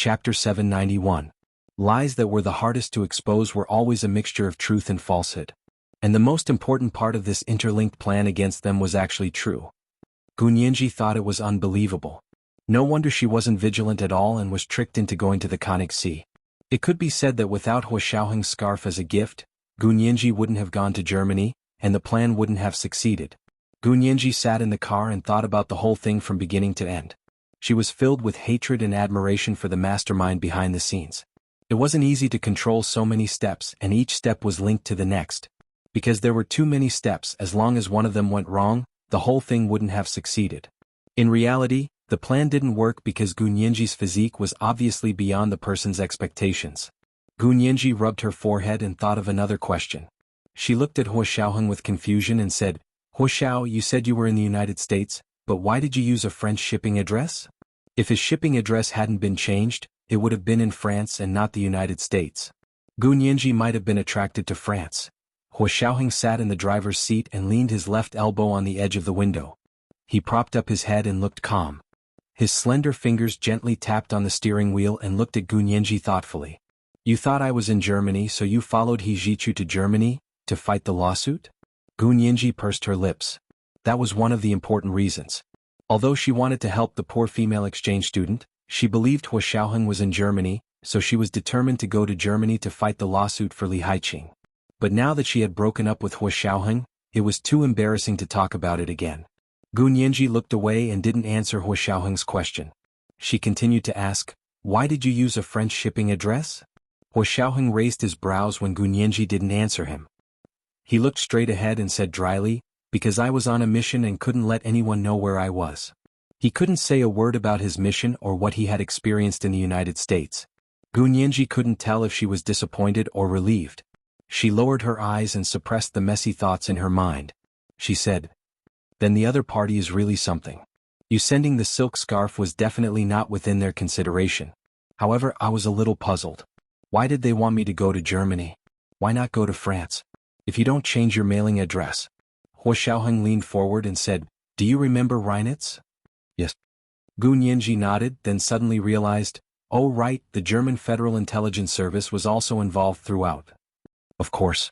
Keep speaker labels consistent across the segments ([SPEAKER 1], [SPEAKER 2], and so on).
[SPEAKER 1] Chapter 791. Lies that were the hardest to expose were always a mixture of truth and falsehood. And the most important part of this interlinked plan against them was actually true. Gunyanji thought it was unbelievable. No wonder she wasn't vigilant at all and was tricked into going to the Conic Sea. It could be said that without Hua Xiaoheng's scarf as a gift, Gunyanji wouldn't have gone to Germany, and the plan wouldn't have succeeded. Gunyanji sat in the car and thought about the whole thing from beginning to end. She was filled with hatred and admiration for the mastermind behind the scenes. It wasn't easy to control so many steps, and each step was linked to the next. Because there were too many steps, as long as one of them went wrong, the whole thing wouldn't have succeeded. In reality, the plan didn't work because Gunyanji's physique was obviously beyond the person's expectations. Gunyanji rubbed her forehead and thought of another question. She looked at Hua Xiaoheng with confusion and said, "Hua Xiao, you said you were in the United States, but why did you use a French shipping address? If his shipping address hadn't been changed, it would have been in France and not the United States." Gunyanji might have been attracted to France. Hua Xiaoheng sat in the driver's seat and leaned his left elbow on the edge of the window. He propped up his head and looked calm. His slender fingers gently tapped on the steering wheel and looked at Gunyanji thoughtfully. "You thought I was in Germany, so you followed He Jichu to Germany, to fight the lawsuit?" Gunyanji pursed her lips. That was one of the important reasons. Although she wanted to help the poor female exchange student, she believed Hua Xiaoheng was in Germany, so she was determined to go to Germany to fight the lawsuit for Li Haiqing. But now that she had broken up with Hua Xiaoheng, it was too embarrassing to talk about it again. Gunyanji looked away and didn't answer Hua Xiaoheng's question. She continued to ask, "Why did you use a French shipping address?" Hua Xiaoheng raised his brows when Gunyanji didn't answer him. He looked straight ahead and said dryly, "Because I was on a mission and couldn't let anyone know where I was." He couldn't say a word about his mission or what he had experienced in the United States. Gunyanji couldn't tell if she was disappointed or relieved. She lowered her eyes and suppressed the messy thoughts in her mind. She said, "Then the other party is really something. You sending the silk scarf was definitely not within their consideration. However, I was a little puzzled. Why did they want me to go to Germany? Why not go to France? If you don't change your mailing address." Hua Xiaoheng leaned forward and said, "Do you remember Reinitz?" "Yes." Gunyanji nodded, then suddenly realized, "Oh right, the German Federal Intelligence Service was also involved throughout." "Of course."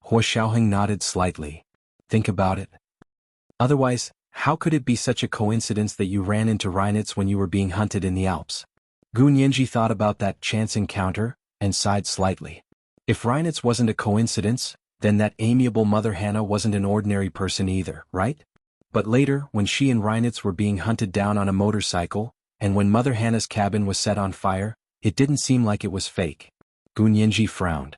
[SPEAKER 1] Hua Xiaoheng nodded slightly. "Think about it. Otherwise, how could it be such a coincidence that you ran into Reinitz when you were being hunted in the Alps?" Gunyanji thought about that chance encounter, and sighed slightly. If Reinitz wasn't a coincidence, then that amiable Mother Hannah wasn't an ordinary person either, right? But later, when she and Reinitz were being hunted down on a motorcycle, and when Mother Hannah's cabin was set on fire, it didn't seem like it was fake. Gunyanji frowned.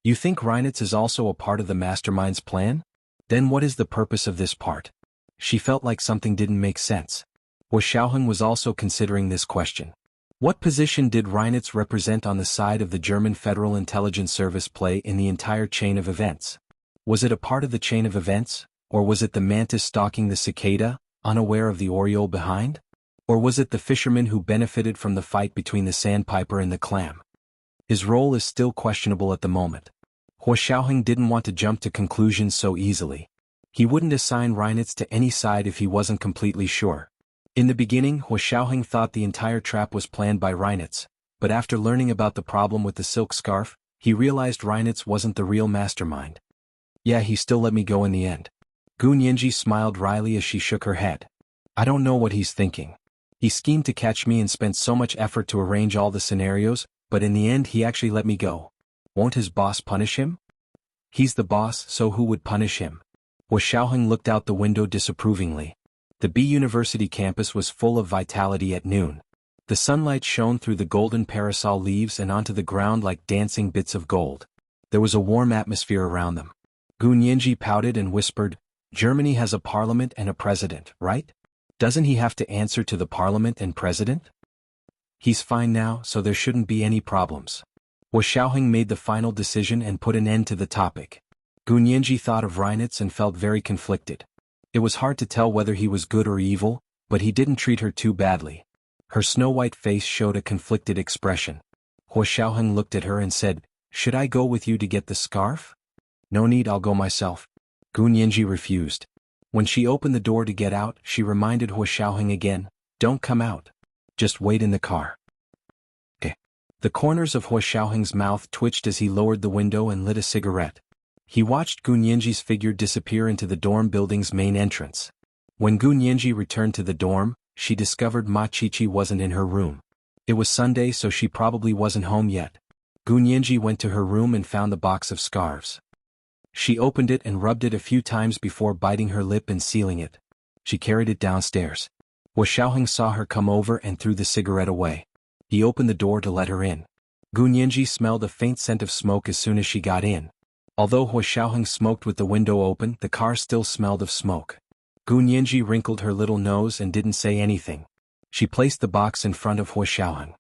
[SPEAKER 1] "You think Reinitz is also a part of the mastermind's plan? Then what is the purpose of this part?" She felt like something didn't make sense. Hua Xiaoheng was also considering this question. What position did Reinitz represent on the side of the German Federal Intelligence Service play in the entire chain of events? Was it a part of the chain of events, or was it the mantis stalking the cicada, unaware of the oriole behind? Or was it the fisherman who benefited from the fight between the sandpiper and the clam? His role is still questionable at the moment. Hua Xiaoheng didn't want to jump to conclusions so easily. He wouldn't assign Reinitz to any side if he wasn't completely sure. In the beginning, Hua Xiaoheng thought the entire trap was planned by Reinitz, but after learning about the problem with the silk scarf, he realized Reinitz wasn't the real mastermind. "Yeah, he still let me go in the end." Gunyanji smiled wryly as she shook her head. "I don't know what he's thinking. He schemed to catch me and spent so much effort to arrange all the scenarios, but in the end he actually let me go. Won't his boss punish him?" "He's the boss, so who would punish him?" Hua Xiaoheng looked out the window disapprovingly. The B University campus was full of vitality at noon. The sunlight shone through the golden parasol leaves and onto the ground like dancing bits of gold. There was a warm atmosphere around them. Gunyanji pouted and whispered, "Germany has a parliament and a president, right? Doesn't he have to answer to the parliament and president?" "He's fine now, so there shouldn't be any problems." Hua Xiaoheng made the final decision and put an end to the topic. Gunyanji thought of Reinitz and felt very conflicted. It was hard to tell whether he was good or evil, but he didn't treat her too badly. Her snow-white face showed a conflicted expression. Hua Xiaoheng looked at her and said, "Should I go with you to get the scarf?" "No need, I'll go myself." Gunyanji refused. When she opened the door to get out, she reminded Hua Xiaoheng again, "Don't come out. Just wait in the car." The corners of Hua Xiaoheng's mouth twitched as he lowered the window and lit a cigarette. He watched Gu Nianji's figure disappear into the dorm building's main entrance. When Gu Nianji returned to the dorm, she discovered Ma Qiqi wasn't in her room. It was Sunday, so she probably wasn't home yet. Gu Nianji went to her room and found the box of scarves. She opened it and rubbed it a few times before biting her lip and sealing it. She carried it downstairs. Hua Xiaoheng saw her come over and threw the cigarette away. He opened the door to let her in. Gu Nianji smelled a faint scent of smoke as soon as she got in. Although Hua Xiaoheng smoked with the window open, the car still smelled of smoke. Gu Nianji wrinkled her little nose and didn't say anything. She placed the box in front of Hua Xiaoheng.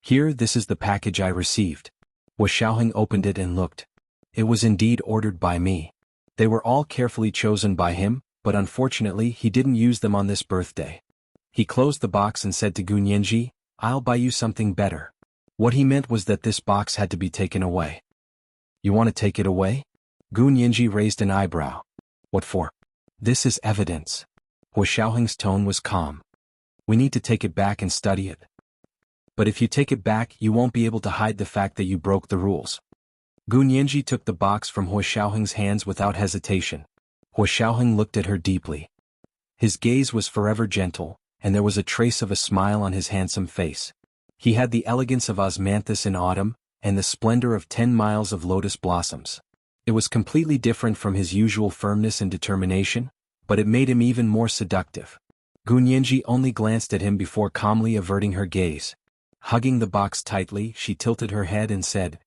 [SPEAKER 1] "Here, this is the package I received." Hua Xiaoheng opened it and looked. It was indeed ordered by me. They were all carefully chosen by him, but unfortunately he didn't use them on this birthday. He closed the box and said to Gu Nianji, "I'll buy you something better." What he meant was that this box had to be taken away. "You want to take it away?" Gu Nianji raised an eyebrow. "What for?" "This is evidence." Hua Xiaoheng's tone was calm. "We need to take it back and study it. But if you take it back, you won't be able to hide the fact that you broke the rules." Gu Nianji took the box from Hua Xiaoheng's hands without hesitation. Hua Xiaoheng looked at her deeply. His gaze was forever gentle, and there was a trace of a smile on his handsome face. He had the elegance of osmanthus in autumn, and the splendor of 10 miles of lotus blossoms. It was completely different from his usual firmness and determination, but it made him even more seductive. Gu Nianji only glanced at him before calmly averting her gaze. Hugging the box tightly, she tilted her head and said,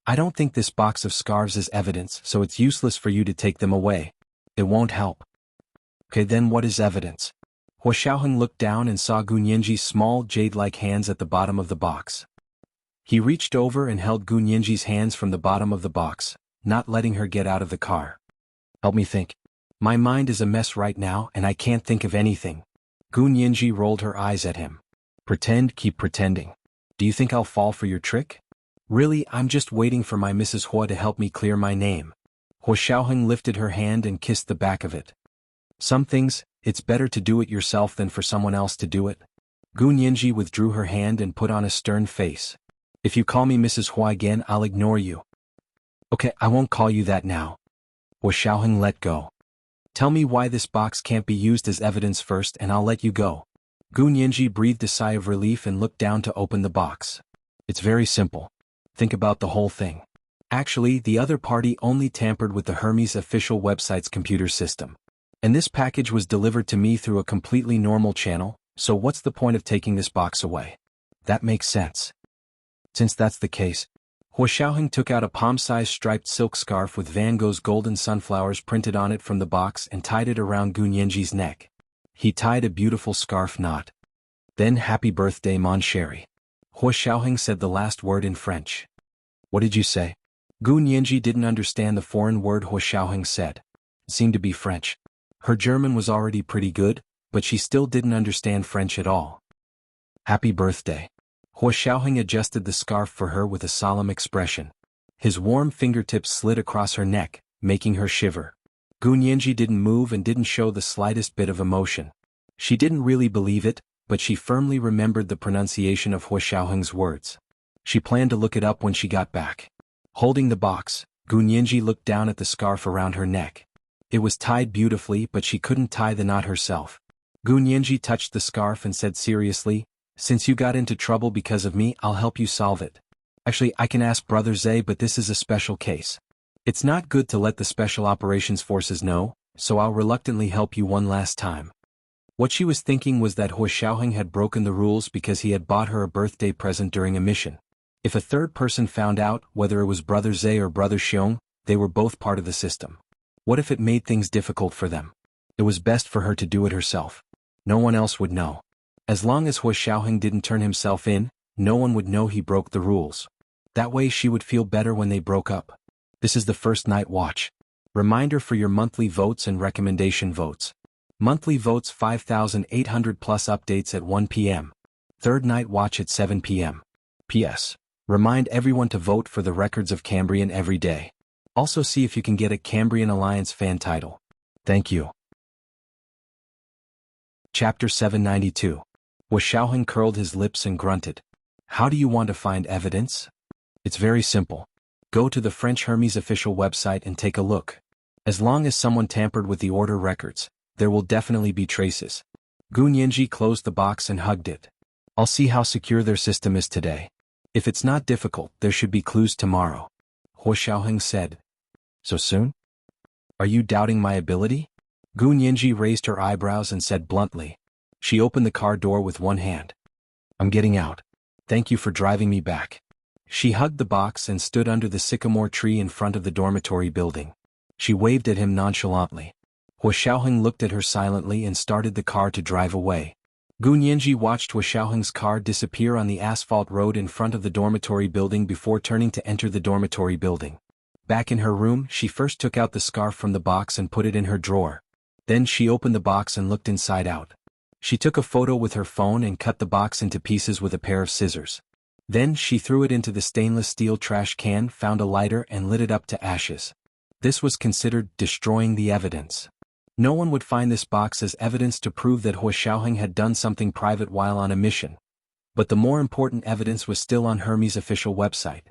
[SPEAKER 1] "I don't think this box of scarves is evidence, so it's useless for you to take them away. It won't help." "Okay, then what is evidence?" Hua Xiaoheng looked down and saw Gu Nianji's small jade-like hands at the bottom of the box. He reached over and held Gu Nianji's hands from the bottom of the box, not letting her get out of the car. "Help me think. My mind is a mess right now and I can't think of anything." Gu Nianji rolled her eyes at him. Keep pretending. Do you think I'll fall for your trick?" "Really, I'm just waiting for my Mrs. Hua to help me clear my name." Hua Xiaoheng lifted her hand and kissed the back of it. "Some things, it's better to do it yourself than for someone else to do it." Gu Nianji withdrew her hand and put on a stern face. "If you call me Mrs. Hua again, I'll ignore you." "Okay, I won't call you that now." Hua Xiaoheng let go. "Tell me why this box can't be used as evidence first and I'll let you go." Gu Nianji breathed a sigh of relief and looked down to open the box. "It's very simple. Think about the whole thing. Actually, the other party only tampered with the Hermes official website's computer system. And this package was delivered to me through a completely normal channel, so what's the point of taking this box away?" "That makes sense." Since that's the case, Hua Xiaoheng took out a palm-sized striped silk scarf with Van Gogh's golden sunflowers printed on it from the box and tied it around Gu Nianji's neck. He tied a beautiful scarf knot. Then, "Happy birthday, mon chéri." Hua Xiaoheng said the last word in French. "What did you say?" Gu Nianji didn't understand the foreign word Hua Xiaoheng said. It seemed to be French. Her German was already pretty good, but she still didn't understand French at all. "Happy birthday." Hua Xiaoheng adjusted the scarf for her with a solemn expression. His warm fingertips slid across her neck, making her shiver. Gu Nianji didn't move and didn't show the slightest bit of emotion. She didn't really believe it, but she firmly remembered the pronunciation of Hua Xiaoheng's words. She planned to look it up when she got back. Holding the box, Gu Nianji looked down at the scarf around her neck. It was tied beautifully, but she couldn't tie the knot herself. Gu Nianji touched the scarf and said seriously, "Since you got into trouble because of me, I'll help you solve it. Actually, I can ask Brother Zay, but this is a special case. It's not good to let the Special Operations Forces know, so I'll reluctantly help you one last time." What she was thinking was that Hua Xiaoheng had broken the rules because he had bought her a birthday present during a mission. If a third person found out, whether it was Brother Zay or Brother Xiong, they were both part of the system. What if it made things difficult for them? It was best for her to do it herself. No one else would know. As long as Hua Xiaoheng didn't turn himself in, no one would know he broke the rules. That way she would feel better when they broke up. This is the first night watch. Reminder for your monthly votes and recommendation votes. Monthly votes 5,800 plus updates at 1 p.m. Third night watch at 7 p.m. P.S. Remind everyone to vote for the Records of Cambrian every day. Also see if you can get a Cambrian Alliance fan title. Thank you. Chapter 792. Hua Xiaoheng curled his lips and grunted. How do you want to find evidence? It's very simple. Go to the French Hermes official website and take a look. As long as someone tampered with the order records, there will definitely be traces. Gu Nianji closed the box and hugged it. I'll see how secure their system is today. If it's not difficult, there should be clues tomorrow. Huo Xiaoheng said. So soon? Are you doubting my ability? Gu Nianji raised her eyebrows and said bluntly. She opened the car door with one hand. I'm getting out. Thank you for driving me back. She hugged the box and stood under the sycamore tree in front of the dormitory building. She waved at him nonchalantly. Huo Xiaoheng looked at her silently and started the car to drive away. Gu Nianji watched Huo Xiaoheng's car disappear on the asphalt road in front of the dormitory building before turning to enter the dormitory building. Back in her room, she first took out the scarf from the box and put it in her drawer. Then she opened the box and looked inside out. She took a photo with her phone and cut the box into pieces with a pair of scissors. Then she threw it into the stainless steel trash can, found a lighter and lit it up to ashes. This was considered destroying the evidence. No one would find this box as evidence to prove that Huo Xiaoheng had done something private while on a mission. But the more important evidence was still on Hermes' official website.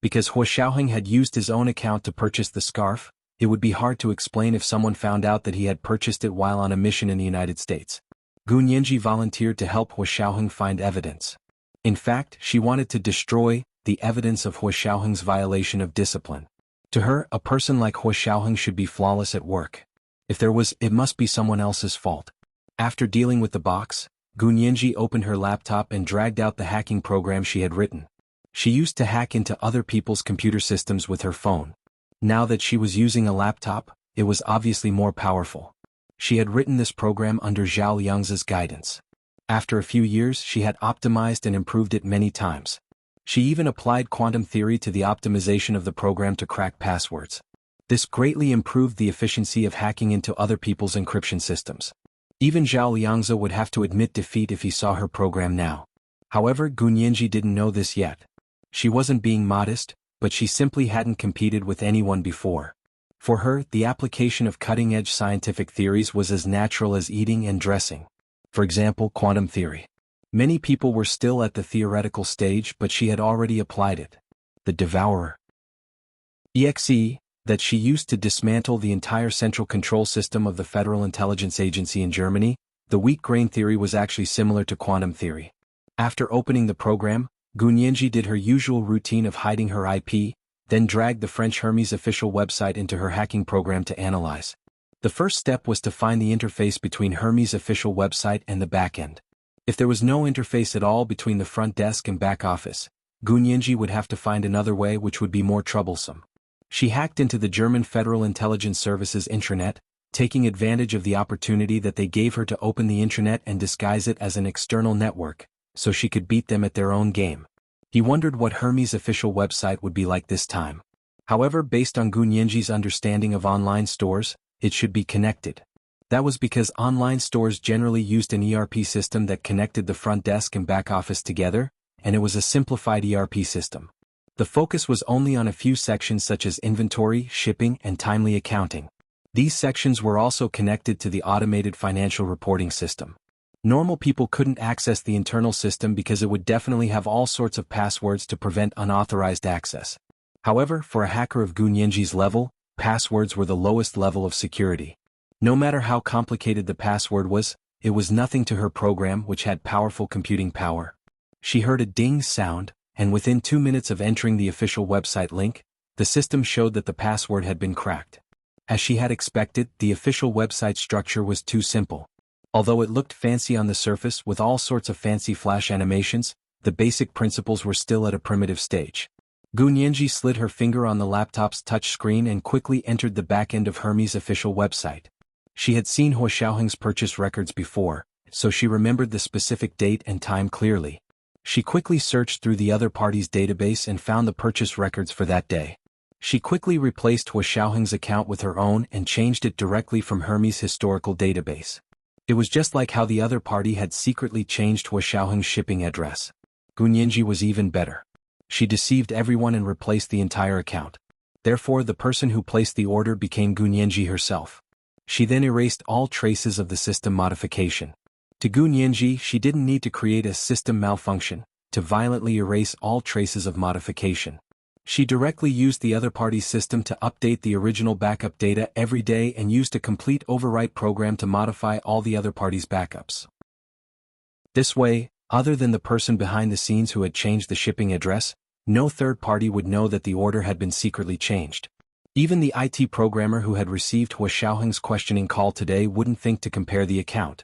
[SPEAKER 1] Because Huo Xiaoheng had used his own account to purchase the scarf, it would be hard to explain if someone found out that he had purchased it while on a mission in the United States. Gu Nianji volunteered to help Huo Xiaoheng find evidence. In fact, she wanted to destroy the evidence of Huo Xiaoheng's violation of discipline. To her, a person like Huo Xiaoheng should be flawless at work. If there was, it must be someone else's fault. After dealing with the box, Gu Nianji opened her laptop and dragged out the hacking program she had written. She used to hack into other people's computer systems with her phone. Now that she was using a laptop, it was obviously more powerful. She had written this program under Zhao Liang's guidance. After a few years, she had optimized and improved it many times. She even applied quantum theory to the optimization of the program to crack passwords. This greatly improved the efficiency of hacking into other people's encryption systems. Even Zhao Liangzi would have to admit defeat if he saw her program now. However, Gu Nianji didn't know this yet. She wasn't being modest, but she simply hadn't competed with anyone before. For her, the application of cutting-edge scientific theories was as natural as eating and dressing. For example, quantum theory. Many people were still at the theoretical stage, but she had already applied it. The Devourer EXE, that she used to dismantle the entire central control system of the Federal Intelligence Agency in Germany, the weak grain theory was actually similar to quantum theory. After opening the program, Gu Nianji did her usual routine of hiding her IP, then dragged the French Hermes official website into her hacking program to analyze. The first step was to find the interface between Hermes' official website and the backend. If there was no interface at all between the front desk and back office, Gu Nianji would have to find another way, which would be more troublesome. She hacked into the German Federal Intelligence Service's intranet, taking advantage of the opportunity that they gave her to open the intranet and disguise it as an external network, so she could beat them at their own game. He wondered what Hermes' official website would be like this time. However, based on Gu Nianji's understanding of online stores, it should be connected. That was because online stores generally used an ERP system that connected the front desk and back office together, and it was a simplified ERP system. The focus was only on a few sections such as inventory, shipping, and timely accounting. These sections were also connected to the automated financial reporting system. Normal people couldn't access the internal system because it would definitely have all sorts of passwords to prevent unauthorized access. However, for a hacker of Gu Nianji's level, passwords were the lowest level of security. No matter how complicated the password was, it was nothing to her program, which had powerful computing power. She heard a ding sound, and within 2 minutes of entering the official website link, the system showed that the password had been cracked. As she had expected, the official website structure was too simple. Although it looked fancy on the surface with all sorts of fancy flash animations, the basic principles were still at a primitive stage. Gu Nianji slid her finger on the laptop's touch screen and quickly entered the backend of Hermes' official website. She had seen Huo Xiaoheng's purchase records before, so she remembered the specific date and time clearly. She quickly searched through the other party's database and found the purchase records for that day. She quickly replaced Huo Xiaoheng's account with her own and changed it directly from Hermes' historical database. It was just like how the other party had secretly changed Huo Xiaoheng's shipping address. Gu Nianji was even better. She deceived everyone and replaced the entire account. Therefore, the person who placed the order became Gu Nianji herself. She then erased all traces of the system modification. To Gu Nianji, she didn't need to create a system malfunction. to violently erase all traces of modification. She directly used the other party's system to update the original backup data every day and used a complete overwrite program to modify all the other party's backups. This way, other than the person behind the scenes who had changed the shipping address, no third party would know that the order had been secretly changed. Even the IT programmer who had received Hua Xiaoheng's questioning call today wouldn't think to compare the account.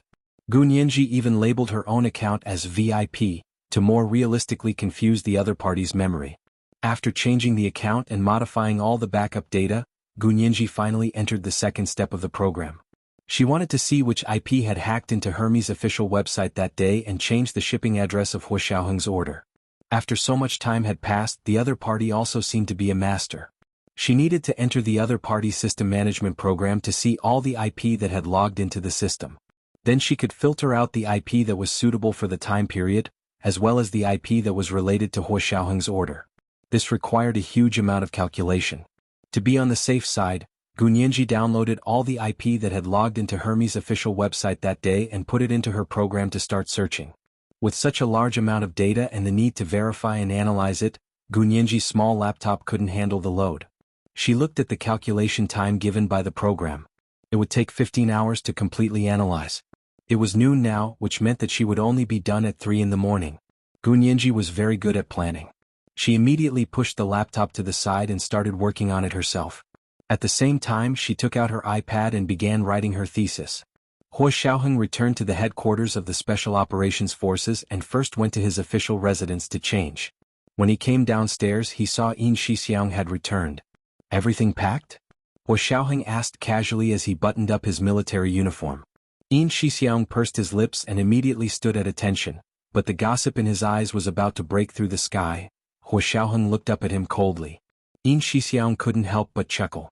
[SPEAKER 1] Gu Nianji even labeled her own account as VIP, to more realistically confuse the other party's memory. After changing the account and modifying all the backup data, Gu Nianji finally entered the second step of the program. She wanted to see which IP had hacked into Hermes' official website that day and changed the shipping address of Hua Xiaoheng's order. After so much time had passed, the other party also seemed to be a master. She needed to enter the other party's system management program to see all the IP that had logged into the system. Then she could filter out the IP that was suitable for the time period, as well as the IP that was related to Hua Xiaoheng's order. This required a huge amount of calculation. To be on the safe side, Gu Nianji downloaded all the IP that had logged into Hermes' official website that day and put it into her program to start searching. With such a large amount of data and the need to verify and analyze it, Gu Nianji's small laptop couldn't handle the load. She looked at the calculation time given by the program. It would take 15 hours to completely analyze. It was noon now, which meant that she would only be done at 3 in the morning. Gu Nianji was very good at planning. She immediately pushed the laptop to the side and started working on it herself. At the same time, she took out her iPad and began writing her thesis. Hua Xiaoheng returned to the headquarters of the Special Operations Forces and first went to his official residence to change. When he came downstairs, he saw Yin Shixiang had returned. Everything packed? Hua Xiaoheng asked casually as he buttoned up his military uniform. Yin Shixiang pursed his lips and immediately stood at attention, but the gossip in his eyes was about to break through the sky. Hua Xiaoheng looked up at him coldly. Yin Shixiang couldn't help but chuckle.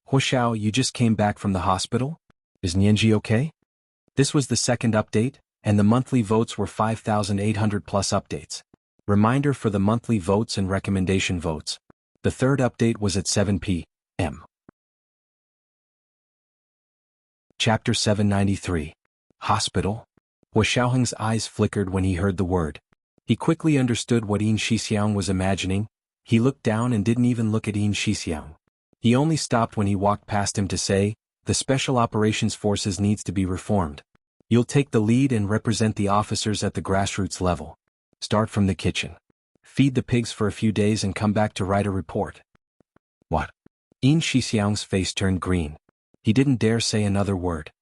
[SPEAKER 1] Hua Xiao, you just came back from the hospital? Is Nianji okay? This was the second update, and the monthly votes were 5,800 plus updates. Reminder for the monthly votes and recommendation votes. The third update was at 7 p.m. Chapter 793. Hospital? Hua Xiaoheng's eyes flickered when he heard the word. He quickly understood what Yin Shixiang was imagining. He looked down and didn't even look at Yin Shixiang. He only stopped when he walked past him to say, "The Special Operations Forces needs to be reformed. You'll take the lead and represent the officers at the grassroots level. Start from the kitchen. Feed the pigs for a few days and come back to write a report." What? Yin Shixiang's face turned green. He didn't dare say another word.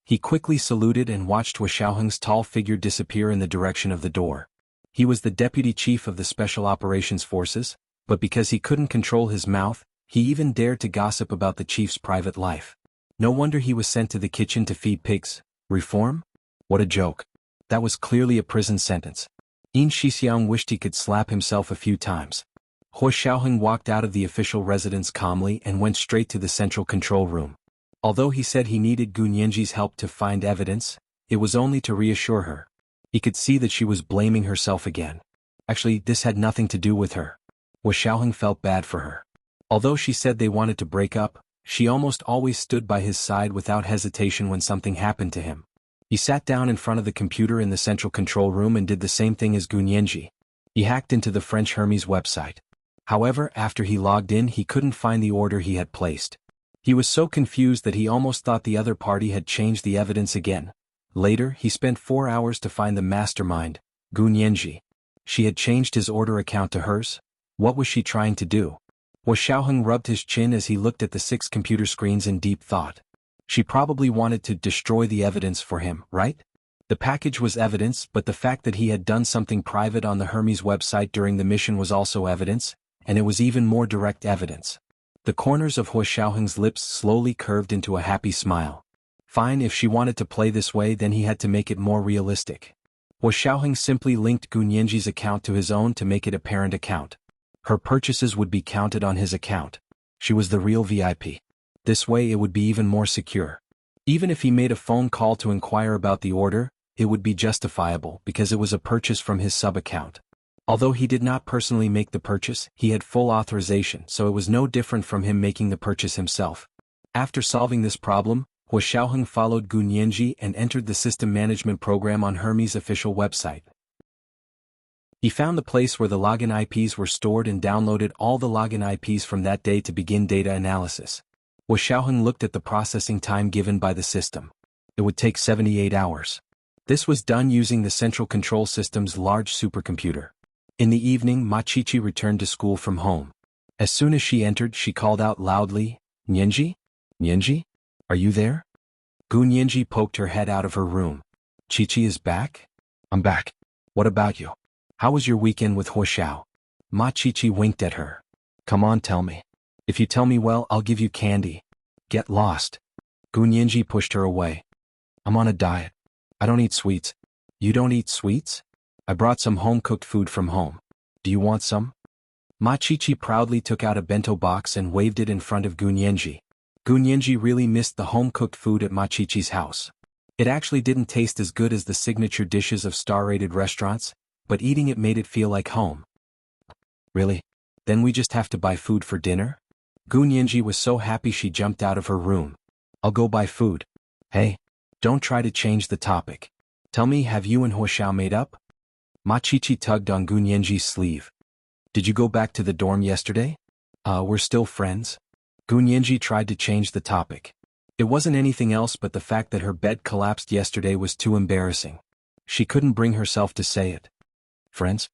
[SPEAKER 1] He quickly saluted and watched Hua Xiaoheng's tall figure disappear in the direction of the door. He was the deputy chief of the Special Operations Forces, but because he couldn't control his mouth, he even dared to gossip about the chief's private life. No wonder he was sent to the kitchen to feed pigs. Reform? What a joke. That was clearly a prison sentence. Yin Shixiang wished he could slap himself a few times. Hua Xiaoheng walked out of the official residence calmly and went straight to the central control room. Although he said he needed Gu Nianji's help to find evidence, it was only to reassure her. He could see that she was blaming herself again. Actually, this had nothing to do with her. Hua Xiaoheng felt bad for her. Although she said they wanted to break up, she almost always stood by his side without hesitation when something happened to him. He sat down in front of the computer in the central control room and did the same thing as Gu Nianji. He hacked into the French Hermes website. However, after he logged in, he couldn't find the order he had placed. He was so confused that he almost thought the other party had changed the evidence again. Later, he spent 4 hours to find the mastermind, Gu Nianji. She had changed his order account to hers? What was she trying to do? Hua Xiaoheng rubbed his chin as he looked at the 6 computer screens in deep thought. She probably wanted to destroy the evidence for him, right? The package was evidence, but the fact that he had done something private on the Hermes website during the mission was also evidence, and it was even more direct evidence. The corners of Hua Xiaoheng's lips slowly curved into a happy smile. Fine, if she wanted to play this way, then he had to make it more realistic. Hua Xiaoheng simply linked Gu Nianji's account to his own to make it a parent account. Her purchases would be counted on his account. She was the real VIP. This way it would be even more secure. Even if he made a phone call to inquire about the order, it would be justifiable because it was a purchase from his sub-account. Although he did not personally make the purchase, he had full authorization, so it was no different from him making the purchase himself. After solving this problem, Hua Xiaoheng followed Gu Nianji and entered the system management program on Hermes' official website. He found the place where the login IPs were stored and downloaded all the login IPs from that day to begin data analysis. Wu Xiaoheng looked at the processing time given by the system. It would take 78 hours. This was done using the central control system's large supercomputer. In the evening, Ma Qiqi returned to school from home. As soon as she entered, she called out loudly, "Nianji? Nianji? Are you there?" Gu Nianji poked her head out of her room. "Qiqi is back?" "I'm back. What about you? How was your weekend with Hu Xiao?" Ma Qiqi winked at her. "Come on, tell me. If you tell me well, I'll give you candy." "Get lost." Gu Nianji pushed her away. "I'm on a diet. I don't eat sweets." "You don't eat sweets? I brought some home-cooked food from home. Do you want some?" Ma Qiqi proudly took out a bento box and waved it in front of Gu Nianji. Gu Nianji really missed the home-cooked food at Ma Qiqi's house. It actually didn't taste as good as the signature dishes of star-rated restaurants, but eating it made it feel like home. "Really? Then we just have to buy food for dinner?" Gu Nianji was so happy she jumped out of her room. "I'll go buy food." "Hey, don't try to change the topic. Tell me, have you and Hu Xiao made up?" Ma Qiqi tugged on Gu Nianji's sleeve. "Did you go back to the dorm yesterday?" We're still friends." Gu Nianji tried to change the topic. It wasn't anything else but the fact that her bed collapsed yesterday was too embarrassing. She couldn't bring herself to say it. "Friends?"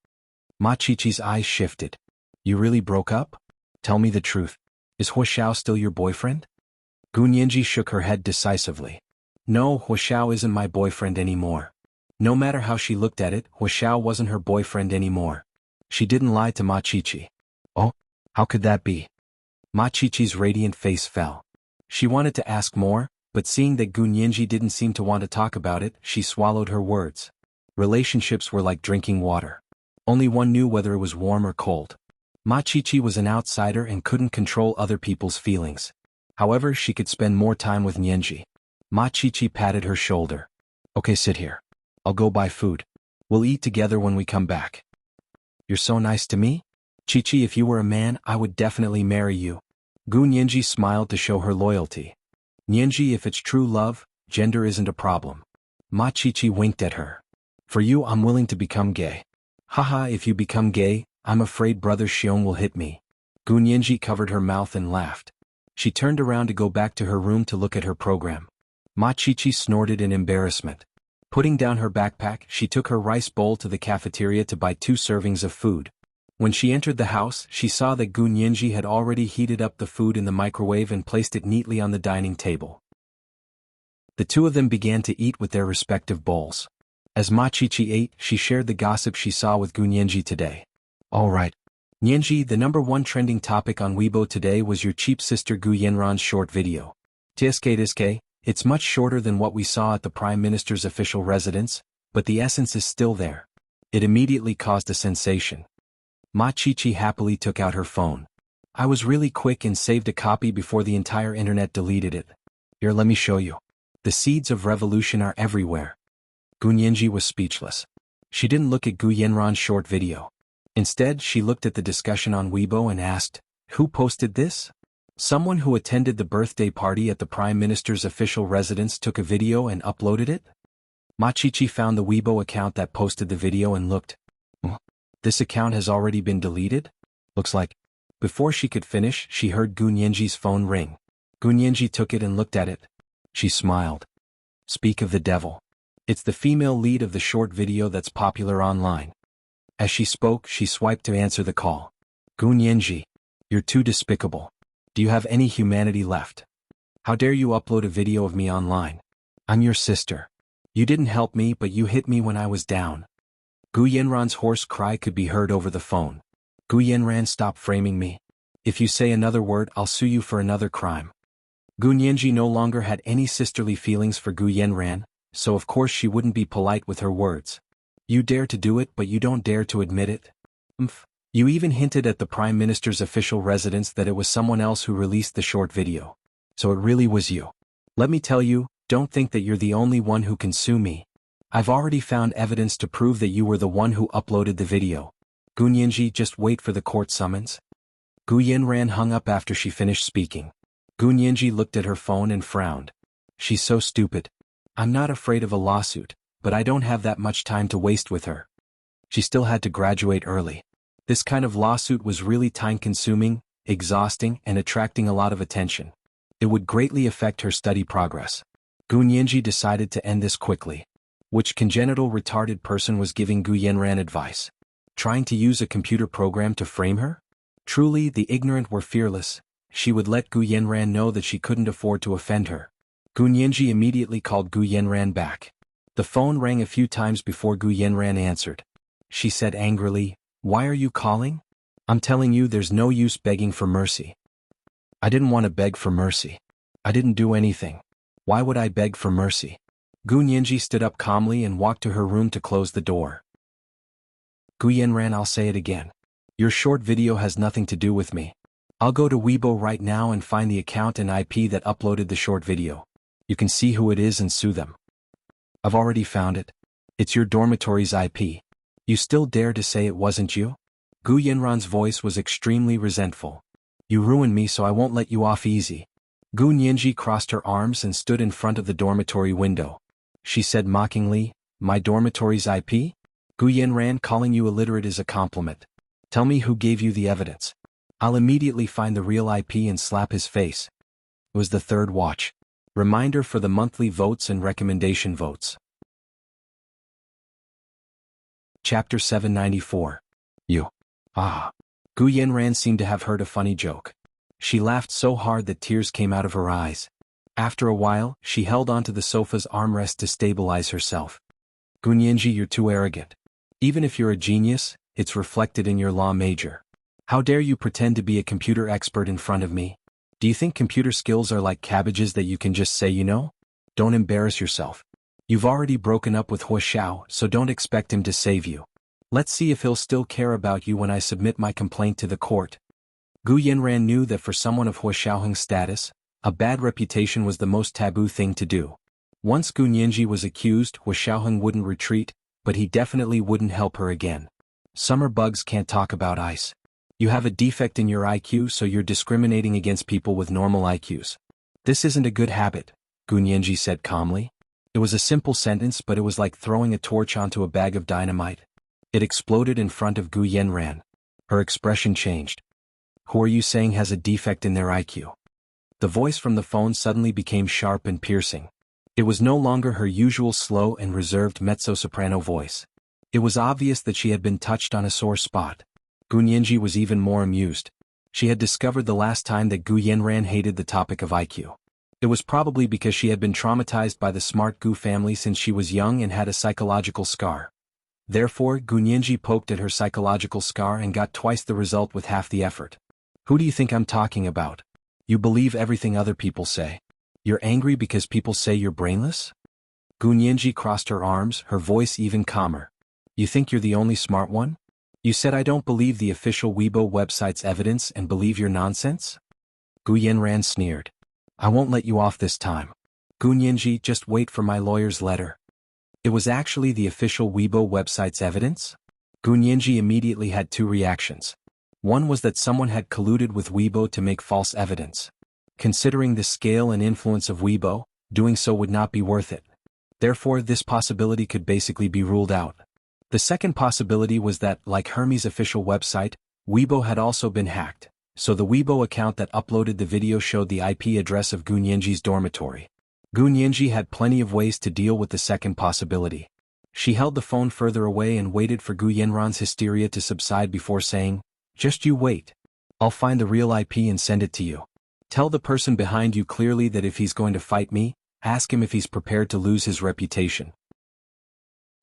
[SPEAKER 1] Ma Qiqi's eyes shifted. "You really broke up? Tell me the truth. Is Hu Xiao still your boyfriend?" Gu Nianji shook her head decisively. "No, Hu Xiao isn't my boyfriend anymore." No matter how she looked at it, Hu Xiao wasn't her boyfriend anymore. She didn't lie to Ma Qiqi. "Oh, how could that be?" Ma Qiqi's radiant face fell. She wanted to ask more, but seeing that Gu Nianji didn't seem to want to talk about it, she swallowed her words. Relationships were like drinking water. Only one knew whether it was warm or cold. Ma Qiqi was an outsider and couldn't control other people's feelings. However, she could spend more time with Nianji. Ma Qiqi patted her shoulder. "Okay, sit here. I'll go buy food. We'll eat together when we come back." "You're so nice to me? Qiqi, if you were a man, I would definitely marry you." Gu Nianji smiled to show her loyalty. "Nianji, if it's true love, gender isn't a problem." Ma Qiqi winked at her. "For you, I'm willing to become gay." "Haha, if you become gay, I'm afraid Brother Xiong will hit me." Gu Nianji covered her mouth and laughed. She turned around to go back to her room to look at her program. Ma Qiqi snorted in embarrassment. Putting down her backpack, she took her rice bowl to the cafeteria to buy 2 servings of food. When she entered the house, she saw that Gu Nianji had already heated up the food in the microwave and placed it neatly on the dining table. The two of them began to eat with their respective bowls. As Ma Qiqi ate, she shared the gossip she saw with Gu Nianji today. "All right. Nianji, the #1 trending topic on Weibo today was your cheap sister Gu Yanran's short video. Tiske, it's much shorter than what we saw at the Prime Minister's official residence, but the essence is still there. It immediately caused a sensation." Ma Qiqi happily took out her phone. "I was really quick and saved a copy before the entire internet deleted it. Here, let me show you. The seeds of revolution are everywhere." Gu Nianji was speechless. She didn't look at Gu Yanran's short video. Instead, she looked at the discussion on Weibo and asked, "Who posted this?" "Someone who attended the birthday party at the Prime Minister's official residence took a video and uploaded it?" Ma Qiqi found the Weibo account that posted the video and looked. "This account has already been deleted? Looks like." Before she could finish, she heard Gu Nianji's phone ring. Gu Nianji took it and looked at it. She smiled. "Speak of the devil. It's the female lead of the short video that's popular online." As she spoke, she swiped to answer the call. "Gu Nianji, you're too despicable. Do you have any humanity left? How dare you upload a video of me online? I'm your sister. You didn't help me, but you hit me when I was down." Gu Yanran's hoarse cry could be heard over the phone. "Gu Yanran, stop framing me. If you say another word, I'll sue you for another crime." Gu Nianji no longer had any sisterly feelings for Gu Yanran, so of course she wouldn't be polite with her words. "You dare to do it, but you don't dare to admit it? You even hinted at the Prime Minister's official residence that it was someone else who released the short video. So it really was you. Let me tell you, don't think that you're the only one who can sue me. I've already found evidence to prove that you were the one who uploaded the video. Gu Nianji, just wait for the court summons." Gu Yanran hung up after she finished speaking. Gu Nianji looked at her phone and frowned. "She's so stupid. I'm not afraid of a lawsuit, but I don't have that much time to waste with her." She still had to graduate early. This kind of lawsuit was really time-consuming, exhausting, and attracting a lot of attention. It would greatly affect her study progress. Gu Nianji decided to end this quickly. Which congenital retarded person was giving Gu Yanran advice? Trying to use a computer program to frame her? Truly, the ignorant were fearless. She would let Gu Yanran know that she couldn't afford to offend her. Gu Nianji immediately called Gu Yanran back. The phone rang a few times before Gu Yanran answered. She said angrily, "Why are you calling? I'm telling you there's no use begging for mercy." "I didn't want to beg for mercy. I didn't do anything. Why would I beg for mercy?" Gu Nianji stood up calmly and walked to her room to close the door. "Gu Yanran, I'll say it again. Your short video has nothing to do with me. I'll go to Weibo right now and find the account and IP that uploaded the short video. You can see who it is and sue them." "I've already found it. It's your dormitory's IP. You still dare to say it wasn't you?" Gu Yanran's voice was extremely resentful. "You ruined me, so I won't let you off easy." Gu Nianji crossed her arms and stood in front of the dormitory window. She said mockingly, "My dormitory's IP? Gu Yanran, calling you illiterate is a compliment. Tell me who gave you the evidence. I'll immediately find the real IP and slap his face." It was the third watch. Reminder for the monthly votes and recommendation votes. Chapter 794. You. Ah. Gu Yanran seemed to have heard a funny joke. She laughed so hard that tears came out of her eyes. After a while, she held onto the sofa's armrest to stabilize herself. "Gu Nianji, you're too arrogant. Even if you're a genius, it's reflected in your law major. How dare you pretend to be a computer expert in front of me? Do you think computer skills are like cabbages that you can just say you know? Don't embarrass yourself. You've already broken up with Wuxia, so don't expect him to save you. Let's see if he'll still care about you when I submit my complaint to the court." Gu Yanran knew that for someone of Wuxiaoheng's status, a bad reputation was the most taboo thing to do. Once Gu Nianji was accused, Wuxiaoheng wouldn't retreat, but he definitely wouldn't help her again. Summer bugs can't talk about ice. You have a defect in your IQ, so you're discriminating against people with normal IQs. This isn't a good habit, Gu Nianji said calmly. It was a simple sentence, but it was like throwing a torch onto a bag of dynamite. It exploded in front of Gu Yanran. Her expression changed. "Who are you saying has a defect in their IQ?" The voice from the phone suddenly became sharp and piercing. It was no longer her usual slow and reserved mezzo-soprano voice. It was obvious that she had been touched on a sore spot. Gu Nianji was even more amused. She had discovered the last time that Gu Yanran hated the topic of IQ. It was probably because she had been traumatized by the smart Gu family since she was young and had a psychological scar. Therefore, Gu Nianji poked at her psychological scar and got twice the result with half the effort. "Who do you think I'm talking about? You believe everything other people say. You're angry because people say you're brainless?" Gu Nianji crossed her arms, her voice even calmer. "You think you're the only smart one? You said I don't believe the official Weibo website's evidence and believe your nonsense?" Gu Yanran sneered. "I won't let you off this time. Gu Nianji, just wait for my lawyer's letter." It was actually the official Weibo website's evidence? Gu Nianji immediately had two reactions. One was that someone had colluded with Weibo to make false evidence. Considering the scale and influence of Weibo, doing so would not be worth it. Therefore, this possibility could basically be ruled out. The second possibility was that, like Hermes' official website, Weibo had also been hacked, so the Weibo account that uploaded the video showed the IP address of Gu Nianji's dormitory. Gu Nianji had plenty of ways to deal with the second possibility. She held the phone further away and waited for Gu Yanran's hysteria to subside before saying, "Just you wait. I'll find the real IP and send it to you. Tell the person behind you clearly that if he's going to fight me, ask him if he's prepared to lose his reputation.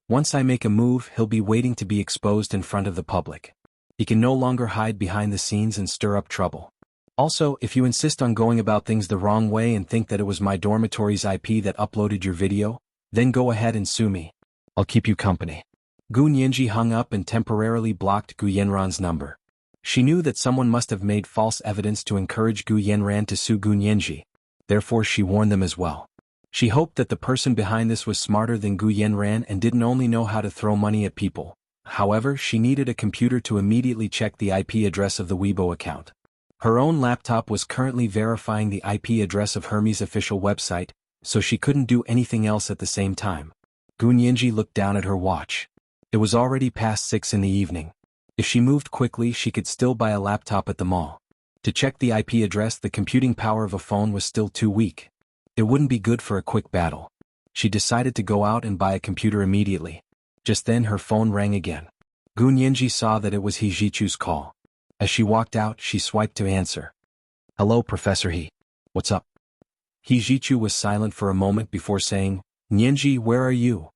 [SPEAKER 1] Once I make a move, he'll be waiting to be exposed in front of the public. He can no longer hide behind the scenes and stir up trouble. Also, if you insist on going about things the wrong way and think that it was my dormitory's IP that uploaded your video, then go ahead and sue me. I'll keep you company." Gu Nianji hung up and temporarily blocked Gu Yanran's number. She knew that someone must have made false evidence to encourage Gu Yanran to sue Gu Nianji. Therefore, she warned them as well. She hoped that the person behind this was smarter than Gu Yanran and didn't only know how to throw money at people. However, she needed a computer to immediately check the IP address of the Weibo account. Her own laptop was currently verifying the IP address of Hermes' official website, so she couldn't do anything else at the same time. Gu Nianji looked down at her watch. It was already past 6 in the evening. If she moved quickly, she could still buy a laptop at the mall. To check the IP address, the computing power of a phone was still too weak. It wouldn't be good for a quick battle. She decided to go out and buy a computer immediately. Just then her phone rang again. Gu Nianji saw that it was He Jichu's call. As she walked out, she swiped to answer. Hello, Professor He. What's up? He Jichu was silent for a moment before saying, Nianji, where are you?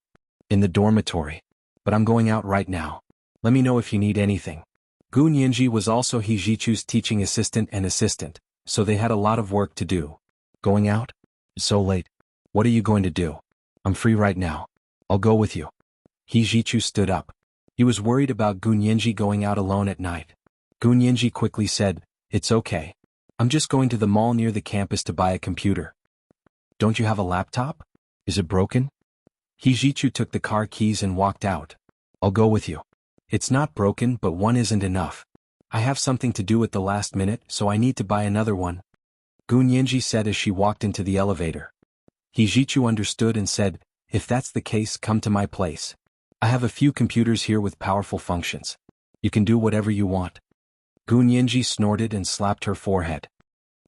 [SPEAKER 1] In the dormitory. But I'm going out right now. Let me know if you need anything. Gu Nianji was also He Jichu's teaching assistant, so they had a lot of work to do. Going out? It's so late. What are you going to do? I'm free right now. I'll go with you. He Jichu stood up. He was worried about Gu Nianji going out alone at night. Gu Nianji quickly said, It's okay. I'm just going to the mall near the campus to buy a computer. Don't you have a laptop? Is it broken? He Jichu took the car keys and walked out. I'll go with you. It's not broken, but one isn't enough. I have something to do at the last minute, so I need to buy another one. Gu Nianji said as she walked into the elevator. He Jichu understood and said, If that's the case, come to my place. I have a few computers here with powerful functions. You can do whatever you want. Gu Nianji snorted and slapped her forehead.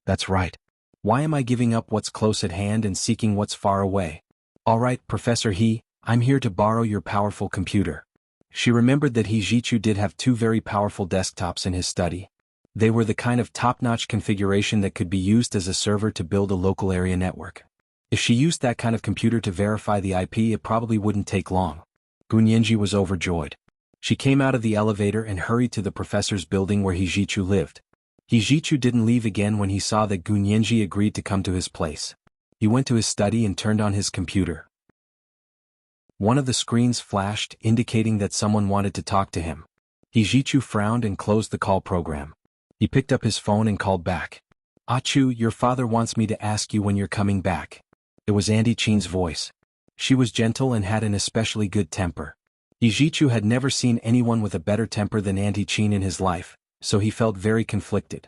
[SPEAKER 1] That's right. Why am I giving up what's close at hand and seeking what's far away? All right, Professor He, I'm here to borrow your powerful computer. She remembered that He Jichu did have 2 very powerful desktops in his study. They were the kind of top-notch configuration that could be used as a server to build a local area network. If she used that kind of computer to verify the IP, it probably wouldn't take long. Gu Nianji was overjoyed. She came out of the elevator and hurried to the professor's building where He Jichu lived. He Jichu didn't leave again when he saw that Gu Nianji agreed to come to his place. He went to his study and turned on his computer. One of the screens flashed, indicating that someone wanted to talk to him. He Jichu frowned and closed the call program. He picked up his phone and called back. Achu, your father wants me to ask you when you're coming back. It was Auntie Chin's voice. She was gentle and had an especially good temper. He Jichu had never seen anyone with a better temper than Auntie Chin in his life, so he felt very conflicted.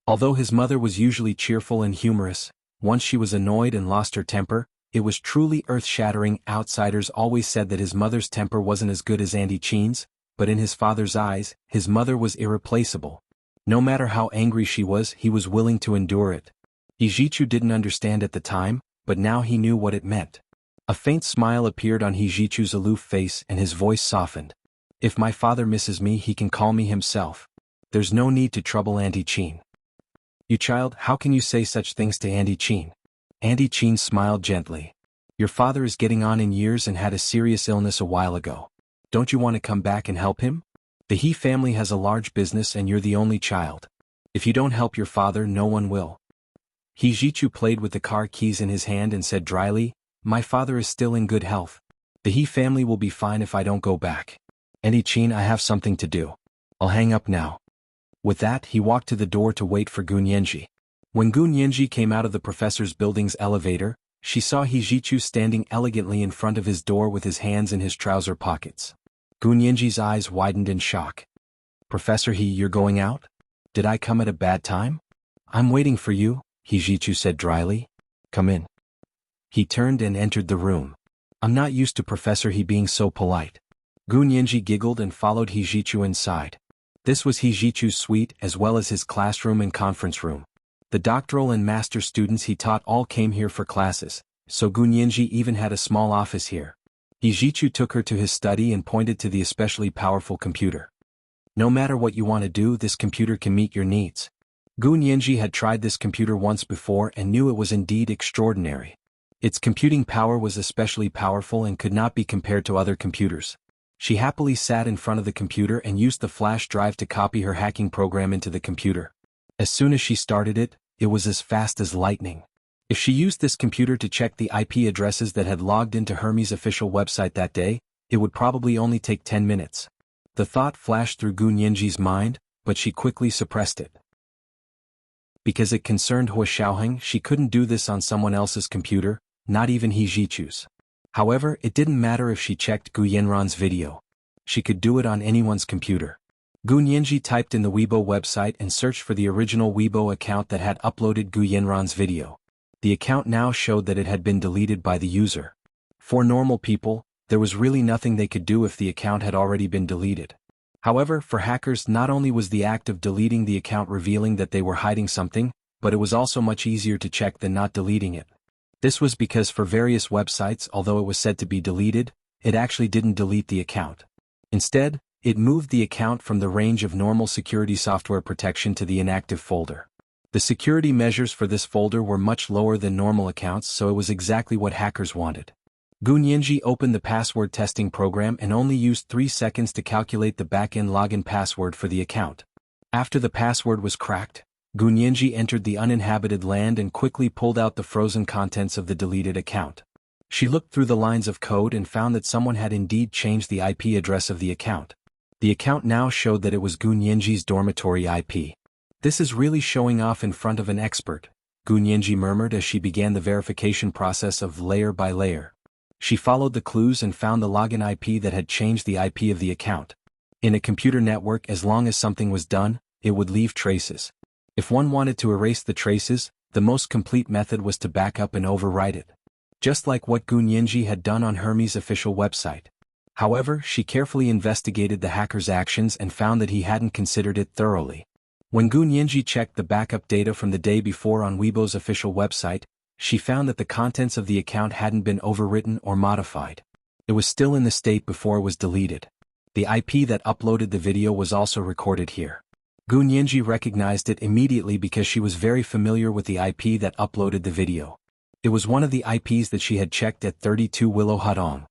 [SPEAKER 1] Although his mother was usually cheerful and humorous, once she was annoyed and lost her temper, it was truly earth-shattering. Outsiders always said that his mother's temper wasn't as good as Auntie Chin's, but in his father's eyes, his mother was irreplaceable. No matter how angry she was, he was willing to endure it. He Jichu didn't understand at the time, but now he knew what it meant. A faint smile appeared on He Jichu's aloof face and his voice softened. If my father misses me, he can call me himself. There's no need to trouble Auntie Chin. You child, how can you say such things to Auntie Chin? Auntie Chin smiled gently. Your father is getting on in years and had a serious illness a while ago. Don't you want to come back and help him? The He family has a large business and you're the only child. If you don't help your father, no one will. He Jichu played with the car keys in his hand and said dryly, My father is still in good health. The He family will be fine if I don't go back. Auntie Chin, I have something to do. I'll hang up now. With that, he walked to the door to wait for Gu Nianji. When Gu Nianji came out of the professor's building's elevator, she saw He Jichu standing elegantly in front of his door with his hands in his trouser pockets. Gu Nianji's eyes widened in shock. Professor He, you're going out? Did I come at a bad time? I'm waiting for you, He Jichu said dryly. Come in. He turned and entered the room. I'm not used to Professor He being so polite. Gu Nianji giggled and followed He Jichu inside. This was He Jichu's suite as well as his classroom and conference room. The doctoral and master students he taught all came here for classes, so Gu Nianji even had a small office here. He Jichu took her to his study and pointed to the especially powerful computer. No matter what you want to do, this computer can meet your needs. Gu Nianji had tried this computer once before and knew it was indeed extraordinary. Its computing power was especially powerful and could not be compared to other computers. She happily sat in front of the computer and used the flash drive to copy her hacking program into the computer. As soon as she started it, it was as fast as lightning. If she used this computer to check the IP addresses that had logged into Hermes' official website that day, it would probably only take 10 minutes. The thought flashed through Gu Nianji's mind, but she quickly suppressed it. Because it concerned Hua Xiaoheng, she couldn't do this on someone else's computer, not even He Jichu's. However, it didn't matter if she checked Gu Yanran's video. She could do it on anyone's computer. Gu Nianji typed in the Weibo website and searched for the original Weibo account that had uploaded Gu Yanran's video. The account now showed that it had been deleted by the user. For normal people, there was really nothing they could do if the account had already been deleted. However, for hackers, not only was the act of deleting the account revealing that they were hiding something, but it was also much easier to check than not deleting it. This was because for various websites, although it was said to be deleted, it actually didn't delete the account. Instead, it moved the account from the range of normal security software protection to the inactive folder. The security measures for this folder were much lower than normal accounts, so it was exactly what hackers wanted. Gu Nianji opened the password testing program and only used 3 seconds to calculate the backend login password for the account. After the password was cracked, Gu Nianji entered the uninhabited land and quickly pulled out the frozen contents of the deleted account. She looked through the lines of code and found that someone had indeed changed the IP address of the account. The account now showed that it was Gu Nianji's dormitory IP. "This is really showing off in front of an expert," Gu Nianji murmured as she began the verification process of layer by layer. She followed the clues and found the login IP that had changed the IP of the account. In a computer network, as long as something was done, it would leave traces. If one wanted to erase the traces, the most complete method was to back up and overwrite it. Just like what Gu Nianji had done on Hermes' official website. However, she carefully investigated the hacker's actions and found that he hadn't considered it thoroughly. When Gu Nianji checked the backup data from the day before on Weibo's official website, she found that the contents of the account hadn't been overwritten or modified. It was still in the state before it was deleted. The IP that uploaded the video was also recorded here. Gu Nianji recognized it immediately because she was very familiar with the IP that uploaded the video. It was one of the IPs that she had checked at 32 Willow Hadong.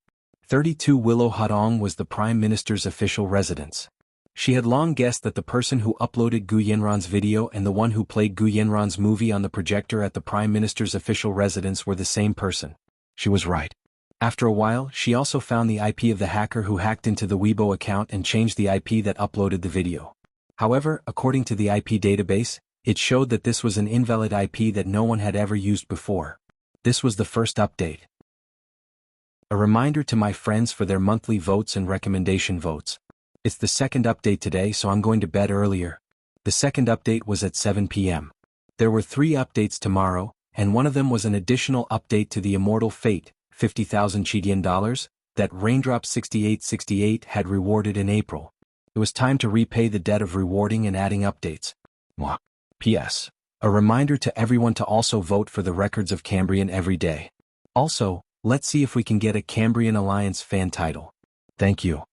[SPEAKER 1] 32 Willow Hadong was the Prime Minister's official residence. She had long guessed that the person who uploaded Gu Yanran's video and the one who played Gu Yanran's movie on the projector at the Prime Minister's official residence were the same person. She was right. After a while, she also found the IP of the hacker who hacked into the Weibo account and changed the IP that uploaded the video. However, according to the IP database, it showed that this was an invalid IP that no one had ever used before. This was the first update. A reminder to my friends for their monthly votes and recommendation votes. It's the second update today, so I'm going to bed earlier. The second update was at 7 p.m. There were 3 updates tomorrow, and one of them was an additional update to the Immortal Fate, 50,000 Chidian dollars, that Raindrop 6868 had rewarded in April. It was time to repay the debt of rewarding and adding updates. Mwah. P.S. A reminder to everyone to also vote for the Records of Cambrian every day. Also, let's see if we can get a Cambrian Alliance fan title. Thank you.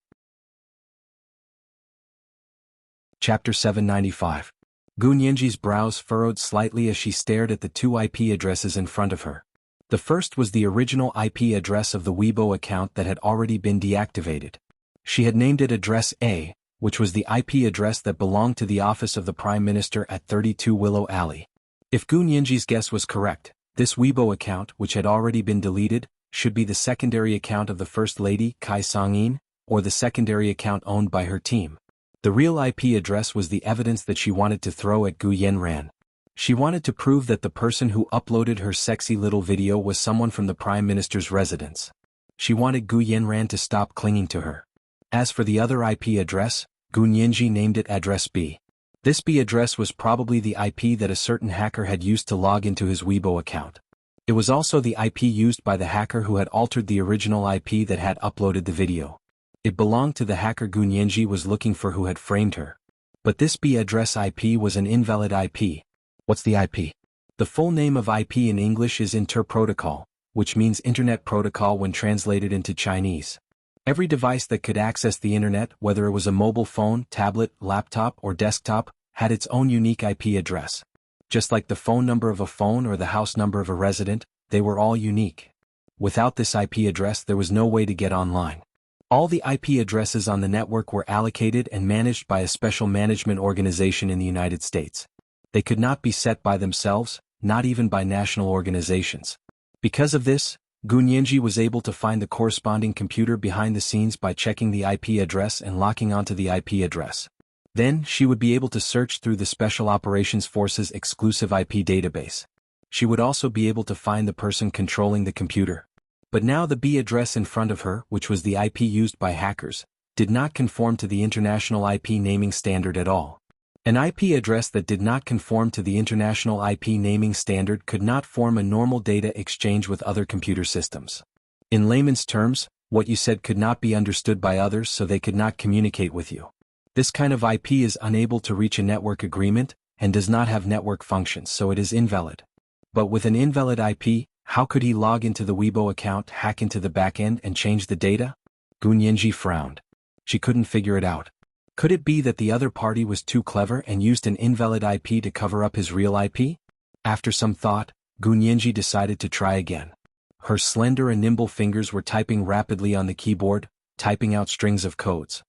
[SPEAKER 1] Chapter 795. Gu Nianji's brows furrowed slightly as she stared at the 2 IP addresses in front of her. The first was the original IP address of the Weibo account that had already been deactivated. She had named it Address A, which was the IP address that belonged to the office of the Prime Minister at 32 Willow Alley. If Gu Nianji's guess was correct, this Weibo account, which had already been deleted, should be the secondary account of the First Lady, Kai Songyin, or the secondary account owned by her team. The real IP address was the evidence that she wanted to throw at Gu Yanran. She wanted to prove that the person who uploaded her sexy little video was someone from the Prime Minister's residence. She wanted Gu Yanran to stop clinging to her. As for the other IP address, Gu Nianji named it Address B. This B address was probably the IP that a certain hacker had used to log into his Weibo account. It was also the IP used by the hacker who had altered the original IP that had uploaded the video. It belonged to the hacker Gu Nianji was looking for who had framed her. But this B address IP was an invalid IP. What's the IP? The full name of IP in English is Inter-Protocol, which means Internet Protocol when translated into Chinese. Every device that could access the internet, whether it was a mobile phone, tablet, laptop, or desktop, had its own unique IP address. Just like the phone number of a phone or the house number of a resident, they were all unique. Without this IP address, there was no way to get online. All the IP addresses on the network were allocated and managed by a special management organization in the United States. They could not be set by themselves, not even by national organizations. Because of this, Gu Nianji was able to find the corresponding computer behind the scenes by checking the IP address and locking onto the IP address. Then, she would be able to search through the Special Operations Force's exclusive IP database. She would also be able to find the person controlling the computer. But now the B address in front of her, which was the IP used by hackers, did not conform to the International IP Naming Standard at all. An IP address that did not conform to the International IP Naming Standard could not form a normal data exchange with other computer systems. In layman's terms, What you said could not be understood by others, so they could not communicate with you. This kind of IP is unable to reach a network agreement, and does not have network functions, so it is invalid. But with an invalid IP, how could he log into the Weibo account, hack into the backend, and change the data? Gu Nianji frowned. She couldn't figure it out. Could it be that the other party was too clever and used an invalid IP to cover up his real IP? After some thought, Gu Nianji decided to try again. Her slender and nimble fingers were typing rapidly on the keyboard, typing out strings of codes.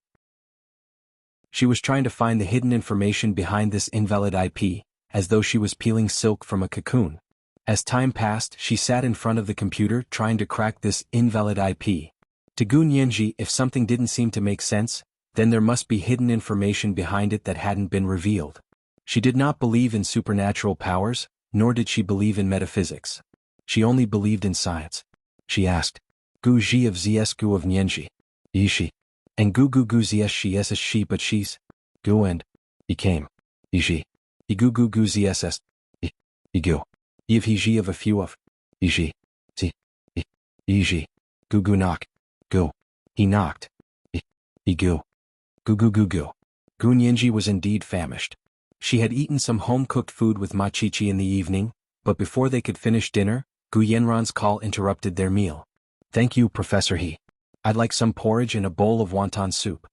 [SPEAKER 1] She was trying to find the hidden information behind this invalid IP, as though she was peeling silk from a cocoon. As time passed, she sat in front of the computer trying to crack this invalid IP. To Gu Nianji, if something didn't seem to make sense, then there must be hidden information behind it that hadn't been revealed. She did not believe in supernatural powers, nor did she believe in metaphysics. She only believed in science. She asked, Gu Ji of Zs Gu of Nianji. Yishi. And Gu Gu Gu Zs Shi S Shi but she's. Gu and. Became. Yishi. Igu Gu Gu Zss. Igu. Yiv He Ji of a few of. Yishi. Zi. Yishi. Gu Gu knock. Gu. He knocked. Igu. Gu Gu Gu Gu. Gu Nianji was indeed famished. She had eaten some home-cooked food with Ma Chichi in the evening, but before they could finish dinner, Gu Yanran's call interrupted their meal. Thank you, Professor He. I'd like some porridge and a bowl of wonton soup.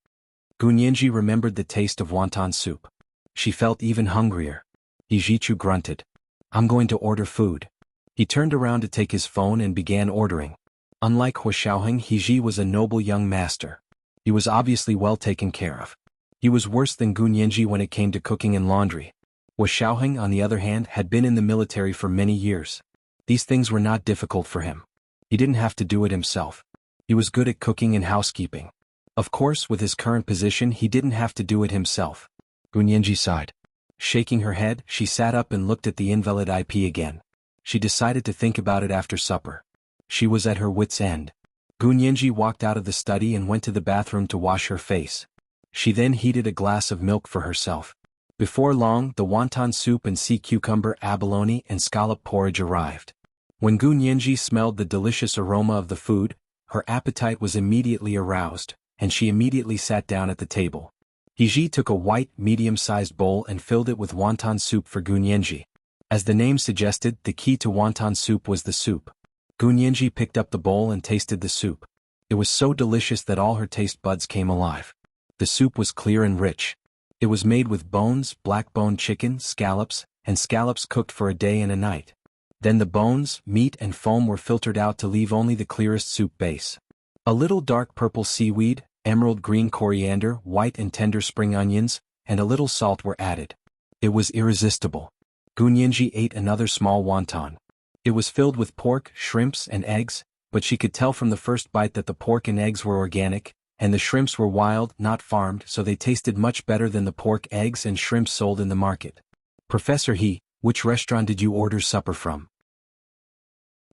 [SPEAKER 1] Gu Nianji remembered the taste of wonton soup. She felt even hungrier. He Jichu grunted. I'm going to order food. He turned around to take his phone and began ordering. Unlike Hua Xiaoheng, He Ji was a noble young master. He was obviously well taken care of. He was worse than Gu Nianji when it came to cooking and laundry. Hua Xiaoheng, on the other hand, had been in the military for many years. These things were not difficult for him. He didn't have to do it himself. He was good at cooking and housekeeping. Of course, with his current position, he didn't have to do it himself. Gu Nianji sighed. Shaking her head, she sat up and looked at the invalid IP again. She decided to think about it after supper. She was at her wit's end. Gu Nianji walked out of the study and went to the bathroom to wash her face. She then heated a glass of milk for herself. Before long, the wonton soup and sea cucumber, abalone, and scallop porridge arrived. When Gu Nianji smelled the delicious aroma of the food, her appetite was immediately aroused, and she immediately sat down at the table. He Ji took a white, medium-sized bowl and filled it with wonton soup for Gu Nianji. As the name suggested, the key to wonton soup was the soup. Gu Nianji picked up the bowl and tasted the soup. It was so delicious that all her taste buds came alive. The soup was clear and rich. It was made with bones, black-boned chicken, scallops, and scallops cooked for a day and a night. Then the bones, meat, and foam were filtered out to leave only the clearest soup base. A little dark purple seaweed, emerald green coriander, white and tender spring onions, and a little salt were added. It was irresistible. Gu Nianji ate another small wonton. It was filled with pork, shrimps, and eggs, but she could tell from the first bite that the pork and eggs were organic, and the shrimps were wild, not farmed, so they tasted much better than the pork, eggs, and shrimps sold in the market. Professor He, which restaurant did you order supper from?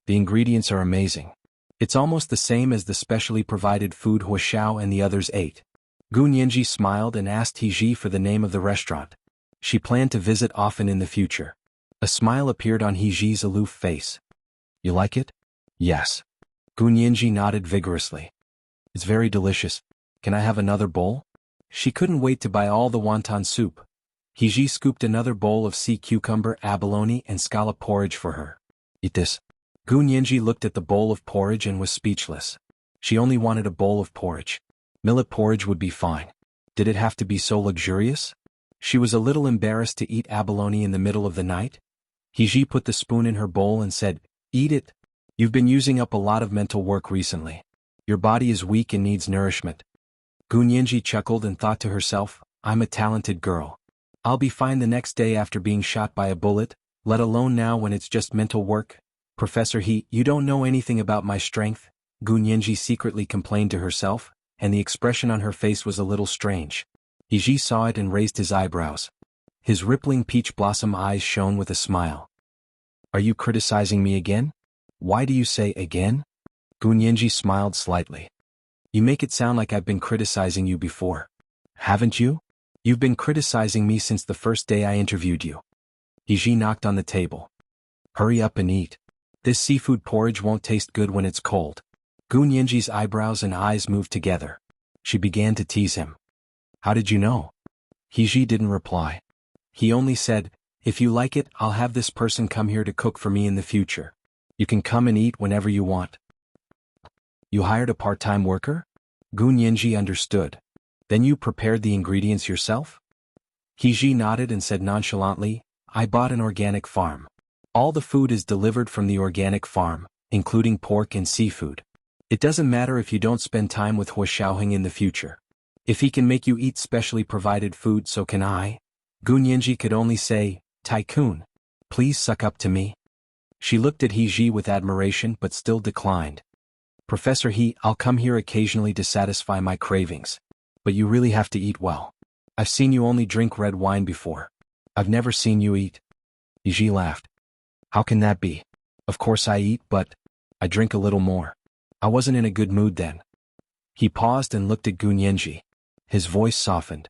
[SPEAKER 1] The ingredients are amazing. It's almost the same as the specially provided food Hua Xiao and the others ate. Gu Nianji smiled and asked He Ji for the name of the restaurant. She planned to visit often in the future. A smile appeared on He Ji's aloof face. You like it? Yes. Gu Nianji nodded vigorously. It's very delicious. Can I have another bowl? She couldn't wait to buy all the wonton soup. He Ji scooped another bowl of sea cucumber, abalone, and scallop porridge for her. Eat this. Gu Nianji looked at the bowl of porridge and was speechless. She only wanted a bowl of porridge. Millet porridge would be fine. Did it have to be so luxurious? She was a little embarrassed to eat abalone in the middle of the night. He Ji put the spoon in her bowl and said, Eat it. You've been using up a lot of mental work recently. Your body is weak and needs nourishment. Gu Nianji chuckled and thought to herself, I'm a talented girl. I'll be fine the next day after being shot by a bullet, let alone now when it's just mental work. Professor He, you don't know anything about my strength, Gu Nianji secretly complained to herself, and the expression on her face was a little strange. He Ji saw it and raised his eyebrows. His rippling peach blossom eyes shone with a smile. Are you criticizing me again? Why do you say again? Gu Nianji smiled slightly. You make it sound like I've been criticizing you before. Haven't you? You've been criticizing me since the first day I interviewed you. He Ji knocked on the table. Hurry up and eat. This seafood porridge won't taste good when it's cold. Gu Nianji's eyebrows and eyes moved together. She began to tease him. How did you know? He didn't reply. He only said, if you like it, I'll have this person come here to cook for me in the future. You can come and eat whenever you want. You hired a part-time worker? Gu Nianji understood. Then you prepared the ingredients yourself? He nodded and said nonchalantly, I bought an organic farm. All the food is delivered from the organic farm, including pork and seafood. It doesn't matter if you don't spend time with Hua Xiaoheng in the future. If he can make you eat specially provided food, so can I. Gu Nianji could only say, Tycoon, please suck up to me. She looked at He with admiration but still declined. Professor He, I'll come here occasionally to satisfy my cravings. But you really have to eat well. I've seen you only drink red wine before. I've never seen you eat. He laughed. How can that be? Of course I eat, but I drink a little more. I wasn't in a good mood then. He paused and looked at Gu Nianji. His voice softened.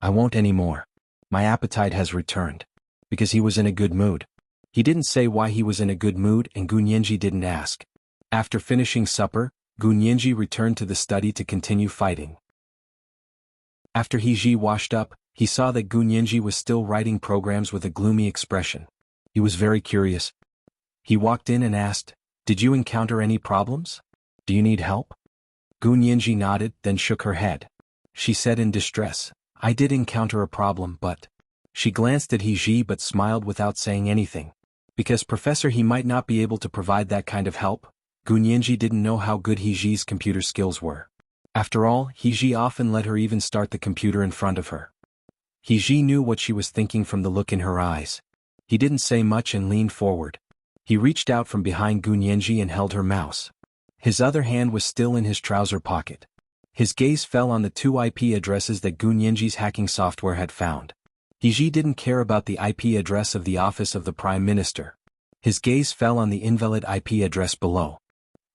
[SPEAKER 1] I won't anymore. My appetite has returned. Because he was in a good mood. He didn't say why he was in a good mood and Gu Nianji didn't ask. After finishing supper, Gu Nianji returned to the study to continue fighting. After He washed up, he saw that Gu Nianji was still writing programs with a gloomy expression. He was very curious. He walked in and asked, Did you encounter any problems? Do you need help? Gu Nianji nodded, then shook her head. She said in distress, I did encounter a problem, but... She glanced at He but smiled without saying anything. Because Professor He might not be able to provide that kind of help, Gu Nianji didn't know how good He's computer skills were. After all, He often let her even start the computer in front of her. He knew what she was thinking from the look in her eyes. He didn't say much and leaned forward. He reached out from behind Gu Nianji and held her mouse. His other hand was still in his trouser pocket. His gaze fell on the 2 IP addresses that Gu Nianji's hacking software had found. He didn't care about the IP address of the office of the Prime Minister. His gaze fell on the invalid IP address below.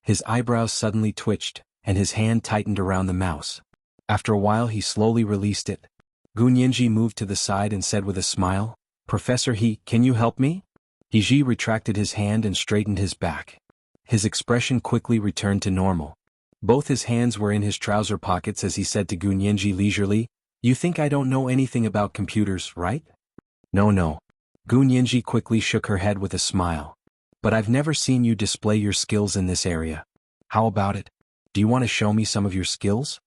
[SPEAKER 1] His eyebrows suddenly twitched, and his hand tightened around the mouse. After a while he slowly released it. Gu Nianji moved to the side and said with a smile, Professor He, can you help me? He retracted his hand and straightened his back. His expression quickly returned to normal. Both his hands were in his trouser pockets as he said to Gu Nianji leisurely, You think I don't know anything about computers, right? No. Gu Nianji quickly shook her head with a smile. But I've never seen you display your skills in this area. How about it? Do you want to show me some of your skills?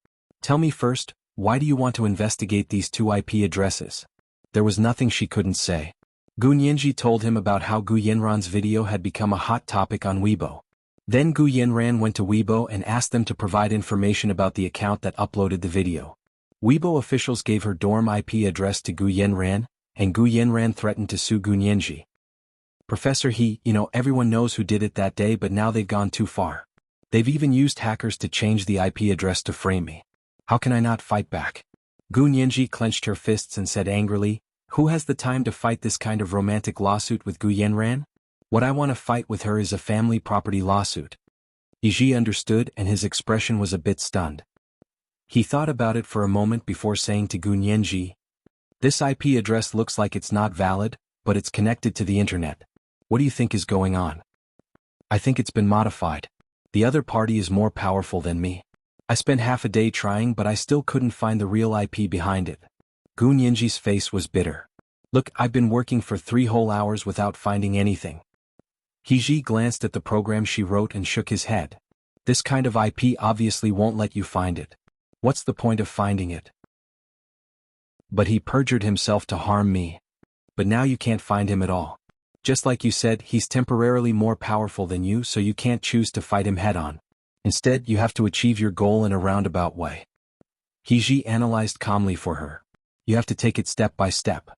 [SPEAKER 1] Tell me first, why do you want to investigate these 2 IP addresses? There was nothing she couldn't say. Gu Nianji told him about how Gu Yanran's video had become a hot topic on Weibo. Then Gu Yanran went to Weibo and asked them to provide information about the account that uploaded the video. Weibo officials gave her dorm IP address to Gu Yanran, and Gu Yanran threatened to sue Gu Nianji. Professor He, everyone knows who did it that day, but now they've gone too far. They've even used hackers to change the IP address to frame me. How can I not fight back? Gu Nianji clenched her fists and said angrily, Who has the time to fight this kind of romantic lawsuit with Gu Yanran? What I want to fight with her is a family property lawsuit. He understood and his expression was a bit stunned. He thought about it for a moment before saying to Gu Nianji, This IP address looks like it's not valid, but it's connected to the internet. What do you think is going on? I think it's been modified. The other party is more powerful than me. I spent half a day trying, but I still couldn't find the real IP behind it. Gu Nianji's face was bitter. Look, I've been working for 3 whole hours without finding anything. He glanced at the program she wrote and shook his head. This kind of IP obviously won't let you find it. What's the point of finding it? But he perjured himself to harm me. But now you can't find him at all. Just like you said, he's temporarily more powerful than you, so you can't choose to fight him head-on. Instead, you have to achieve your goal in a roundabout way. He analyzed calmly for her. You have to take it step by step.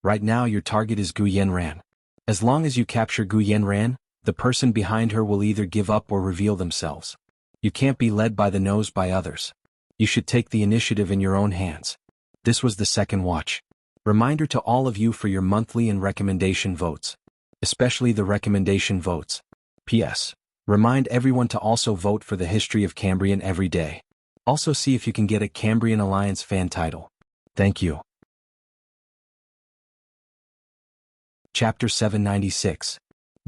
[SPEAKER 1] Right now your target is Gu Yanran. As long as you capture Gu Yanran, the person behind her will either give up or reveal themselves. You can't be led by the nose by others. You should take the initiative in your own hands. This was the second watch. Reminder to all of you for your monthly and recommendation votes. Especially the recommendation votes. P.S. Remind everyone to also vote for the history of Cambrian every day. Also see if you can get a Cambrian Alliance fan title. Thank you. Chapter 796.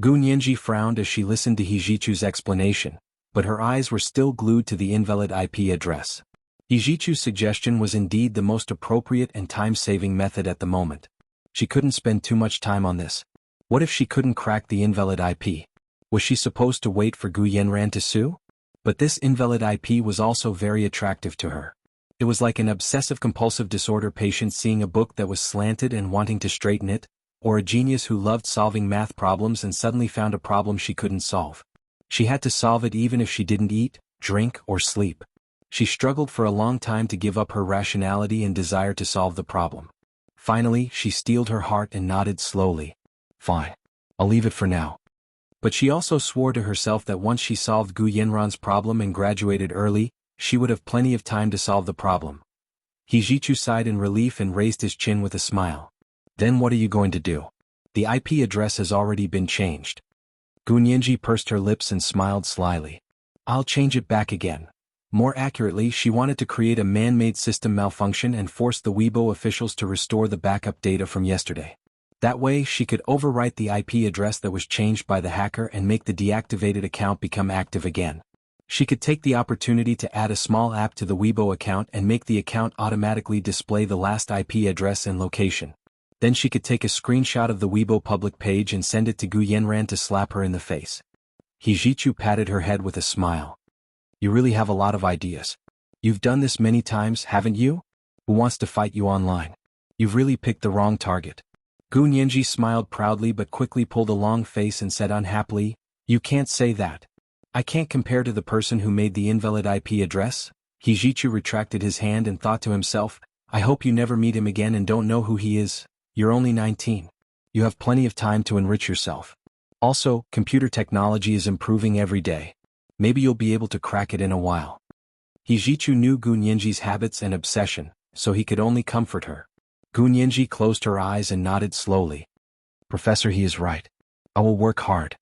[SPEAKER 1] Gu Nianji frowned as she listened to Hijichu's explanation. but her eyes were still glued to the invalid IP address. Ijichu's suggestion was indeed the most appropriate and time-saving method at the moment. She couldn't spend too much time on this. What if she couldn't crack the invalid IP? Was she supposed to wait for Gu Yanran to sue? But this invalid IP was also very attractive to her. It was like an obsessive-compulsive disorder patient seeing a book that was slanted and wanting to straighten it, or a genius who loved solving math problems and suddenly found a problem she couldn't solve. She had to solve it even if she didn't eat, drink, or sleep. She struggled for a long time to give up her rationality and desire to solve the problem. Finally, she steeled her heart and nodded slowly. Fine. I'll leave it for now. But she also swore to herself that once she solved Gu Yanran's problem and graduated early, she would have plenty of time to solve the problem. Hijichu sighed in relief and raised his chin with a smile. Then what are you going to do? The IP address has already been changed. Gunyenji pursed her lips and smiled slyly. I'll change it back again. More accurately, she wanted to create a man-made system malfunction and force the Weibo officials to restore the backup data from yesterday. That way, she could overwrite the IP address that was changed by the hacker and make the deactivated account become active again. She could take the opportunity to add a small app to the Weibo account and make the account automatically display the last IP address and location. Then she could take a screenshot of the Weibo public page and send it to Gu Yanran to slap her in the face. Hijichu patted her head with a smile. You really have a lot of ideas. You've done this many times, haven't you? Who wants to fight you online? You've really picked the wrong target. Gunyenji smiled proudly but quickly pulled a long face and said unhappily, You can't say that. I can't compare to the person who made the invalid IP address. Hijichu retracted his hand and thought to himself, I hope you never meet him again and don't know who he is. You're only 19. You have plenty of time to enrich yourself. Also, computer technology is improving every day. Maybe you'll be able to crack it in a while. Hijichu knew Gunyenji's habits and obsession, so he could only comfort her. Gunyenji closed her eyes and nodded slowly. Professor, he is right. I will work hard.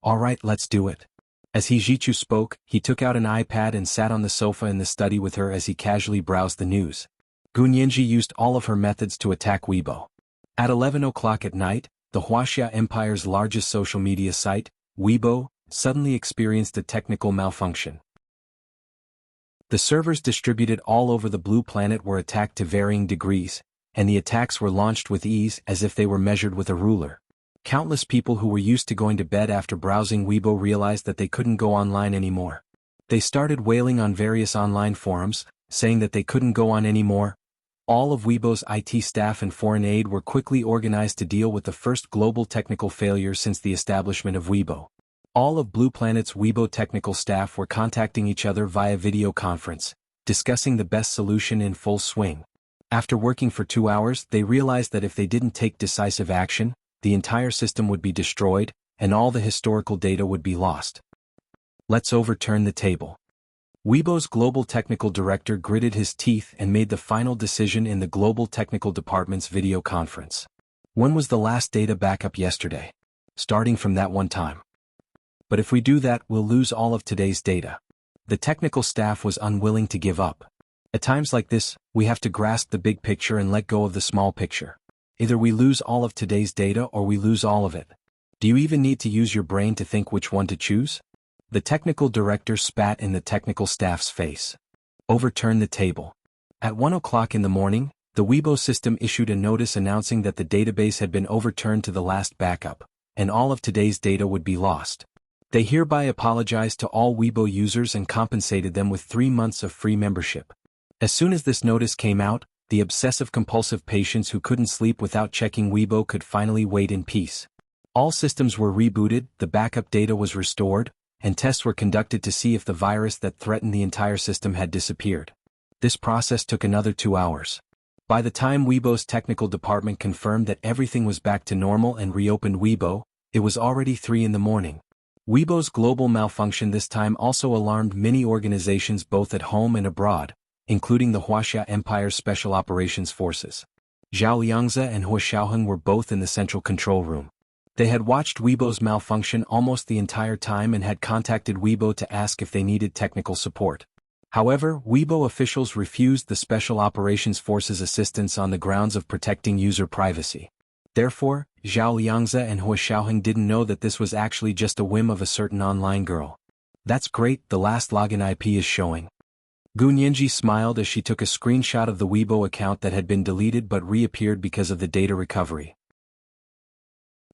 [SPEAKER 1] All right, let's do it. As Hijichu spoke, he took out an iPad and sat on the sofa in the study with her as he casually browsed the news. Gunyenji used all of her methods to attack Weibo. At 11 o'clock at night, the Wuxia Empire's largest social media site, Weibo, suddenly experienced a technical malfunction. The servers distributed all over the blue planet were attacked to varying degrees, and the attacks were launched with ease as if they were measured with a ruler. Countless people who were used to going to bed after browsing Weibo realized that they couldn't go online anymore. They started wailing on various online forums, saying that they couldn't go on anymore. All of Weibo's IT staff and foreign aid were quickly organized to deal with the first global technical failure since the establishment of Weibo. All of Blue Planet's Weibo technical staff were contacting each other via video conference, discussing the best solution in full swing. After working for 2 hours, they realized that if they didn't take decisive action, the entire system would be destroyed, and all the historical data would be lost. Let's overturn the table. Weibo's global technical director gritted his teeth and made the final decision in the global technical department's video conference. When was the last data backup yesterday? Starting from that one time. But if we do that, we'll lose all of today's data. The technical staff was unwilling to give up. At times like this, we have to grasp the big picture and let go of the small picture. Either we lose all of today's data or we lose all of it. Do you even need to use your brain to think which one to choose? The technical director spat in the technical staff's face. Overturn the table. At 1 o'clock in the morning, the Weibo system issued a notice announcing that the database had been overturned to the last backup, and all of today's data would be lost. They hereby apologized to all Weibo users and compensated them with 3 months of free membership. As soon as this notice came out, the obsessive-compulsive patients who couldn't sleep without checking Weibo could finally wait in peace. All systems were rebooted, the backup data was restored, and tests were conducted to see if the virus that threatened the entire system had disappeared. This process took another 2 hours. By the time Weibo's technical department confirmed that everything was back to normal and reopened Weibo, it was already 3 in the morning. Weibo's global malfunction this time also alarmed many organizations both at home and abroad, including the Wuxia Empire's Special Operations Forces. Zhao Liangzi and Hua Xiaoheng were both in the central control room. They had watched Weibo's malfunction almost the entire time and had contacted Weibo to ask if they needed technical support. However, Weibo officials refused the Special Operations Force's assistance on the grounds of protecting user privacy. Therefore, Zhao Liangzi and Hua Xiaoheng didn't know that this was actually just a whim of a certain online girl. That's great, the last login IP is showing. Gunyanji smiled as she took a screenshot of the Weibo account that had been deleted but reappeared because of the data recovery.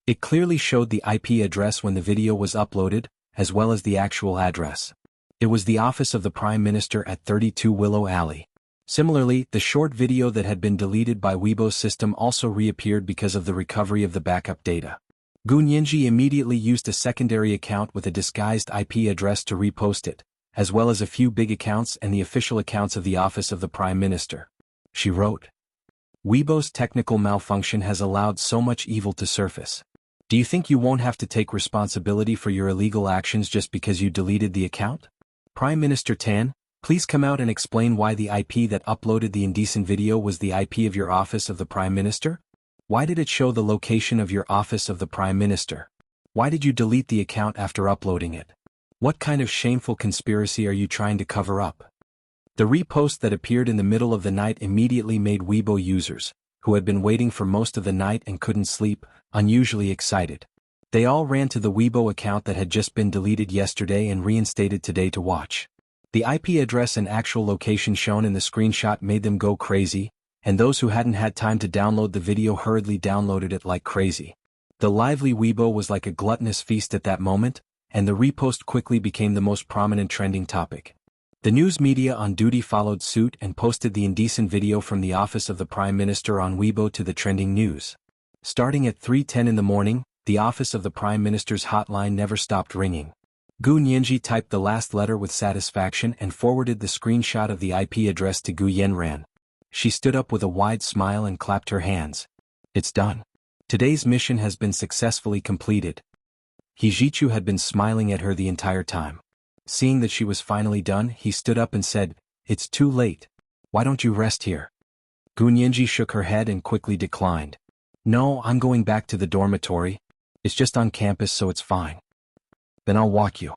[SPEAKER 1] It clearly showed the IP address when the video was uploaded, as well as the actual address. It was the office of the Prime Minister at 32 Willow Alley. Similarly, the short video that had been deleted by Weibo's system also reappeared because of the recovery of the backup data. Gunyanji immediately used a secondary account with a disguised IP address to repost it, as well as a few big accounts and the official accounts of the office of the Prime Minister. She wrote, "Weibo's technical malfunction has allowed so much evil to surface. Do you think you won't have to take responsibility for your illegal actions just because you deleted the account? Prime Minister Tan, please come out and explain why the IP that uploaded the indecent video was the IP of your office of the Prime Minister? Why did it show the location of your office of the Prime Minister? Why did you delete the account after uploading it? What kind of shameful conspiracy are you trying to cover up?" The repost that appeared in the middle of the night immediately made Weibo users, who had been waiting for most of the night and couldn't sleep, unusually excited. They all ran to the Weibo account that had just been deleted yesterday and reinstated today to watch. The IP address and actual location shown in the screenshot made them go crazy, and those who hadn't had time to download the video hurriedly downloaded it like crazy. The lively Weibo was like a gluttonous feast at that moment, and the repost quickly became the most prominent trending topic. The news media on duty followed suit and posted the indecent video from the office of the Prime Minister on Weibo to the trending news. Starting at 3:10 in the morning, the office of the Prime Minister's hotline never stopped ringing. Gu Nianji typed the last letter with satisfaction and forwarded the screenshot of the IP address to Gu Yenran. She stood up with a wide smile and clapped her hands. "It's done. Today's mission has been successfully completed." Hijichu had been smiling at her the entire time. Seeing that she was finally done, he stood up and said, "It's too late. Why don't you rest here?" Gunyanji shook her head and quickly declined. "No, I'm going back to the dormitory. It's just on campus, so it's fine." "Then I'll walk you."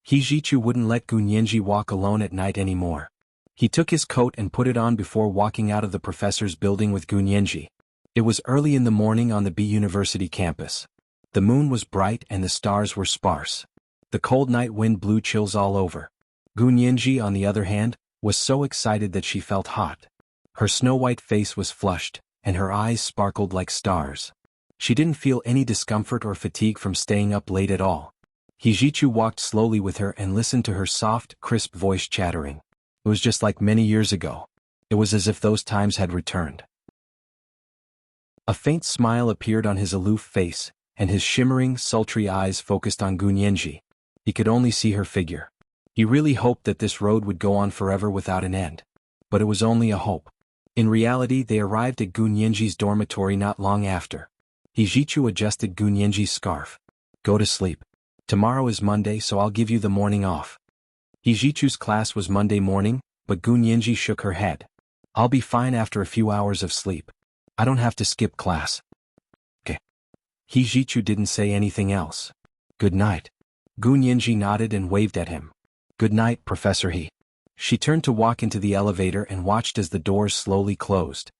[SPEAKER 1] Hijichu wouldn't let Gunyanji walk alone at night anymore. He took his coat and put it on before walking out of the professor's building with Gunyanji. It was early in the morning on the B University campus. The moon was bright and the stars were sparse. The cold night wind blew chills all over. Gunyanji, on the other hand, was so excited that she felt hot. Her snow-white face was flushed, and her eyes sparkled like stars. She didn't feel any discomfort or fatigue from staying up late at all. Hijichu walked slowly with her and listened to her soft, crisp voice chattering. It was just like many years ago. It was as if those times had returned. A faint smile appeared on his aloof face, and his shimmering, sultry eyes focused on Gunyanji. He could only see her figure. He really hoped that this road would go on forever without an end. But it was only a hope. In reality, they arrived at Gunyanji's dormitory not long after. Hijichu adjusted Gunyanji's scarf. "Go to sleep. Tomorrow is Monday, so I'll give you the morning off." Hijichu's class was Monday morning, but Gunyanji shook her head. "I'll be fine after a few hours of sleep. I don't have to skip class." "Okay." Hijichu didn't say anything else. "Good night." Gunyanji nodded and waved at him. "Good night, Professor He." She turned to walk into the elevator and watched as the doors slowly closed.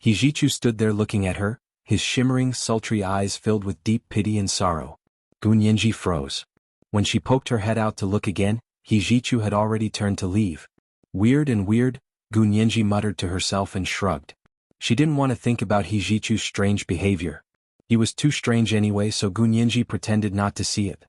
[SPEAKER 1] Hijichu stood there looking at her, his shimmering, sultry eyes filled with deep pity and sorrow. Gunyanji froze. When she poked her head out to look again, Hijichu had already turned to leave. "Weird and weird," Gunyanji muttered to herself and shrugged. She didn't want to think about Hijichu's strange behavior. He was too strange anyway, so Gunyanji pretended not to see it.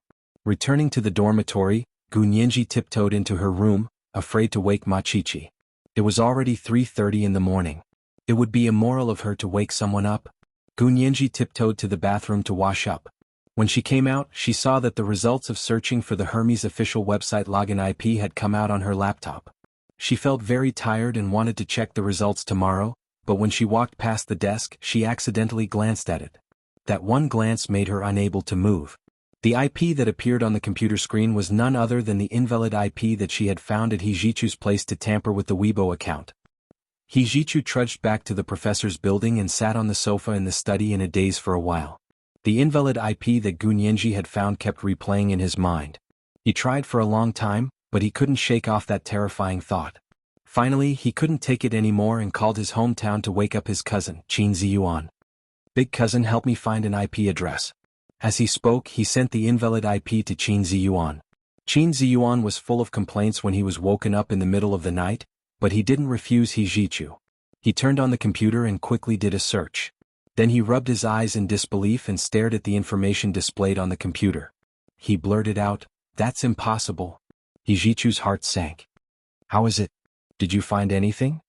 [SPEAKER 1] Returning to the dormitory, Gunyanji tiptoed into her room, afraid to wake Machichi. It was already 3:30 in the morning. It would be immoral of her to wake someone up. Gunyanji tiptoed to the bathroom to wash up. When she came out, she saw that the results of searching for the Hermes official website login IP had come out on her laptop. She felt very tired and wanted to check the results tomorrow, but when she walked past the desk, she accidentally glanced at it. That one glance made her unable to move. The IP that appeared on the computer screen was none other than the invalid IP that she had found at Hijichu's place to tamper with the Weibo account. Hijichu trudged back to the professor's building and sat on the sofa in the study in a daze for a while. The invalid IP that Gunyanji had found kept replaying in his mind. He tried for a long time, but he couldn't shake off that terrifying thought. Finally, he couldn't take it anymore and called his hometown to wake up his cousin, Qin Ziyuan. "Big cousin, help me find an IP address." As he spoke, he sent the invalid IP to Qin Ziyuan. Qin Ziyuan was full of complaints when he was woken up in the middle of the night, but he didn't refuse He Jichu. He turned on the computer and quickly did a search. Then he rubbed his eyes in disbelief and stared at the information displayed on the computer. He blurted out, "That's impossible." He Jichu's heart sank. "How is it? Did you find anything?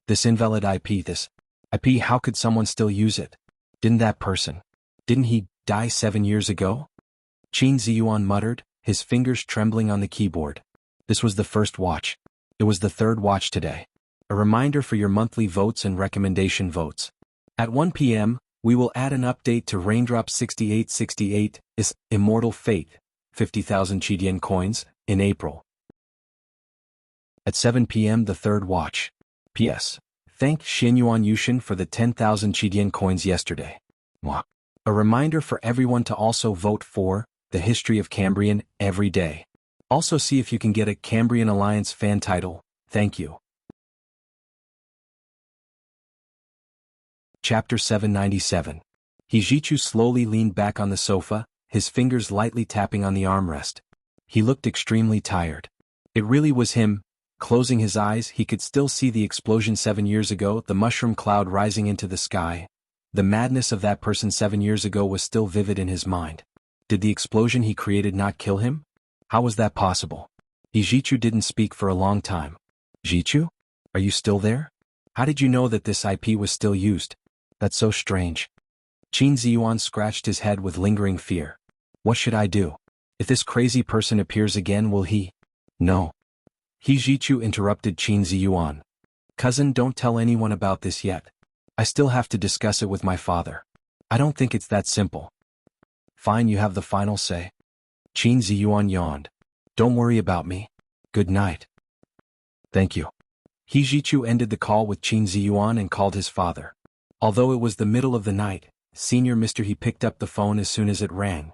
[SPEAKER 1] This invalid IP, how could someone still use it? Didn't he die 7 years ago?" Qin Ziyuan muttered, his fingers trembling on the keyboard. This was the first watch. It was the third watch today. A reminder for your monthly votes and recommendation votes. At 1 p.m., we will add an update to Raindrop 6868, is Immortal Fate, 50,000 Chidian coins, in April. At 7 p.m. the third watch. P.S. Thank Xinyuan Yushin for the 10,000 Chidian coins yesterday. Mwah. A reminder for everyone to also vote for The History of Cambrian every day. Also see if you can get a Cambrian Alliance fan title. Thank you. Chapter 797. He Jichu slowly leaned back on the sofa, his fingers lightly tapping on the armrest. He looked extremely tired. It really was him. Closing his eyes, he could still see the explosion 7 years ago, the mushroom cloud rising into the sky. The madness of that person 7 years ago was still vivid in his mind. Did the explosion he created not kill him? How was that possible? He Jichu didn't speak for a long time. "Jichu? Are you still there? How did you know that this IP was still used? That's so strange." Qin Ziyuan scratched his head with lingering fear. "What should I do? If this crazy person appears again, will he?" "No." He Jichu interrupted Qin Ziyuan. "Cousin, don't tell anyone about this yet. I still have to discuss it with my father. I don't think it's that simple." "Fine, you have the final say." Qin Ziyuan yawned. "Don't worry about me. Good night." "Thank you." He Jichu ended the call with Qin Ziyuan and called his father. Although it was the middle of the night, Senior Mr. He picked up the phone as soon as it rang.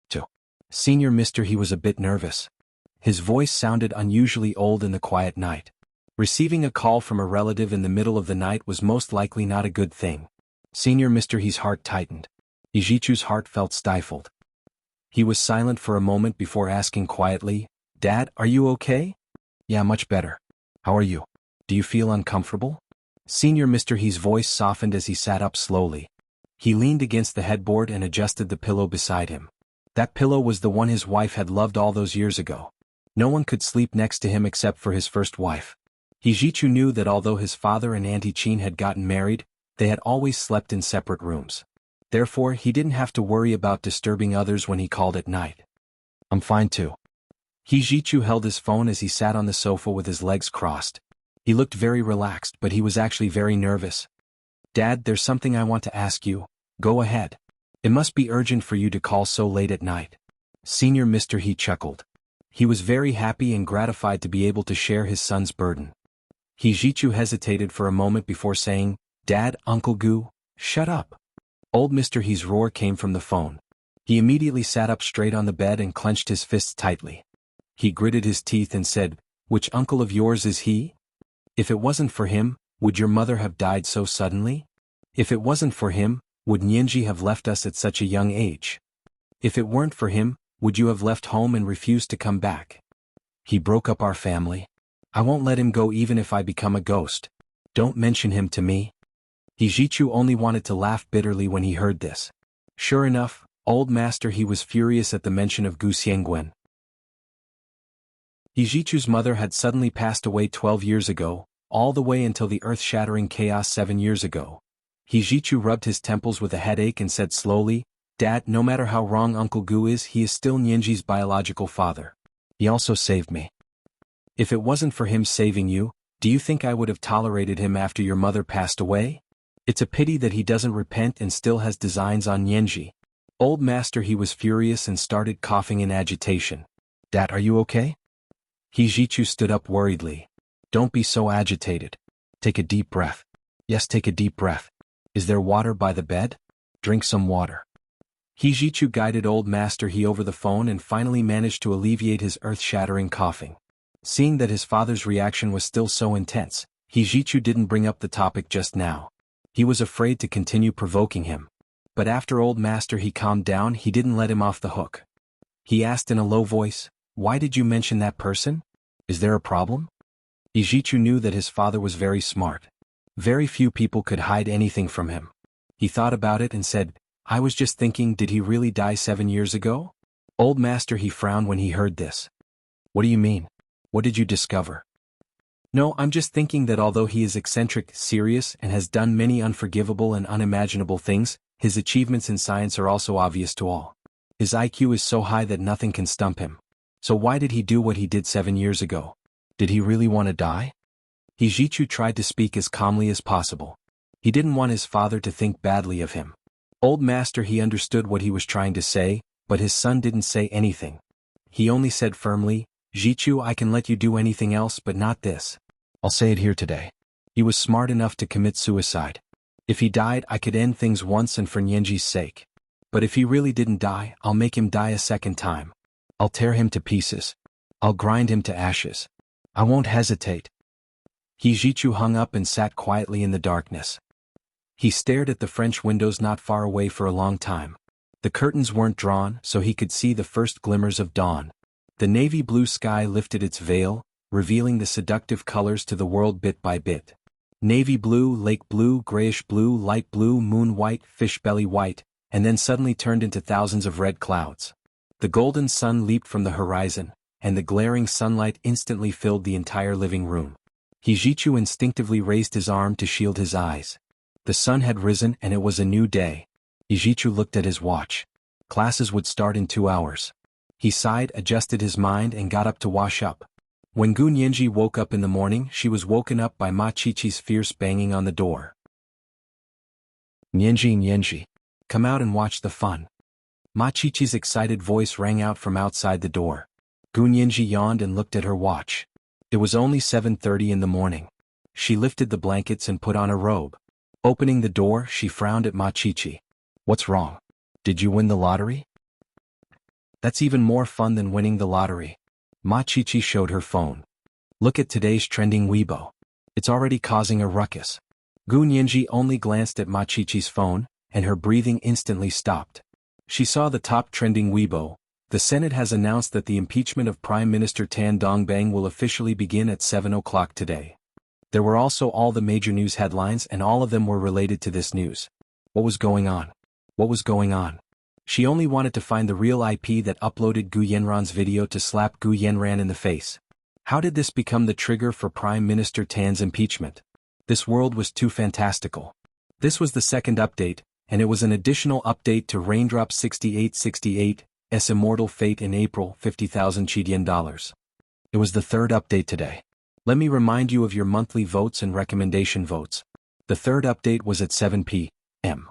[SPEAKER 1] To Senior Mr. He was a bit nervous. His voice sounded unusually old in the quiet night. Receiving a call from a relative in the middle of the night was most likely not a good thing. Senior Mr. He's heart tightened. Ijichu's heart felt stifled. He was silent for a moment before asking quietly, "Dad, are you okay?" "Yeah, much better. How are you? Do you feel uncomfortable?" Senior Mr. He's voice softened as he sat up slowly. He leaned against the headboard and adjusted the pillow beside him. That pillow was the one his wife had loved all those years ago. No one could sleep next to him except for his first wife. Hijichu knew that although his father and Auntie Qin had gotten married, they had always slept in separate rooms. Therefore, he didn't have to worry about disturbing others when he called at night. "I'm fine too." Hijichu held his phone as he sat on the sofa with his legs crossed. He looked very relaxed, but he was actually very nervous. "Dad, there's something I want to ask you. Go ahead. It must be urgent for you to call so late at night." Senior Mr. He chuckled. He was very happy and gratified to be able to share his son's burden. Hijichu hesitated for a moment before saying, "Dad, Uncle Gu, shut up." Old Mr. He's roar came from the phone. He immediately sat up straight on the bed and clenched his fists tightly. He gritted his teeth and said, "Which uncle of yours is he? If it wasn't for him, would your mother have died so suddenly? If it wasn't for him, would Nianji have left us at such a young age? If it weren't for him, would you have left home and refused to come back? He broke up our family. I won't let him go even if I become a ghost. Don't mention him to me." Hijichu only wanted to laugh bitterly when he heard this. Sure enough, old master he was furious at the mention of Gu Xiangguan. Hijichu's mother had suddenly passed away 12 years ago, all the way until the earth-shattering chaos 7 years ago. Hijichu rubbed his temples with a headache and said slowly, "Dad, no matter how wrong Uncle Gu is, he is still Nianji's biological father. He also saved me. If it wasn't for him saving you, do you think I would have tolerated him after your mother passed away? It's a pity that he doesn't repent and still has designs on Nianji." Old master he was furious and started coughing in agitation. "Dad, are you okay?" Hijichu stood up worriedly. "Don't be so agitated. Take a deep breath. Yes, take a deep breath. Is there water by the bed? Drink some water." Hijichu guided old master he over the phone and finally managed to alleviate his earth-shattering coughing. Seeing that his father's reaction was still so intense, Hijichu didn't bring up the topic just now. He was afraid to continue provoking him. But after old master he calmed down, he didn't let him off the hook. He asked in a low voice, Why did you mention that person? Is there a problem? Ijichu knew that his father was very smart. Very few people could hide anything from him. He thought about it and said, I was just thinking, did he really die 7 years ago? Old master, he frowned when he heard this. What do you mean? What did you discover? No, I'm just thinking that although he is eccentric, serious, and has done many unforgivable and unimaginable things, his achievements in science are also obvious to all. His IQ is so high that nothing can stump him. So why did he do what he did 7 years ago? Did he really want to die? Hijichu tried to speak as calmly as possible. He didn't want his father to think badly of him. Old master, he understood what he was trying to say, but his son didn't say anything. He only said firmly, Jichu, I can let you do anything else but not this. I'll say it here today. He was smart enough to commit suicide. If he died, I could end things once and for Nianji's sake. But if he really didn't die, I'll make him die a second time. I'll tear him to pieces. I'll grind him to ashes. I won't hesitate. Hijichu hung up and sat quietly in the darkness. He stared at the French windows not far away for a long time. The curtains weren't drawn, so he could see the first glimmers of dawn. The navy blue sky lifted its veil, revealing the seductive colors to the world bit by bit. Navy blue, lake blue, grayish blue, light blue, moon white, fish belly white, and then suddenly turned into thousands of red clouds. The golden sun leaped from the horizon, and the glaring sunlight instantly filled the entire living room. Hijichu instinctively raised his arm to shield his eyes. The sun had risen and it was a new day. Hijichu looked at his watch. Classes would start in 2 hours. He sighed, adjusted his mind, and got up to wash up. When Gu Nianji woke up in the morning, she was woken up by Ma Chichi's fierce banging on the door. Nianji, Nianji, come out and watch the fun. Ma Chichi's excited voice rang out from outside the door. Gu Nianji yawned and looked at her watch. It was only 7:30 in the morning. She lifted the blankets and put on a robe. Opening the door, she frowned at Ma Chichi. What's wrong? Did you win the lottery? That's even more fun than winning the lottery. Ma Chichi showed her phone. Look at today's trending Weibo. It's already causing a ruckus. Gu Nianji only glanced at Ma Chichi's phone, and her breathing instantly stopped. She saw the top trending Weibo. The Senate has announced that the impeachment of Prime Minister Tan Dongbang will officially begin at 7 o'clock today. There were also all the major news headlines, and all of them were related to this news. What was going on? What was going on? She only wanted to find the real IP that uploaded Gu Yanran's video to slap Gu Yanran in the face. How did this become the trigger for Prime Minister Tan's impeachment? This world was too fantastical. This was the second update, and it was an additional update to Raindrop 6868's Immortal Fate in April, 50,000 Chidian dollars. It was the third update today. Let me remind you of your monthly votes and recommendation votes. The third update was at 7 p.m.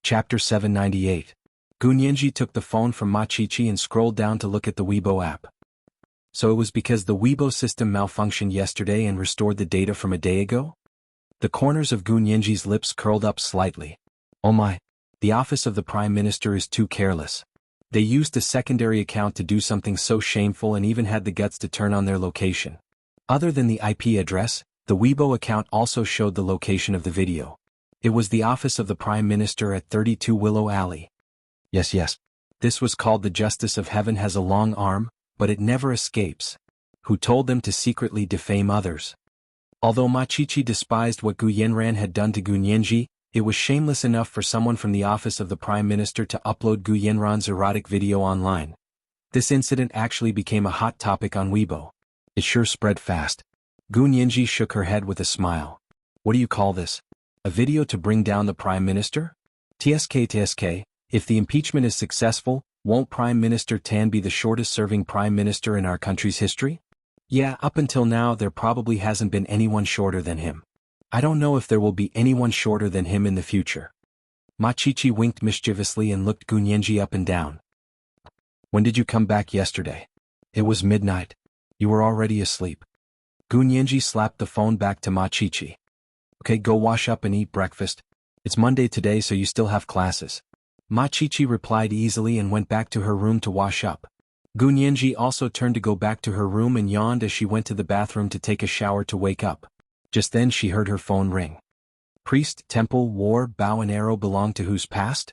[SPEAKER 1] Chapter 798. Gu Nianji took the phone from Ma Chichi and scrolled down to look at the Weibo app. So it was because the Weibo system malfunctioned yesterday and restored the data from a day ago? The corners of Gu Nianji's lips curled up slightly. Oh my, the office of the Prime Minister is too careless. They used a secondary account to do something so shameful and even had the guts to turn on their location. Other than the IP address, the Weibo account also showed the location of the video. It was the office of the Prime Minister at 32 Willow Alley. Yes. This was called the Justice of Heaven has a long arm, but it never escapes. Who told them to secretly defame others? Although Ma Chichi despised what Gu Yanran had done to Gu Nianji, it was shameless enough for someone from the office of the Prime Minister to upload Gu Yanran's erotic video online. This incident actually became a hot topic on Weibo. It sure spread fast. Gu Nianji shook her head with a smile. What do you call this? A video to bring down the Prime Minister? TSK, if the impeachment is successful, won't Prime Minister Tan be the shortest-serving Prime Minister in our country's history? Yeah, up until now there probably hasn't been anyone shorter than him. I don't know if there will be anyone shorter than him in the future. Ma Chichi winked mischievously and looked Gu Nianji up and down. When did you come back yesterday? It was midnight. You were already asleep. Gu Nianji slapped the phone back to Ma Chichi. Okay, go wash up and eat breakfast. It's Monday today, so you still have classes. Ma Chichi replied easily and went back to her room to wash up. Gu Nianji also turned to go back to her room and yawned as she went to the bathroom to take a shower to wake up. Just then she heard her phone ring. Priest, temple, war, bow and arrow belong to whose past?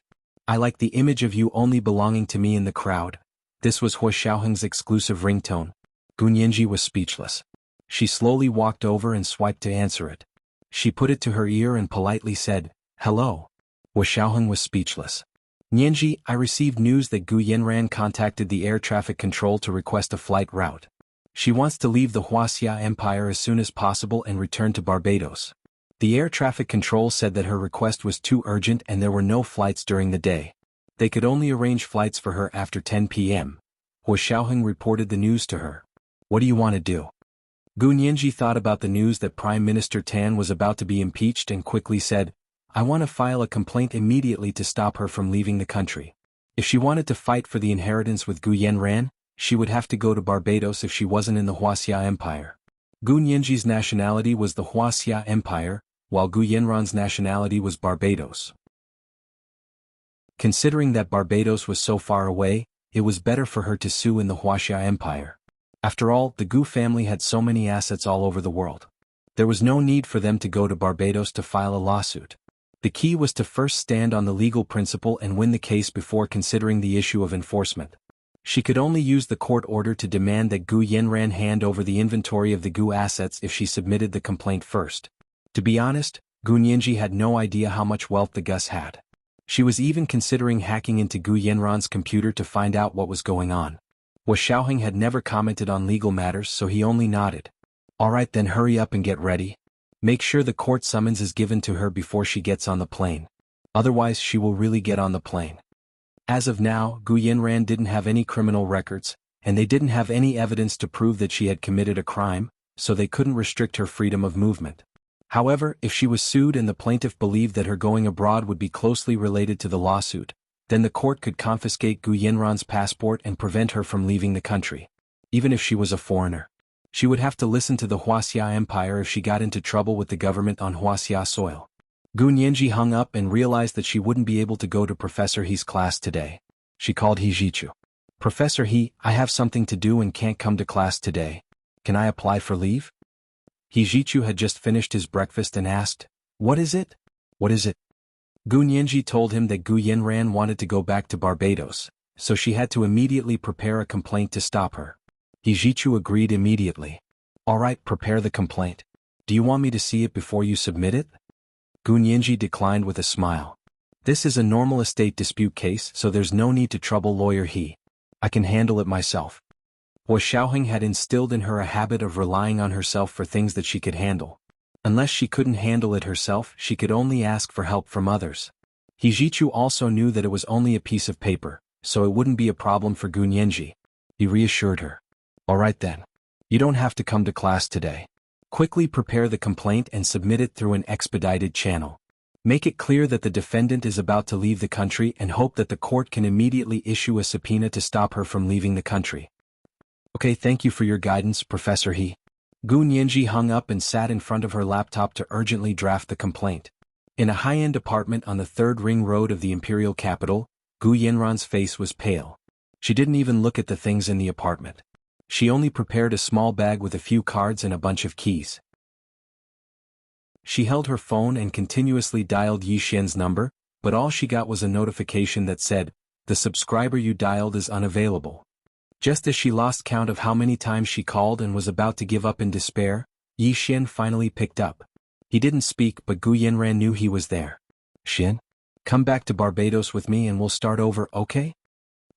[SPEAKER 1] I like the image of you only belonging to me in the crowd. This was Hua Xiaoheng's exclusive ringtone. Gu Nianji was speechless. She slowly walked over and swiped to answer it. She put it to her ear and politely said, "Hello." Hua Xiaoheng was speechless. "Nianji, I received news that Gu Yanran contacted the air traffic control to request a flight route. She wants to leave the Wuxia Empire as soon as possible and return to Barbados. The air traffic control said that her request was too urgent and there were no flights during the day. They could only arrange flights for her after 10 p.m. Hua Xiaoheng reported the news to her. "What do you want to do?" Gu Nianji thought about the news that Prime Minister Tan was about to be impeached and quickly said, "I want to file a complaint immediately to stop her from leaving the country. If she wanted to fight for the inheritance with Gu Yanran, she would have to go to Barbados if she wasn't in the Wuxia Empire." Gu Nianji's nationality was the Wuxia Empire, while Gu Yanran's nationality was Barbados. Considering that Barbados was so far away, it was better for her to sue in the Wuxia Empire. After all, the Gu family had so many assets all over the world. There was no need for them to go to Barbados to file a lawsuit. The key was to first stand on the legal principle and win the case before considering the issue of enforcement. She could only use the court order to demand that Gu Yanran hand over the inventory of the Gu assets if she submitted the complaint first. To be honest, Gu Nianji had no idea how much wealth the Gus had. She was even considering hacking into Gu Yanran's computer to find out what was going on. Hua Xiaoheng had never commented on legal matters, so he only nodded. "All right, then hurry up and get ready. Make sure the court summons is given to her before she gets on the plane. Otherwise she will really get on the plane." As of now, Gu Yanran didn't have any criminal records, and they didn't have any evidence to prove that she had committed a crime, so they couldn't restrict her freedom of movement. However, if she was sued and the plaintiff believed that her going abroad would be closely related to the lawsuit, then the court could confiscate Gu Yanran's passport and prevent her from leaving the country. Even if she was a foreigner, she would have to listen to the Wuxia Empire if she got into trouble with the government on Wuxia soil. Gu Nianji hung up and realized that she wouldn't be able to go to Professor He's class today. She called He Jichu. "Professor He, I have something to do and can't come to class today. Can I apply for leave?" He Jichu had just finished his breakfast and asked, "What is it?" "What is it?" Gu Nianji told him that Gu Yanran wanted to go back to Barbados, so she had to immediately prepare a complaint to stop her. He Jichu agreed immediately. "All right, prepare the complaint. Do you want me to see it before you submit it?" Gu Nianji declined with a smile. "This is a normal estate dispute case, so there's no need to trouble lawyer He. I can handle it myself." Hua Xiaoheng had instilled in her a habit of relying on herself for things that she could handle. Unless she couldn't handle it herself, she could only ask for help from others. He Jichu also knew that it was only a piece of paper, so it wouldn't be a problem for Gu Nianji. He reassured her. "All right then. You don't have to come to class today. Quickly prepare the complaint and submit it through an expedited channel. Make it clear that the defendant is about to leave the country and hope that the court can immediately issue a subpoena to stop her from leaving the country." "Okay, thank you for your guidance, Professor He." Gu Nianji hung up and sat in front of her laptop to urgently draft the complaint. In a high-end apartment on the third ring road of the imperial capital, Gu Yanran's face was pale. She didn't even look at the things in the apartment. She only prepared a small bag with a few cards and a bunch of keys. She held her phone and continuously dialed Yi Xian's number, but all she got was a notification that said, "The subscriber you dialed is unavailable." Just as she lost count of how many times she called and was about to give up in despair, Yi Xian finally picked up. He didn't speak, but Gu Yanran knew he was there. "Xian? Come back to Barbados with me and we'll start over, okay?"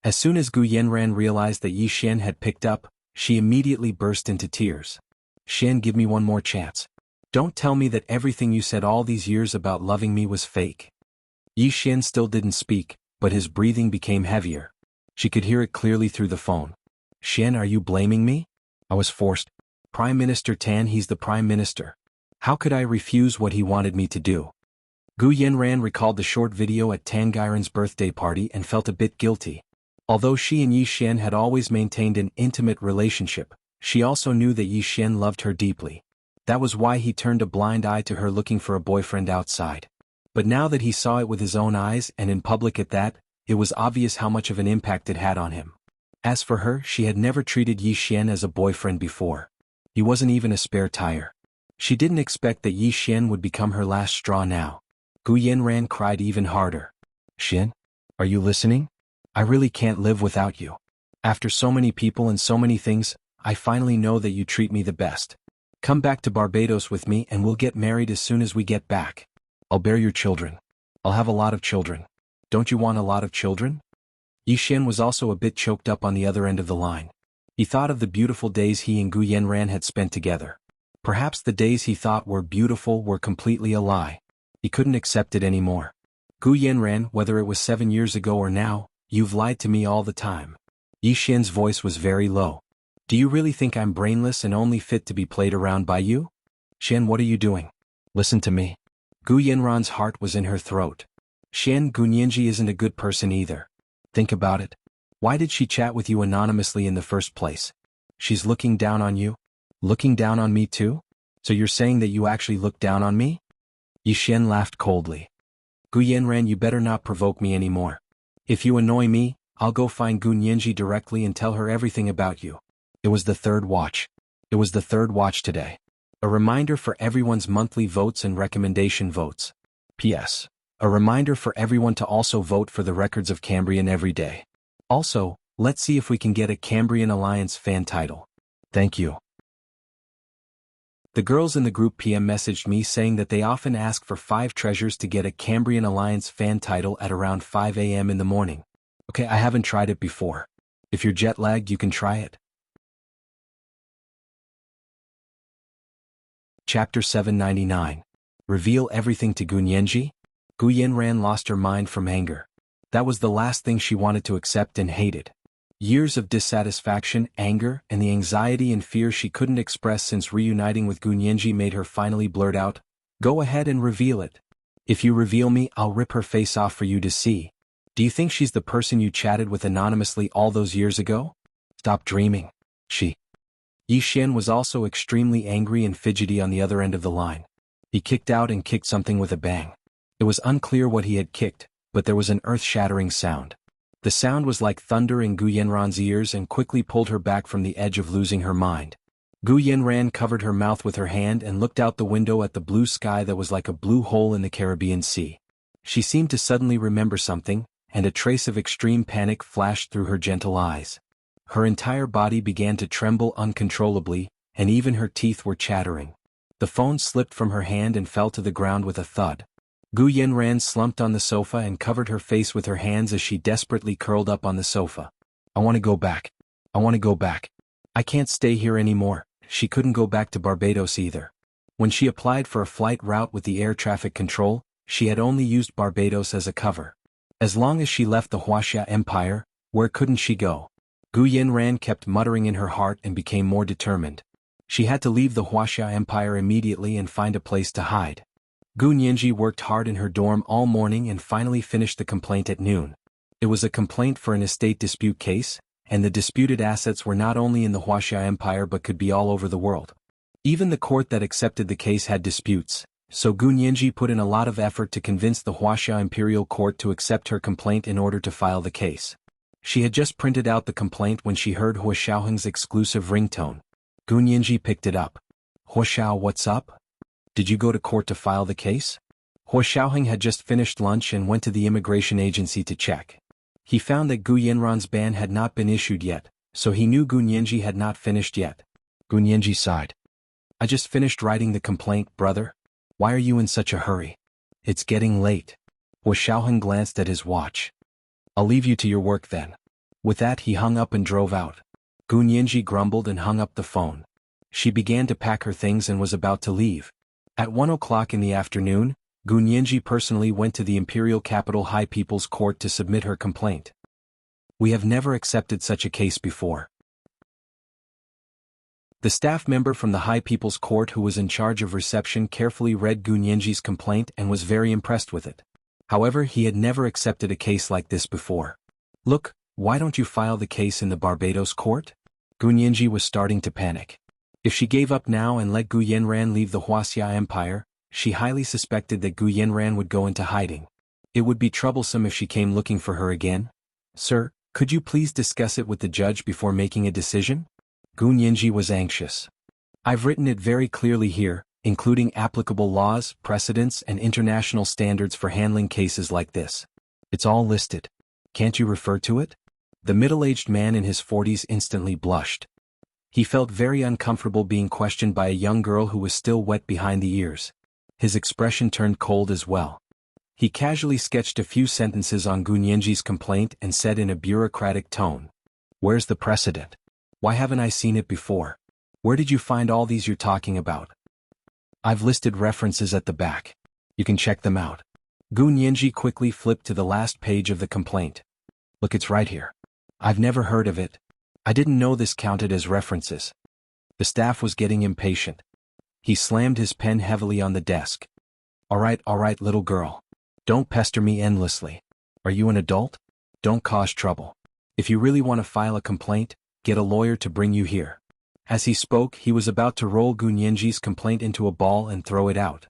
[SPEAKER 1] As soon as Gu Yanran realized that Yi Xian had picked up, she immediately burst into tears. "Xian, give me one more chance. Don't tell me that everything you said all these years about loving me was fake." Yi Xian still didn't speak, but his breathing became heavier. She could hear it clearly through the phone. "Xian, are you blaming me? I was forced. Prime Minister Tan, he's the Prime Minister. How could I refuse what he wanted me to do?" Gu Yanran recalled the short video at Tangairan's birthday party and felt a bit guilty. Although she and Yi Xian had always maintained an intimate relationship, she also knew that Yi Xian loved her deeply. That was why he turned a blind eye to her looking for a boyfriend outside. But now that he saw it with his own eyes and in public at that, it was obvious how much of an impact it had on him. As for her, she had never treated Yi Xian as a boyfriend before. He wasn't even a spare tire. She didn't expect that Yi Xian would become her last straw now. Gu Yanran cried even harder. "Xian? Are you listening? I really can't live without you. After so many people and so many things, I finally know that you treat me the best. Come back to Barbados with me and we'll get married as soon as we get back. I'll bear your children. I'll have a lot of children. Don't you want a lot of children? Yishan was also a bit choked up on the other end of the line. He thought of the beautiful days he and Gu Yenran had spent together. Perhaps the days he thought were beautiful were completely a lie. He couldn't accept it anymore. Gu Yenran, whether it was 7 years ago or now, you've lied to me all the time. Yishan's voice was very low. Do you really think I'm brainless and only fit to be played around by you? Shen, what are you doing? Listen to me. Gu Yenran's heart was in her throat. Shen, Gunyenji isn't a good person either. Think about it. Why did she chat with you anonymously in the first place? She's looking down on you? Looking down on me too? So you're saying that you actually look down on me? Yishen laughed coldly. Gu Yenran, you better not provoke me anymore. If you annoy me, I'll go find Gunyenji directly and tell her everything about you. It was the third watch. It was the third watch today. A reminder for everyone's monthly votes and recommendation votes. P.S. A reminder for everyone to also vote for the Records of Cambrian every day. Also, let's see if we can get a Cambrian Alliance fan title. Thank you. The girls in the group PM messaged me saying that they often ask for 5 treasures to get a Cambrian Alliance fan title at around 5 a.m. in the morning. Okay, I haven't tried it before. If you're jet lagged, you can try it. Chapter 799. Reveal everything to Gunyenji? Gu Yenran lost her mind from anger. That was the last thing she wanted to accept and hated. Years of dissatisfaction, anger, and the anxiety and fear she couldn't express since reuniting with Gunyenji made her finally blurt out, "Go ahead and reveal it. If you reveal me, I'll rip her face off for you to see. Do you think she's the person you chatted with anonymously all those years ago? Stop dreaming." Yishan was also extremely angry and fidgety on the other end of the line. He kicked out and kicked something with a bang. It was unclear what he had kicked, but there was an earth-shattering sound. The sound was like thunder in Gu Yenran's ears and quickly pulled her back from the edge of losing her mind. Gu Yenran covered her mouth with her hand and looked out the window at the blue sky that was like a blue hole in the Caribbean Sea. She seemed to suddenly remember something, and a trace of extreme panic flashed through her gentle eyes. Her entire body began to tremble uncontrollably, and even her teeth were chattering. The phone slipped from her hand and fell to the ground with a thud. Gu Yenran slumped on the sofa and covered her face with her hands as she desperately curled up on the sofa. I want to go back. I want to go back. I can't stay here anymore. She couldn't go back to Barbados either. When she applied for a flight route with the air traffic control, she had only used Barbados as a cover. As long as she left the Wuxia Empire, where couldn't she go? Gu Yenran kept muttering in her heart and became more determined. She had to leave the Wuxia Empire immediately and find a place to hide. Gunyenji worked hard in her dorm all morning and finally finished the complaint at noon. It was a complaint for an estate dispute case, and the disputed assets were not only in the Wuxia Empire but could be all over the world. Even the court that accepted the case had disputes, so Gunyenji put in a lot of effort to convince the Wuxia Imperial Court to accept her complaint in order to file the case. She had just printed out the complaint when she heard Hua Xiaoheng's exclusive ringtone. Gunyenji picked it up. "Hua Xiao, what's up? Did you go to court to file the case?" Hua Xiaoheng had just finished lunch and went to the immigration agency to check. He found that Gu Yenran's ban had not been issued yet, so he knew Gunyenji had not finished yet. Gunyenji sighed. "I just finished writing the complaint, brother. Why are you in such a hurry? It's getting late." Hua Xiaoheng glanced at his watch. "I'll leave you to your work then." With that he hung up and drove out. Gunyenji grumbled and hung up the phone. She began to pack her things and was about to leave. At 1 o'clock in the afternoon, Gunyenji personally went to the Imperial Capital High People's Court to submit her complaint. "We have never accepted such a case before." The staff member from the High People's Court who was in charge of reception carefully read Gunyenji's complaint and was very impressed with it. However, he had never accepted a case like this before. "Look, why don't you file the case in the Barbados court?" Gunyenji was starting to panic. If she gave up now and let Gu Yenran leave the Wuxia Empire, she highly suspected that Gu Yenran would go into hiding. It would be troublesome if she came looking for her again. "Sir, could you please discuss it with the judge before making a decision?" Gunyenji was anxious. "I've written it very clearly here, including applicable laws, precedents, and international standards for handling cases like this. It's all listed. Can't you refer to it? The middle-aged man in his 40s instantly blushed. He felt very uncomfortable being questioned by a young girl who was still wet behind the ears. His expression turned cold as well. He casually sketched a few sentences on Gunyenji's complaint and said in a bureaucratic tone, "Where's the precedent? Why haven't I seen it before? Where did you find all these you're talking about? I've listed references at the back. You can check them out." Gunyenji quickly flipped to the last page of the complaint. "Look, it's right here. I've never heard of it. I didn't know this counted as references." The staff was getting impatient. He slammed his pen heavily on the desk. All right, little girl. Don't pester me endlessly. Are you an adult? Don't cause trouble. If you really want to file a complaint, get a lawyer to bring you here." As he spoke, he was about to roll Gunyenji's complaint into a ball and throw it out.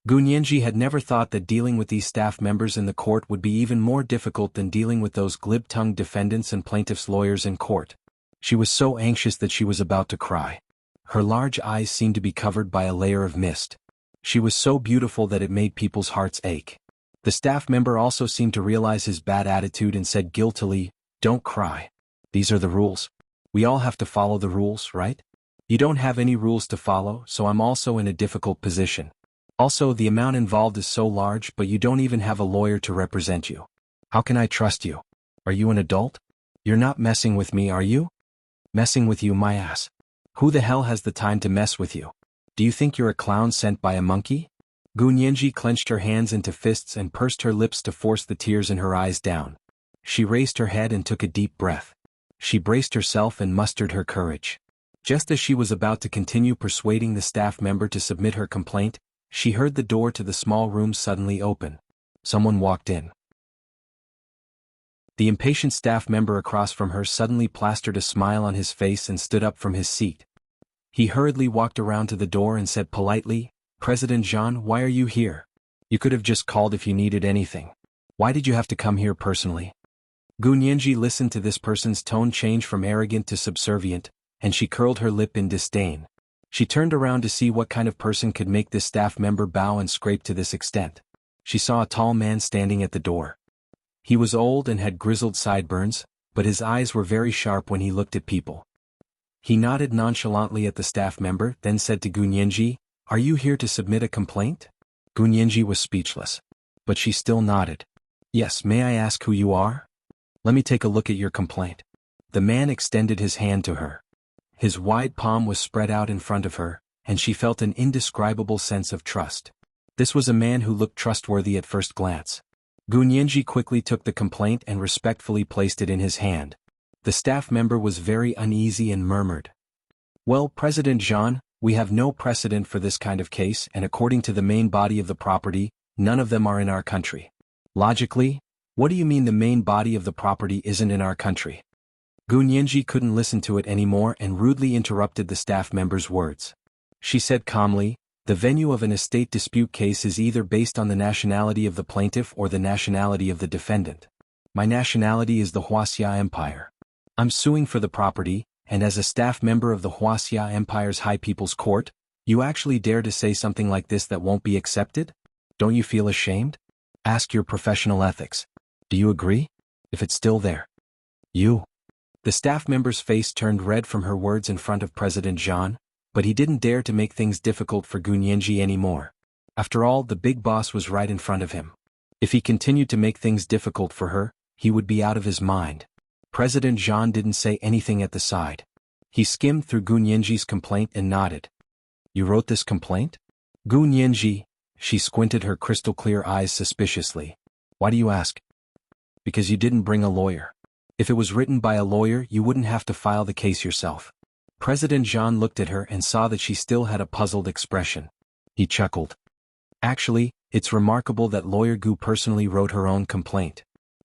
[SPEAKER 1] Gunyenji had never thought that dealing with these staff members in the court would be even more difficult than dealing with those glib-tongued defendants and plaintiffs' lawyers in court. She was so anxious that she was about to cry. Her large eyes seemed to be covered by a layer of mist. She was so beautiful that it made people's hearts ache. The staff member also seemed to realize his bad attitude and said guiltily, "Don't cry. These are the rules. We all have to follow the rules, right? You don't have any rules to follow, so I'm also in a difficult position. Also, the amount involved is so large, but you don't even have a lawyer to represent you. How can I trust you? Are you an adult? You're not messing with me, are you?" "Messing with you, my ass. Who the hell has the time to mess with you? Do you think you're a clown sent by a monkey?" Gunyenji clenched her hands into fists and pursed her lips to force the tears in her eyes down. She raised her head and took a deep breath. She braced herself and mustered her courage. Just as she was about to continue persuading the staff member to submit her complaint, she heard the door to the small room suddenly open. Someone walked in. The impatient staff member across from her suddenly plastered a smile on his face and stood up from his seat. He hurriedly walked around to the door and said politely, "President Jean, why are you here? You could have just called if you needed anything. Why did you have to come here personally?" Gunyenji listened to this person's tone change from arrogant to subservient, and she curled her lip in disdain. She turned around to see what kind of person could make this staff member bow and scrape to this extent. She saw a tall man standing at the door. He was old and had grizzled sideburns, but his eyes were very sharp when he looked at people. He nodded nonchalantly at the staff member, then said to Gunyenji, "Are you here to submit a complaint?" Gunyenji was speechless. But she still nodded. "Yes, may I ask who you are? Let me take a look at your complaint." The man extended his hand to her. His wide palm was spread out in front of her, and she felt an indescribable sense of trust. This was a man who looked trustworthy at first glance. Gunyenji quickly took the complaint and respectfully placed it in his hand. The staff member was very uneasy and murmured, "Well, President Jean, we have no precedent for this kind of case, and according to the main body of the property, none of them are in our country." "Logically? What do you mean the main body of the property isn't in our country?" Gunyenji couldn't listen to it anymore and rudely interrupted the staff member's words. She said calmly, "The venue of an estate dispute case is either based on the nationality of the plaintiff or the nationality of the defendant. My nationality is the Wuxia Empire. I'm suing for the property, and as a staff member of the Wuxia Empire's High People's Court, you actually dare to say something like this that won't be accepted? Don't you feel ashamed? Ask your professional ethics. Do you agree? If it's still there. You." The staff member's face turned red from her words in front of President Jean, but he didn't dare to make things difficult for Gunyenji anymore. After all, the big boss was right in front of him. If he continued to make things difficult for her, he would be out of his mind. President Jean didn't say anything at the side. He skimmed through Gunyenji's complaint and nodded. "You wrote this complaint?" Gunyenji, she squinted her crystal-clear eyes suspiciously. "Why do you ask?" "Because you didn't bring a lawyer. If it was written by a lawyer, you wouldn't have to file the case yourself." President Jean looked at her and saw that she still had a puzzled expression. He chuckled. "Actually, it's remarkable that Lawyer Gu personally wrote her own complaint."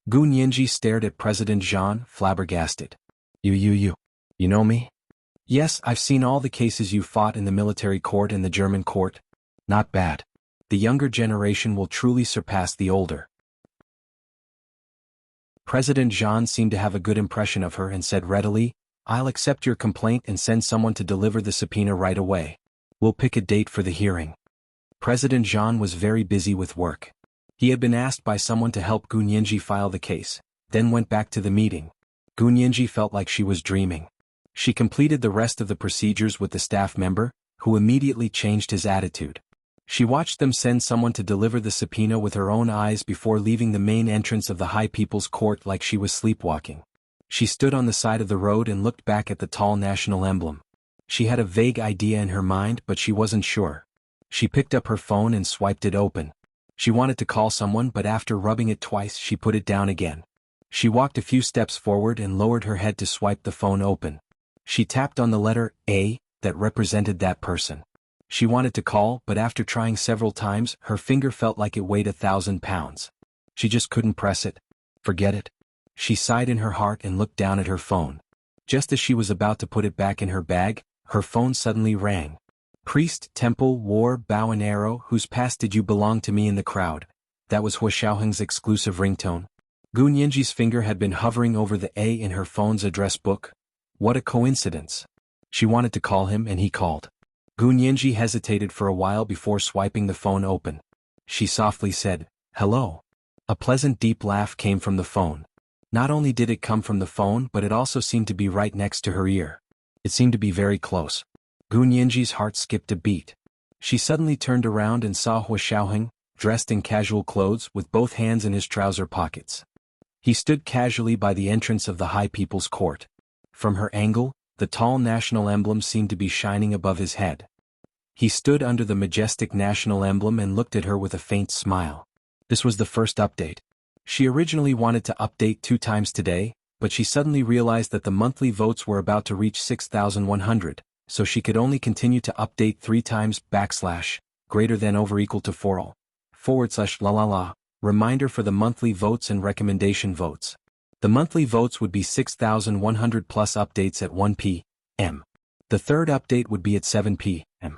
[SPEAKER 1] Gunyenji stared at President Jean, flabbergasted. You know me?" "Yes, I've seen all the cases you fought in the military court and the German court. Not bad. The younger generation will truly surpass the older." President Jean seemed to have a good impression of her and said readily, "I'll accept your complaint and send someone to deliver the subpoena right away. We'll pick a date for the hearing." President Jean was very busy with work. He had been asked by someone to help Gunyenji file the case, then went back to the meeting. Gu Nianji felt like she was dreaming. She completed the rest of the procedures with the staff member, who immediately changed his attitude. She watched them send someone to deliver the subpoena with her own eyes before leaving the main entrance of the High People's Court like she was sleepwalking. She stood on the side of the road and looked back at the tall national emblem. She had a vague idea in her mind, but she wasn't sure. She picked up her phone and swiped it open. She wanted to call someone, but after rubbing it twice she put it down again. She walked a few steps forward and lowered her head to swipe the phone open. She tapped on the letter A that represented that person. She wanted to call, but after trying several times, her finger felt like it weighed 1,000 pounds. She just couldn't press it. Forget it. She sighed in her heart and looked down at her phone. Just as she was about to put it back in her bag, her phone suddenly rang. Priest, temple, war, bow and arrow, whose past did you belong to me in the crowd? That was Hua Xiaoheng's exclusive ringtone. Gu Nianji's finger had been hovering over the A in her phone's address book. What a coincidence. She wanted to call him and he called. Gu Nianji hesitated for a while before swiping the phone open. She softly said, "Hello." A pleasant deep laugh came from the phone. Not only did it come from the phone, but it also seemed to be right next to her ear. It seemed to be very close. Gu Nianji's heart skipped a beat. She suddenly turned around and saw Hua Xiaoheng, dressed in casual clothes with both hands in his trouser pockets. He stood casually by the entrance of the High People's Court. From her angle, the tall national emblem seemed to be shining above his head. He stood under the majestic national emblem and looked at her with a faint smile. This was the first update. She originally wanted to update 2 times today, but she suddenly realized that the monthly votes were about to reach 6,100, so she could only continue to update 3 times greater than over equal to 4 // reminder for the monthly votes and recommendation votes. The monthly votes would be 6,100 plus updates at 1 p.m. The third update would be at 7 p.m.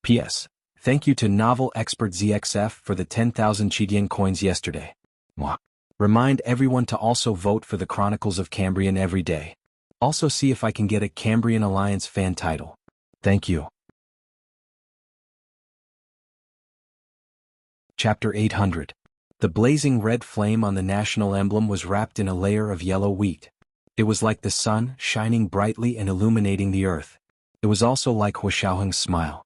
[SPEAKER 1] P.S. Thank you to novel expert ZXF for the 10,000 Chidian coins yesterday. Mwah. Remind everyone to also vote for the Chronicles of Cambrian every day. Also see if I can get a Cambrian Alliance fan title. Thank you. Chapter 800. The blazing red flame on the national emblem was wrapped in a layer of yellow wheat. It was like the sun, shining brightly and illuminating the earth. It was also like Hua Xiaoheng's smile.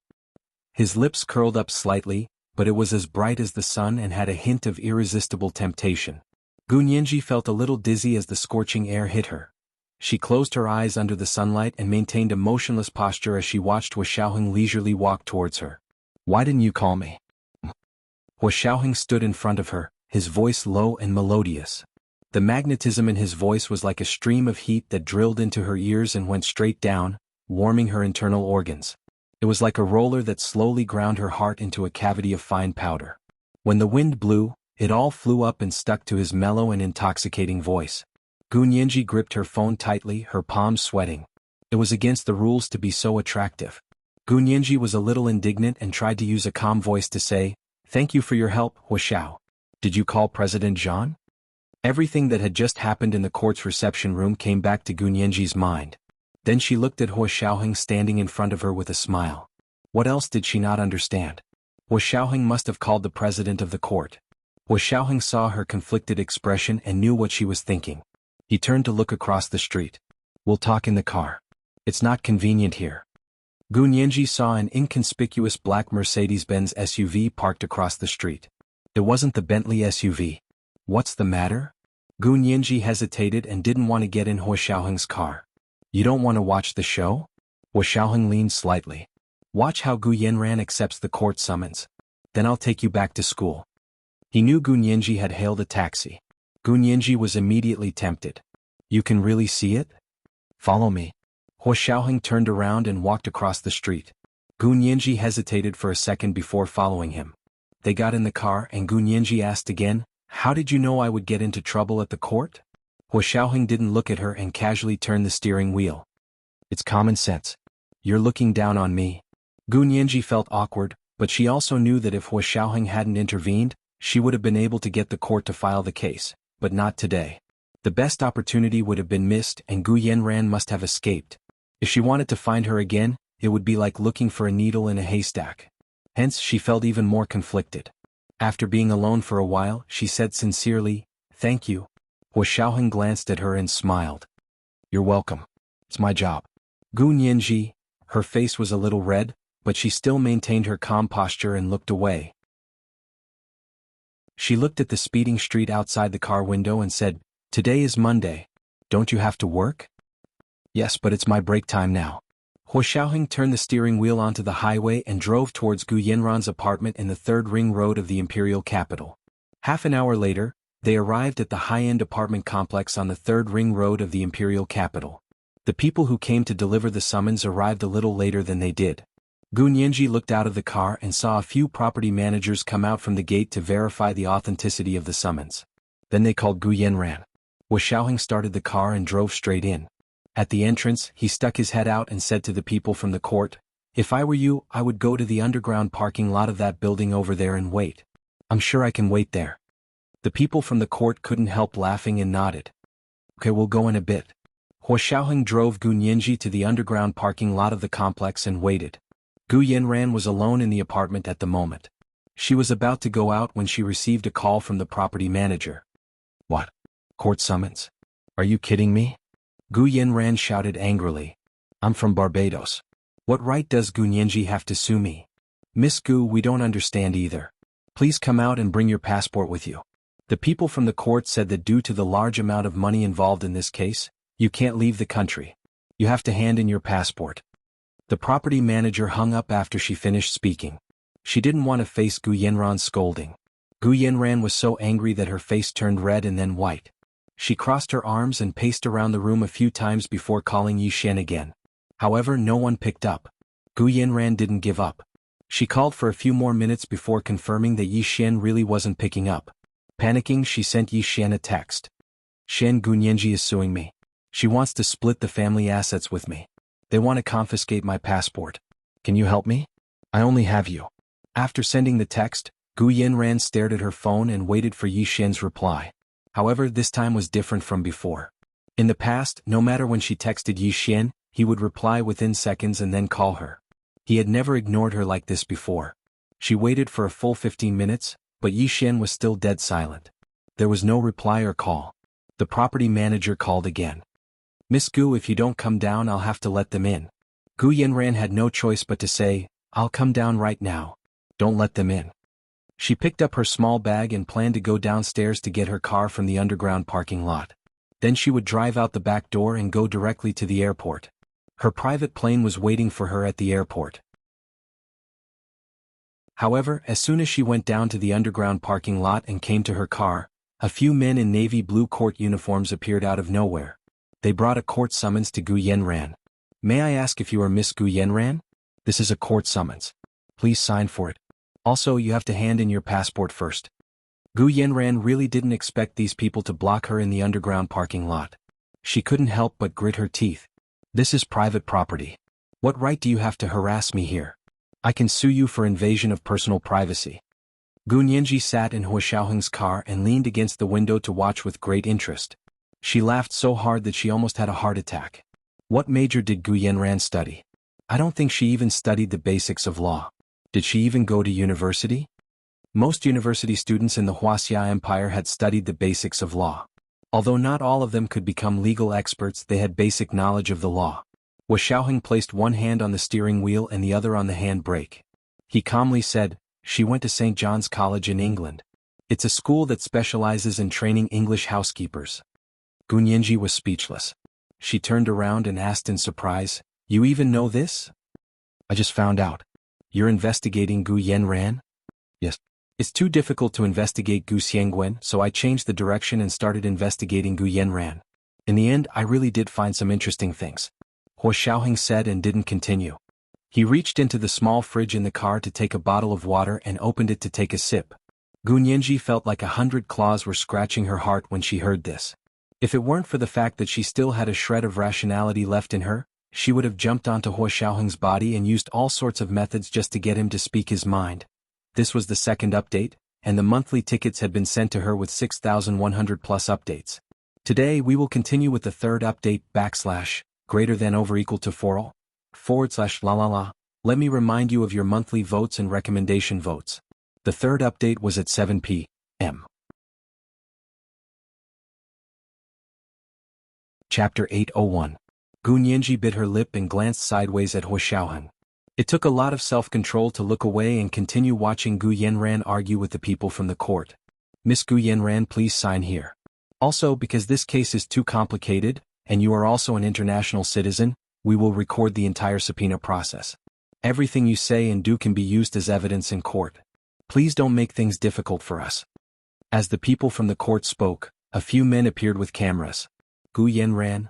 [SPEAKER 1] His lips curled up slightly, but it was as bright as the sun and had a hint of irresistible temptation. Gu Nianji felt a little dizzy as the scorching air hit her. She closed her eyes under the sunlight and maintained a motionless posture as she watched Hua Xiaoheng leisurely walk towards her. Why didn't you call me? Hua Xiaoheng stood in front of her, his voice low and melodious. The magnetism in his voice was like a stream of heat that drilled into her ears and went straight down, warming her internal organs. It was like a roller that slowly ground her heart into a cavity of fine powder. When the wind blew, it all flew up and stuck to his mellow and intoxicating voice. Gu Nianji gripped her phone tightly, her palms sweating. It was against the rules to be so attractive. Gu Nianji was a little indignant and tried to use a calm voice to say, "Thank you for your help, Hua Xiao. Did you call President Zhang?" Everything that had just happened in the court's reception room came back to Gu Nianji's mind. Then she looked at Hua Xiaoheng standing in front of her with a smile. What else did she not understand? Hua Xiaoheng must have called the president of the court. Hua Xiaoheng saw her conflicted expression and knew what she was thinking. He turned to look across the street. "We'll talk in the car. It's not convenient here." Gu Nianji saw an inconspicuous black Mercedes-Benz SUV parked across the street. It wasn't the Bentley SUV. What's the matter? Gu Nianji hesitated and didn't want to get in Hua Xiaoheng's car. You don't want to watch the show? Hua Xiaoheng leaned slightly. Watch how Gu Yanran accepts the court summons. Then I'll take you back to school. He knew Gu Nianji had hailed a taxi. Gu Nianji was immediately tempted. You can really see it? Follow me. Hua Xiaoheng turned around and walked across the street. Gu Nianji hesitated for a second before following him. They got in the car and Gu Nianji asked again, "How did you know I would get into trouble at the court?" Hua Xiaoheng didn't look at her and casually turned the steering wheel. It's common sense. You're looking down on me. Gu Nianji felt awkward, but she also knew that if Hua Xiaoheng hadn't intervened, she would have been able to get the court to file the case, but not today. The best opportunity would have been missed and Gu Yanran must have escaped. If she wanted to find her again, it would be like looking for a needle in a haystack. Hence, she felt even more conflicted. After being alone for a while, she said sincerely, "Thank you." Hua Xiaoheng glanced at her and smiled. You're welcome. It's my job. Gu Nianji, her face was a little red, but she still maintained her calm posture and looked away. She looked at the speeding street outside the car window and said, Today is Monday. Don't you have to work? Yes, but it's my break time now. Hua Xiaoheng turned the steering wheel onto the highway and drove towards Gu Yanran's apartment in the third ring road of the imperial capital. Half an hour later, they arrived at the high-end apartment complex on the third ring road of the imperial capital. The people who came to deliver the summons arrived a little later than they did. Gu Nianji looked out of the car and saw a few property managers come out from the gate to verify the authenticity of the summons. Then they called Gu Yanran. Hua Xiaoheng started the car and drove straight in. At the entrance, he stuck his head out and said to the people from the court, If I were you, I would go to the underground parking lot of that building over there and wait. I'm sure I can wait there. The people from the court couldn't help laughing and nodded. Okay, we'll go in a bit. Hua Xiaoheng drove Gu Nianji to the underground parking lot of the complex and waited. Gu Yanran was alone in the apartment at the moment. She was about to go out when she received a call from the property manager. What? Court summons? Are you kidding me? Gu Yanran shouted angrily. I'm from Barbados. What right does Gu Nianji have to sue me? Miss Gu, we don't understand either. Please come out and bring your passport with you. The people from the court said that due to the large amount of money involved in this case, you can't leave the country. You have to hand in your passport. The property manager hung up after she finished speaking. She didn't want to face Gu Yanran's scolding. Gu Yanran was so angry that her face turned red and then white. She crossed her arms and paced around the room a few times before calling Yi Xian again. However, no one picked up. Gu Yanran didn't give up. She called for a few more minutes before confirming that Yi Xian really wasn't picking up. Panicking, she sent Yi Xian a text. Xian, Gu Nianji is suing me. She wants to split the family assets with me. They want to confiscate my passport. Can you help me? I only have you. After sending the text, Gu Yanran stared at her phone and waited for Yi Xian's reply. However, this time was different from before. In the past, no matter when she texted Yi Xian, he would reply within seconds and then call her. He had never ignored her like this before. She waited for a full 15 minutes, but Yi Xian was still dead silent. There was no reply or call. The property manager called again. Miss Gu, if you don't come down, I'll have to let them in. Gu Yanran had no choice but to say, I'll come down right now. Don't let them in. She picked up her small bag and planned to go downstairs to get her car from the underground parking lot. Then she would drive out the back door and go directly to the airport. Her private plane was waiting for her at the airport. However, as soon as she went down to the underground parking lot and came to her car, a few men in navy blue court uniforms appeared out of nowhere. They brought a court summons to Gu Yanran. May I ask if you are Miss Gu Yanran? This is a court summons. Please sign for it. Also, you have to hand in your passport first. Gu Yanran really didn't expect these people to block her in the underground parking lot. She couldn't help but grit her teeth. This is private property. What right do you have to harass me here? I can sue you for invasion of personal privacy. Gu Nianji sat in Hua Xiaoheng's car and leaned against the window to watch with great interest. She laughed so hard that she almost had a heart attack. What major did Gu Yanran study? I don't think she even studied the basics of law. Did she even go to university? Most university students in the Wuxia Empire had studied the basics of law. Although not all of them could become legal experts, they had basic knowledge of the law. Hua Xiaoheng placed one hand on the steering wheel and the other on the handbrake. He calmly said, she went to St. John's College in England. It's a school that specializes in training English housekeepers. Gu Nianji was speechless. She turned around and asked in surprise, you even know this? I just found out. You're investigating Gu Yanran? Yes. It's too difficult to investigate Gu Xiangwen, so I changed the direction and started investigating Gu Yanran. In the end, I really did find some interesting things. Hua Xiaoheng said and didn't continue. He reached into the small fridge in the car to take a bottle of water and opened it to take a sip. Gu Nianji felt like 100 claws were scratching her heart when she heard this. If it weren't for the fact that she still had a shred of rationality left in her, she would have jumped onto Hua Xiaoheng's body and used all sorts of methods just to get him to speak his mind. This was the second update, and the monthly tickets had been sent to her with 6,100 plus updates. Today we will continue with the third update \greater than over equal to /la la la. Let me remind you of your monthly votes and recommendation votes. The third update was at 7 p.m. Chapter 801. Gu Nianji bit her lip and glanced sideways at Huo Xiaoheng. It took a lot of self-control to look away and continue watching Gu Yanran argue with the people from the court. Miss Gu Yanran, please sign here. Also, because this case is too complicated, and you are also an international citizen, we will record the entire subpoena process. Everything you say and do can be used as evidence in court. Please don't make things difficult for us. As the people from the court spoke, a few men appeared with cameras. Gu Yanran,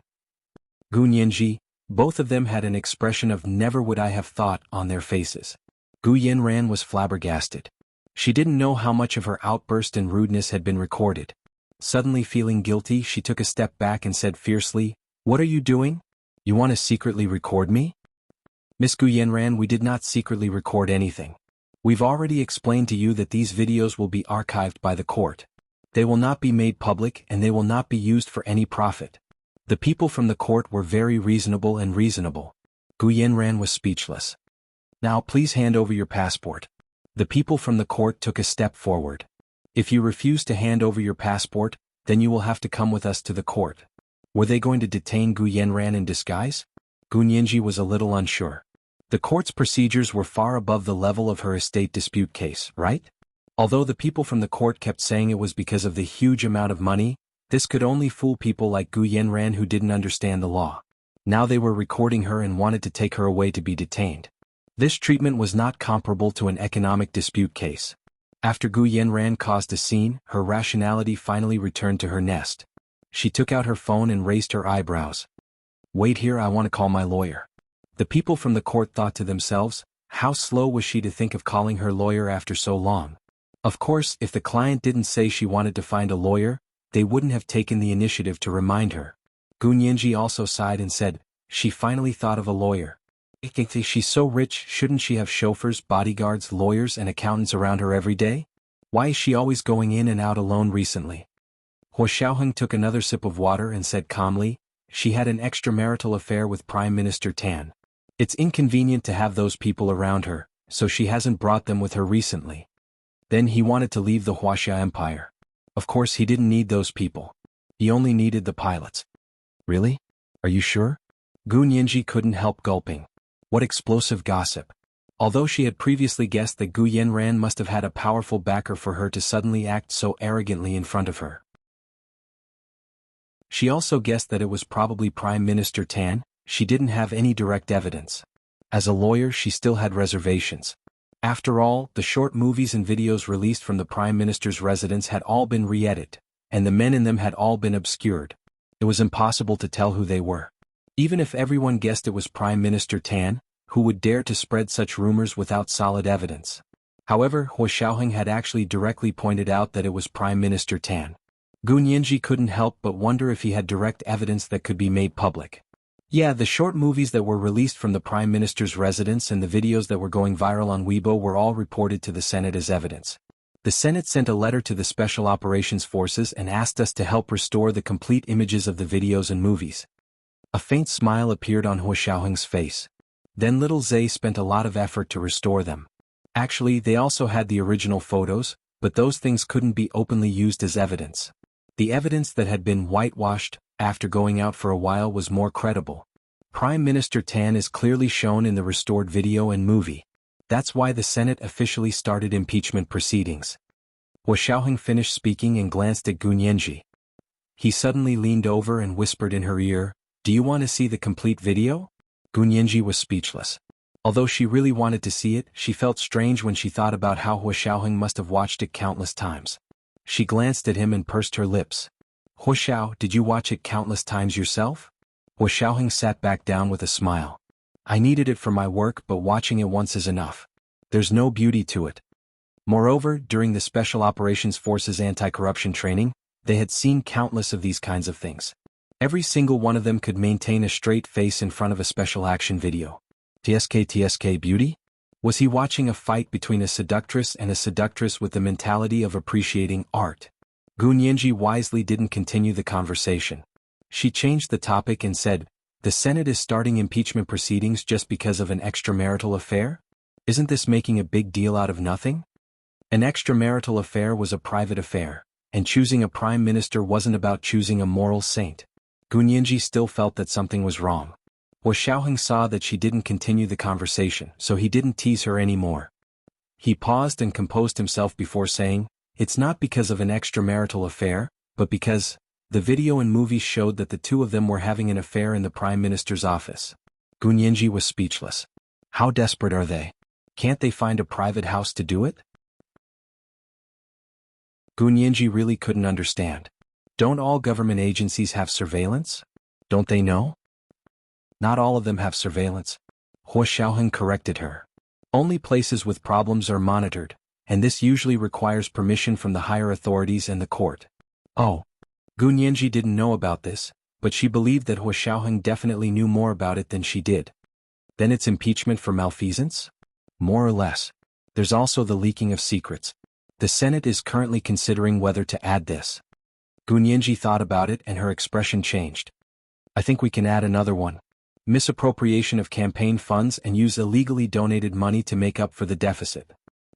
[SPEAKER 1] Gu Nianji, both of them had an expression of never would I have thought on their faces. Gu Yanran was flabbergasted. She didn't know how much of her outburst and rudeness had been recorded. Suddenly feeling guilty, she took a step back and said fiercely, "What are you doing? You want to secretly record me?" Miss Gu Yanran, we did not secretly record anything. We've already explained to you that these videos will be archived by the court. They will not be made public and they will not be used for any profit. The people from the court were very reasonable and reasonable. Gu Yanran was speechless. Now please hand over your passport. The people from the court took a step forward. If you refuse to hand over your passport, then you will have to come with us to the court. Were they going to detain Gu Yanran in disguise? Gu Nianji was a little unsure. The court's procedures were far above the level of her estate dispute case, right? Although the people from the court kept saying it was because of the huge amount of money, this could only fool people like Gu Yanran who didn't understand the law. Now they were recording her and wanted to take her away to be detained. This treatment was not comparable to an economic dispute case. After Gu Yanran caused a scene, her rationality finally returned to her nest. She took out her phone and raised her eyebrows. Wait here, I want to call my lawyer. The people from the court thought to themselves, how slow was she to think of calling her lawyer after so long? Of course, if the client didn't say she wanted to find a lawyer, they wouldn't have taken the initiative to remind her. Gu Nianji also sighed and said, she finally thought of a lawyer. She's so rich, shouldn't she have chauffeurs, bodyguards, lawyers and accountants around her every day? Why is she always going in and out alone recently? Huo Xiaoheng took another sip of water and said calmly, she had an extramarital affair with Prime Minister Tan. It's inconvenient to have those people around her, so she hasn't brought them with her recently. Then he wanted to leave the Huaxia Empire. Of course he didn't need those people. He only needed the pilots. Really? Are you sure? Gu Nianji couldn't help gulping. What explosive gossip. Although she had previously guessed that Gu Yanran must have had a powerful backer for her to suddenly act so arrogantly in front of her. She also guessed that it was probably Prime Minister Tan. She didn't have any direct evidence. As a lawyer, she still had reservations. After all, the short movies and videos released from the Prime Minister's residence had all been re-edited, and the men in them had all been obscured. It was impossible to tell who they were. Even if everyone guessed it was Prime Minister Tan, who would dare to spread such rumors without solid evidence? However, Huo Xiaoheng had actually directly pointed out that it was Prime Minister Tan. Gu Nianji couldn't help but wonder if he had direct evidence that could be made public. Yeah, the short movies that were released from the Prime Minister's residence and the videos that were going viral on Weibo were all reported to the Senate as evidence. The Senate sent a letter to the Special Operations Forces and asked us to help restore the complete images of the videos and movies. A faint smile appeared on Huo Xiaoheng's face. Then little Zay spent a lot of effort to restore them. Actually, they also had the original photos, but those things couldn't be openly used as evidence. The evidence that had been whitewashed, after going out for a while, was more credible. Prime Minister Tan is clearly shown in the restored video and movie. That's why the Senate officially started impeachment proceedings. Huo Xiaoheng finished speaking and glanced at Gu Nianji. He suddenly leaned over and whispered in her ear, "Do you want to see the complete video?" Gu Nianji was speechless. Although she really wanted to see it, she felt strange when she thought about how Huo Xiaoheng must have watched it countless times. She glanced at him and pursed her lips. "Huo Xiao, did you watch it countless times yourself?" Huo Xiaoheng sat back down with a smile. "I needed it for my work, but watching it once is enough. There's no beauty to it." Moreover, during the Special Operations Forces anti-corruption training, they had seen countless of these kinds of things. Every single one of them could maintain a straight face in front of a special action video. TSK beauty? Was he watching a fight between a seductress and a seductress with the mentality of appreciating art? Gu Nianji wisely didn't continue the conversation. She changed the topic and said, "The Senate is starting impeachment proceedings just because of an extramarital affair? Isn't this making a big deal out of nothing?" An extramarital affair was a private affair, and choosing a prime minister wasn't about choosing a moral saint. Gu Nianji still felt that something was wrong. Hua Xiaoheng saw that she didn't continue the conversation, so he didn't tease her anymore. He paused and composed himself before saying, "It's not because of an extramarital affair, but because the video and movies showed that the two of them were having an affair in the Prime Minister's office." Gu Nianji was speechless. How desperate are they? Can't they find a private house to do it? Gu Nianji really couldn't understand. Don't all government agencies have surveillance? Don't they know? Not all of them have surveillance. Hua Xiaoheng corrected her. Only places with problems are monitored, and this usually requires permission from the higher authorities and the court. Oh. Gu Nianji didn't know about this, but she believed that Hua Xiaoheng definitely knew more about it than she did. Then it's impeachment for malfeasance? More or less. There's also the leaking of secrets. The Senate is currently considering whether to add this. Gu Nianji thought about it and her expression changed. I think we can add another one. Misappropriation of campaign funds and use illegally donated money to make up for the deficit.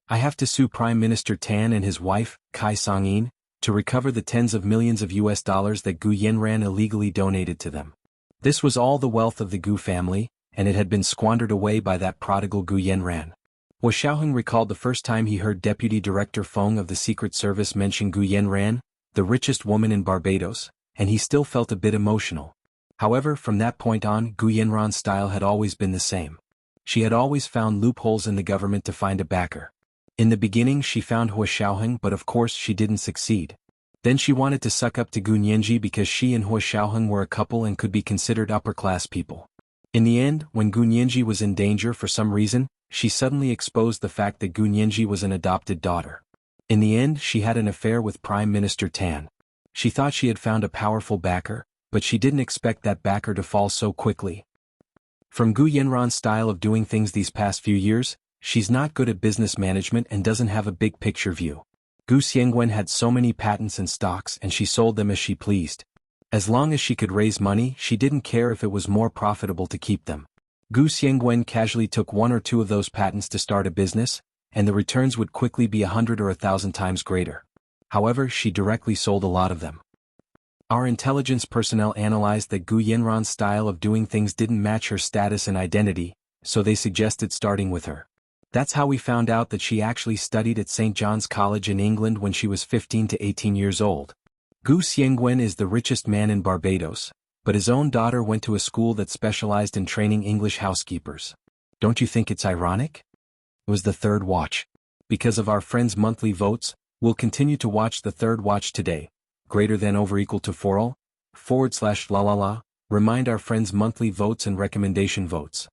[SPEAKER 1] I have to sue Prime Minister Tan and his wife, Kai Sangyin, to recover the tens of millions of US dollars that Gu Yanran illegally donated to them. This was all the wealth of the Gu family, and it had been squandered away by that prodigal Gu Yanran. Hua Xiaoheng recalled the first time he heard Deputy Director Feng of the Secret Service mention Gu Yanran, the richest woman in Barbados, and he still felt a bit emotional. However, from that point on, Gu Yanran's style had always been the same. She had always found loopholes in the government to find a backer. In the beginning she found Hua Xiaoheng, but of course she didn't succeed. Then she wanted to suck up to Gu Nianji because she and Hua Xiaoheng were a couple and could be considered upper-class people. In the end, when Gu Nianji was in danger for some reason, she suddenly exposed the fact that Gu Nianji was an adopted daughter. In the end, she had an affair with Prime Minister Tan. She thought she had found a powerful backer, but she didn't expect that backer to fall so quickly. From Gu Yanran's style of doing things these past few years, she's not good at business management and doesn't have a big picture view. Gu Xiangwen had so many patents and stocks and she sold them as she pleased. As long as she could raise money, she didn't care if it was more profitable to keep them. Gu Xiangwen casually took one or two of those patents to start a business, and the returns would quickly be 100 or 1,000 times greater. However, she directly sold a lot of them. Our intelligence personnel analyzed that Gu Yanran's style of doing things didn't match her status and identity, so they suggested starting with her. That's how we found out that she actually studied at St. John's College in England when she was 15 to 18 years old. Gu Xiangwen is the richest man in Barbados, but his own daughter went to a school that specialized in training English housekeepers. Don't you think it's ironic? It was the third watch. Because of our friends' monthly votes, we'll continue to watch the third watch today. Greater than over equal to 4l, /la. Remind our friends' monthly votes and recommendation votes.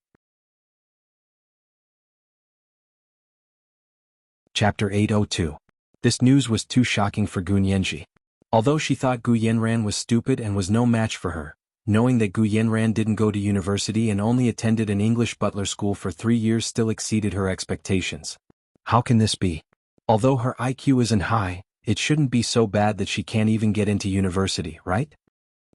[SPEAKER 1] Chapter 802. This news was too shocking for Gu Nianji. Although she thought Gu Yanran was stupid and was no match for her, knowing that Gu Yanran didn't go to university and only attended an English butler school for 3 years still exceeded her expectations. How can this be? Although her IQ isn't high, it shouldn't be so bad that she can't even get into university, right?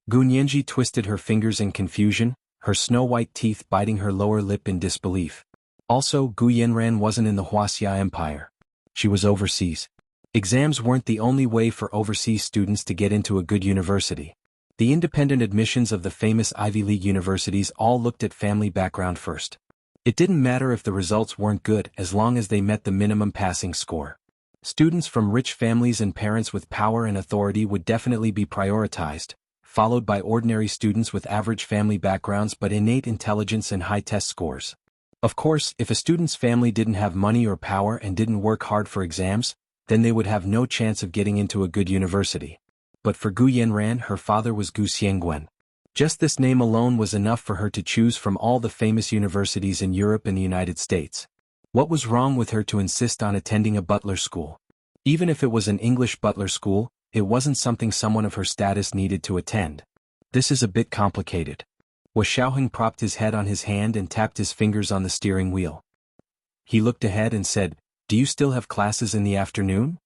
[SPEAKER 1] Gu Nianji twisted her fingers in confusion, her snow-white teeth biting her lower lip in disbelief. Also, Gu Yanran wasn't in the Wuxia Empire. She was overseas. Exams weren't the only way for overseas students to get into a good university. The independent admissions of the famous Ivy League universities all looked at family background first. It didn't matter if the results weren't good as long as they met the minimum passing score. Students from rich families and parents with power and authority would definitely be prioritized, followed by ordinary students with average family backgrounds but innate intelligence and high test scores. Of course, if a student's family didn't have money or power and didn't work hard for exams, then they would have no chance of getting into a good university. But for Gu Yanran, her father was Gu Xiangwen. Just this name alone was enough for her to choose from all the famous universities in Europe and the United States. What was wrong with her to insist on attending a butler school? Even if it was an English butler school, it wasn't something someone of her status needed to attend. This is a bit complicated. Hua Xiaoheng propped his head on his hand and tapped his fingers on the steering wheel. He looked ahead and said, "Do you still have classes in the afternoon?"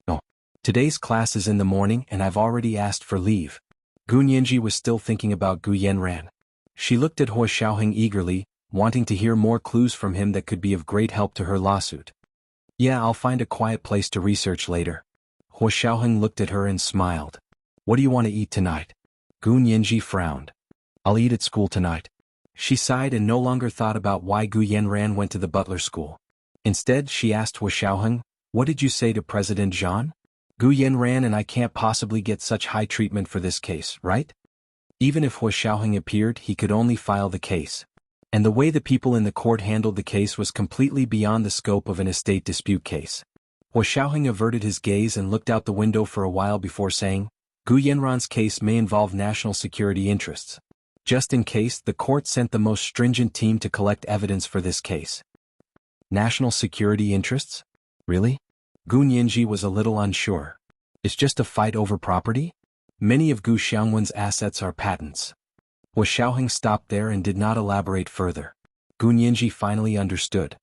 [SPEAKER 1] "No. Today's class is in the morning and I've already asked for leave." Gu Nianji was still thinking about Gu Yanran. She looked at Hua Xiaoheng eagerly, wanting to hear more clues from him that could be of great help to her lawsuit. "Yeah, I'll find a quiet place to research later." Hua Xiaoheng looked at her and smiled. "What do you want to eat tonight?" Gu Nianji frowned. I'll eat at school tonight. She sighed and no longer thought about why Gu Yanran went to the butler school. Instead, she asked Hua Xiaoheng, "What did you say to President Zhan? Gu Yanran and I can't possibly get such high treatment for this case, right?" Even if Hua Xiaoheng appeared, he could only file the case. And the way the people in the court handled the case was completely beyond the scope of an estate dispute case. Hua Xiaoheng averted his gaze and looked out the window for a while before saying, "Gu Yanran's case may involve national security interests. Just in case, the court sent the most stringent team to collect evidence for this case." National security interests? Really? Gu Nianji was a little unsure. It's just a fight over property? Many of Gu Xiangwen's assets are patents. Hua Xiaoheng stopped there and did not elaborate further. Gu Nianji finally understood.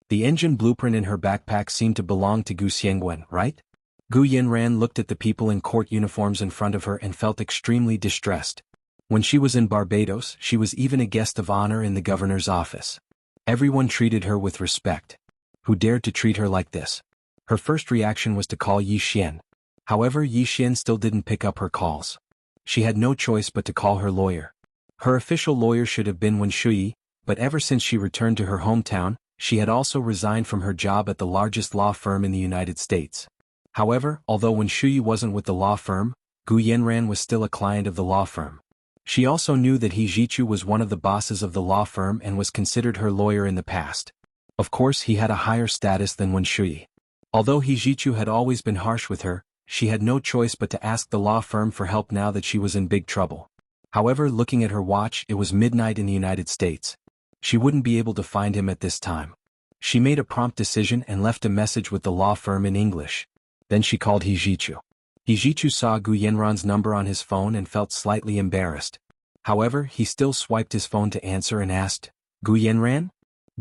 [SPEAKER 1] The engine blueprint in her backpack seemed to belong to Gu Xiangwen, right? Gu Yanran looked at the people in court uniforms in front of her and felt extremely distressed. When she was in Barbados, she was even a guest of honor in the governor's office. Everyone treated her with respect. Who dared to treat her like this? Her first reaction was to call Yi Xian. However, Yi Xian still didn't pick up her calls. She had no choice but to call her lawyer. Her official lawyer should have been Wen Shuyi, but ever since she returned to her hometown, she had also resigned from her job at the largest law firm in the United States. However, although Wen Shuyi wasn't with the law firm, Gu Yanran was still a client of the law firm. She also knew that He Zhichu was one of the bosses of the law firm and was considered her lawyer in the past. Of course, he had a higher status than Wen Shuyi. Although He Zhichu had always been harsh with her, she had no choice but to ask the law firm for help now that she was in big trouble. However, looking at her watch, it was midnight in the United States. She wouldn't be able to find him at this time. She made a prompt decision and left a message with the law firm in English. Then she called He Zhichu. He Zhichu saw Gu Yanran's number on his phone and felt slightly embarrassed. However, he still swiped his phone to answer and asked, "Gu Yanran?"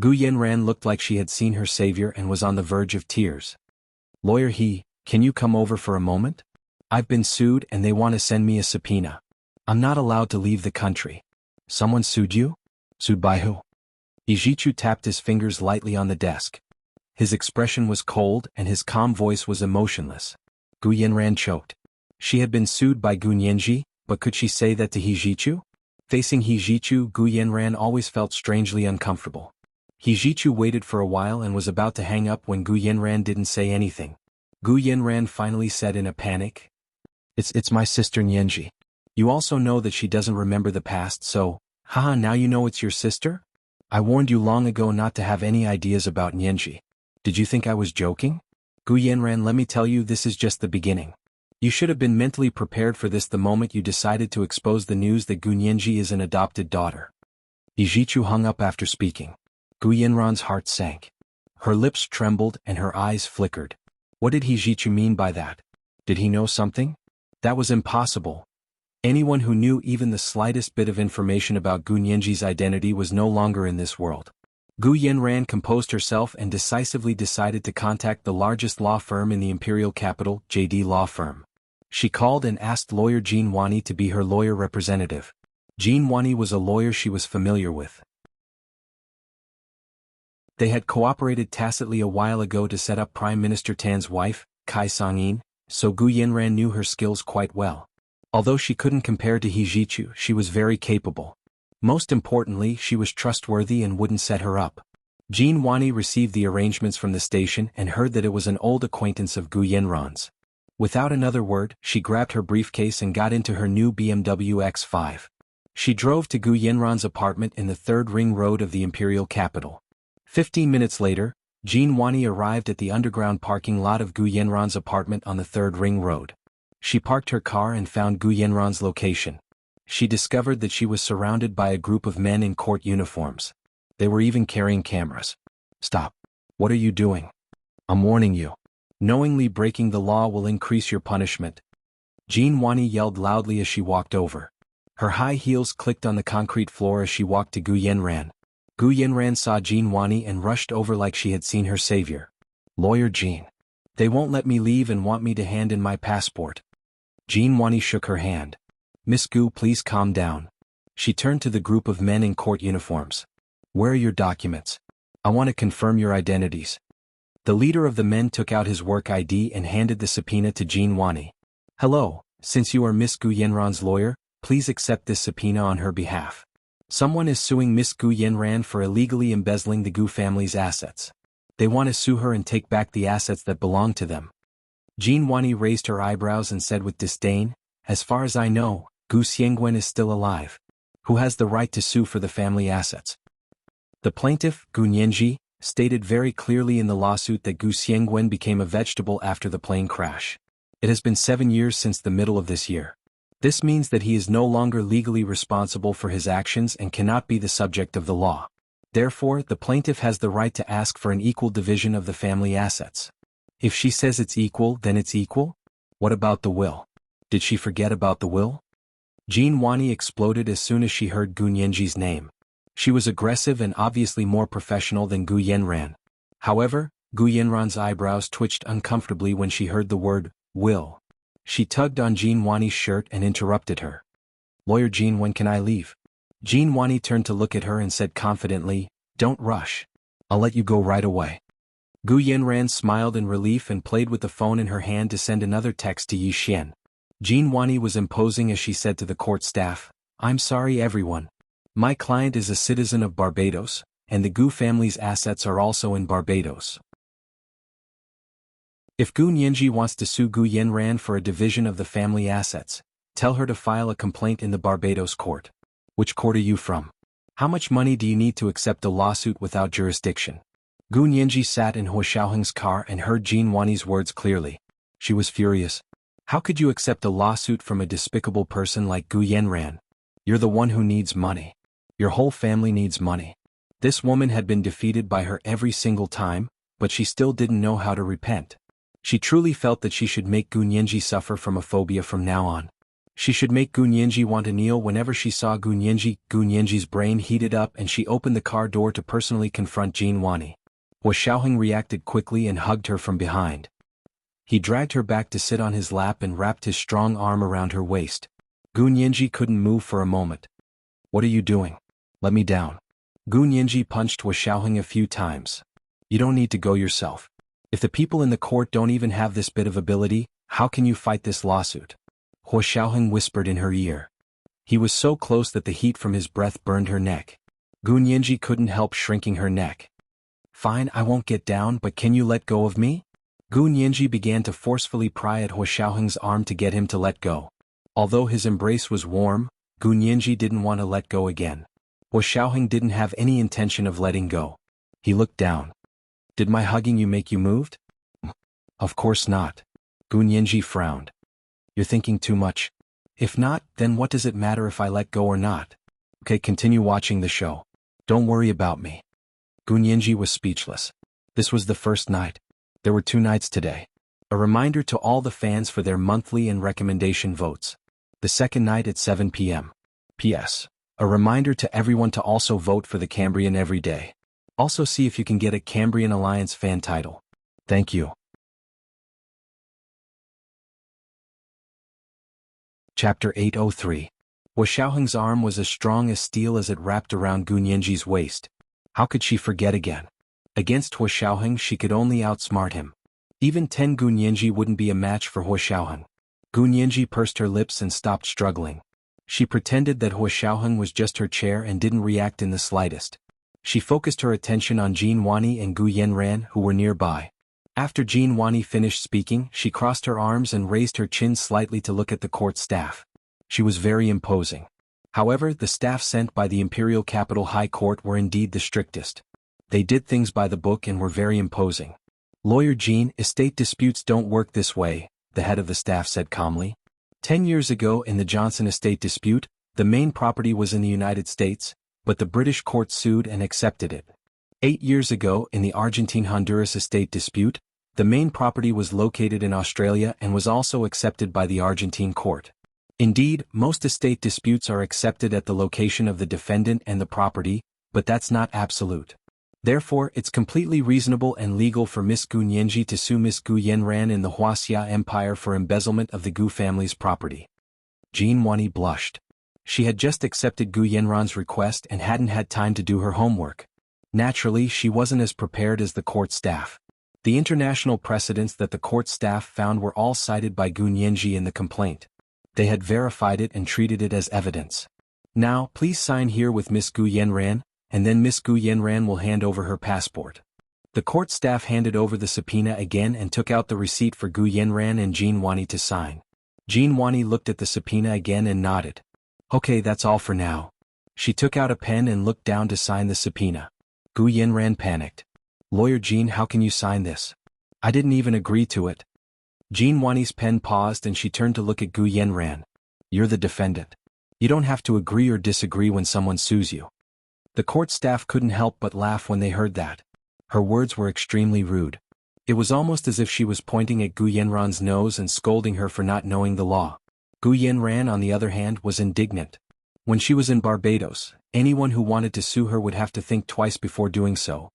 [SPEAKER 1] Gu Yanran looked like she had seen her savior and was on the verge of tears. "Lawyer He, can you come over for a moment? I've been sued and they want to send me a subpoena. I'm not allowed to leave the country." "Someone sued you? Sued by who?" He Zhichu tapped his fingers lightly on the desk. His expression was cold and his calm voice was emotionless. Gu Yanran choked. She had been sued by Gu Nianji, but could she say that to He Zhichu? Facing He Zhichu, Gu Yanran always felt strangely uncomfortable. He Zhichu waited for a while and was about to hang up when Gu Yanran didn't say anything. Gu Yanran finally said in a panic, It's my sister Nianji. You also know that she doesn't remember the past, so, haha, now you know it's your sister? I warned you long ago not to have any ideas about Nianji. Did you think I was joking? Gu Yanran, let me tell you, this is just the beginning. You should have been mentally prepared for this the moment you decided to expose the news that Gu Nianji is an adopted daughter. He Zhichu hung up after speaking. Gu Yanran's heart sank. Her lips trembled and her eyes flickered. What did He Zhichu mean by that? Did he know something? That was impossible. Anyone who knew even the slightest bit of information about Gu Nianji's identity was no longer in this world. Gu Yanran composed herself and decisively decided to contact the largest law firm in the imperial capital, JD Law Firm. She called and asked lawyer Jean Wani to be her lawyer representative. Jean Wani was a lawyer she was familiar with. They had cooperated tacitly a while ago to set up Prime Minister Tan's wife, Kai Sangyin, so Gu Yanran knew her skills quite well. Although she couldn't compare to He Zhichu, she was very capable. Most importantly, she was trustworthy and wouldn't set her up. Jean Wani received the arrangements from the station and heard that it was an old acquaintance of Gu Yanran's. Without another word, she grabbed her briefcase and got into her new BMW X5. She drove to Gu Yanran's apartment in the 3rd Ring Road of the imperial capital. 15 minutes later, Jean Wani arrived at the underground parking lot of Gu Yanran's apartment on the 3rd Ring Road. She parked her car and found Gu Yanran's location. She discovered that she was surrounded by a group of men in court uniforms. They were even carrying cameras. "Stop. What are you doing? I'm warning you. Knowingly breaking the law will increase your punishment." Jean Wani yelled loudly as she walked over. Her high heels clicked on the concrete floor as she walked to Gu Yanran. Gu Yanran saw Jean Wani and rushed over like she had seen her savior. "Lawyer Jean. They won't let me leave and want me to hand in my passport." Jean Wani shook her hand. "Miss Gu, please calm down." She turned to the group of men in court uniforms. "Where are your documents? I want to confirm your identities." The leader of the men took out his work ID and handed the subpoena to Jean Wani. "Hello, Since you are Miss Gu Yenran's lawyer, please accept this subpoena on her behalf. Someone is suing Miss Gu Yenran for illegally embezzling the Gu family's assets. They want to sue her and take back the assets that belong to them. Jean Wani raised her eyebrows and said with disdain, as far as I know, Gu Xiangwen is still alive. Who has the right to sue for the family assets? The plaintiff, Gu Nianji, stated very clearly in the lawsuit that Gu Xiangwen became a vegetable after the plane crash. It has been 7 years since the middle of this year. This means that he is no longer legally responsible for his actions and cannot be the subject of the law. Therefore, the plaintiff has the right to ask for an equal division of the family assets. If she says it's equal, then it's equal? What about the will? Did she forget about the will? Jean Wani exploded as soon as she heard Gu Nianji's name. She was aggressive and obviously more professional than Gu Yenran. However, Gu Yenran's eyebrows twitched uncomfortably when she heard the word, will. She tugged on Jean Wani's shirt and interrupted her. Lawyer Jean, when can I leave? Jean Wani turned to look at her and said confidently, don't rush. I'll let you go right away. Gu Yenran smiled in relief and played with the phone in her hand to send another text to Yi Xian. Jean Wani was imposing as she said to the court staff, I'm sorry everyone. My client is a citizen of Barbados, and the Gu family's assets are also in Barbados. If Gu Nianji wants to sue Gu Yenran for a division of the family assets, tell her to file a complaint in the Barbados court. Which court are you from? How much money do you need to accept a lawsuit without jurisdiction? Gu Nianji sat in Huo Xiaoheng's car and heard Jean Wani's words clearly. She was furious. How could you accept a lawsuit from a despicable person like Gu Yenran? You're the one who needs money. Your whole family needs money. This woman had been defeated by her every single time, but she still didn't know how to repent. She truly felt that she should make Gu Nianji suffer from a phobia from now on. She should make Gu Nianji want to kneel whenever she saw Gu Nianji. Gu Nianji's brain heated up and she opened the car door to personally confront Jean Wani. Huo Xiaoheng reacted quickly and hugged her from behind. He dragged her back to sit on his lap and wrapped his strong arm around her waist. Gu Nianji couldn't move for a moment. What are you doing? Let me down. Gu Nianji punched Huo Xiaoheng a few times. You don't need to go yourself. If the people in the court don't even have this bit of ability, how can you fight this lawsuit? Huo Xiaoheng whispered in her ear. He was so close that the heat from his breath burned her neck. Gu Nianji couldn't help shrinking her neck. Fine, I won't get down, but can you let go of me? Gu Nianji began to forcefully pry at Huo Xiaoheng's arm to get him to let go. Although his embrace was warm, Gu Nianji didn't want to let go again. Huo Xiaoheng didn't have any intention of letting go. He looked down. Did my hugging you make you moved? Of course not. Gu Nianji frowned. You're thinking too much. If not, then what does it matter if I let go or not? Okay, continue watching the show. Don't worry about me. Gu Nianji was speechless. This was the first night. There were 2 nights today. A reminder to all the fans for their monthly and recommendation votes. The second night at 7 p.m. P.S. A reminder to everyone to also vote for the Cambrian every day. Also see if you can get a Cambrian Alliance fan title. Thank you. Chapter 803. Huo Xiaoheng's arm was as strong as steel as it wrapped around Gu Nianji's waist. How could she forget again? Against Huo Xiaoheng she could only outsmart him. Even 10 Gu Nianji wouldn't be a match for Huo Xiaoheng. Gu Nianji pursed her lips and stopped struggling. She pretended that Huo Xiaoheng was just her chair and didn't react in the slightest. She focused her attention on Jean Wani and Gu Yenran, who were nearby. After Jean Wani finished speaking, she crossed her arms and raised her chin slightly to look at the court staff. She was very imposing. However, the staff sent by the Imperial Capital High Court were indeed the strictest. They did things by the book and were very imposing. Lawyer Jean, estate disputes don't work this way, the head of the staff said calmly. 10 years ago in the Johnson estate dispute, the main property was in the United States, but the British court sued and accepted it. 8 years ago in the Argentine-Honduras estate dispute, the main property was located in Australia and was also accepted by the Argentine court. Indeed, most estate disputes are accepted at the location of the defendant and the property, but that's not absolute. Therefore, it's completely reasonable and legal for Miss Gu Nianji to sue Miss Gu Yenran in the Wuxia Empire for embezzlement of the Gu family's property. Jean Wani blushed. She had just accepted Gu Yenran's request and hadn't had time to do her homework. Naturally, she wasn't as prepared as the court staff. The international precedents that the court staff found were all cited by Gu Nianji in the complaint. They had verified it and treated it as evidence. Now, please sign here with Miss Gu Yenran, and then Miss Gu Yenran will hand over her passport. The court staff handed over the subpoena again and took out the receipt for Gu Yenran and Jean Wani to sign. Jean Wani looked at the subpoena again and nodded. Okay, that's all for now. She took out a pen and looked down to sign the subpoena. Gu Yenran panicked. Lawyer Jean, how can you sign this? I didn't even agree to it. Jean Wani's pen paused and she turned to look at Gu Yenran. You're the defendant. You don't have to agree or disagree when someone sues you. The court staff couldn't help but laugh when they heard that. Her words were extremely rude. It was almost as if she was pointing at Gu Yenran's nose and scolding her for not knowing the law. Gu Yenran, on the other hand, was indignant. When she was in Barbados, anyone who wanted to sue her would have to think twice before doing so.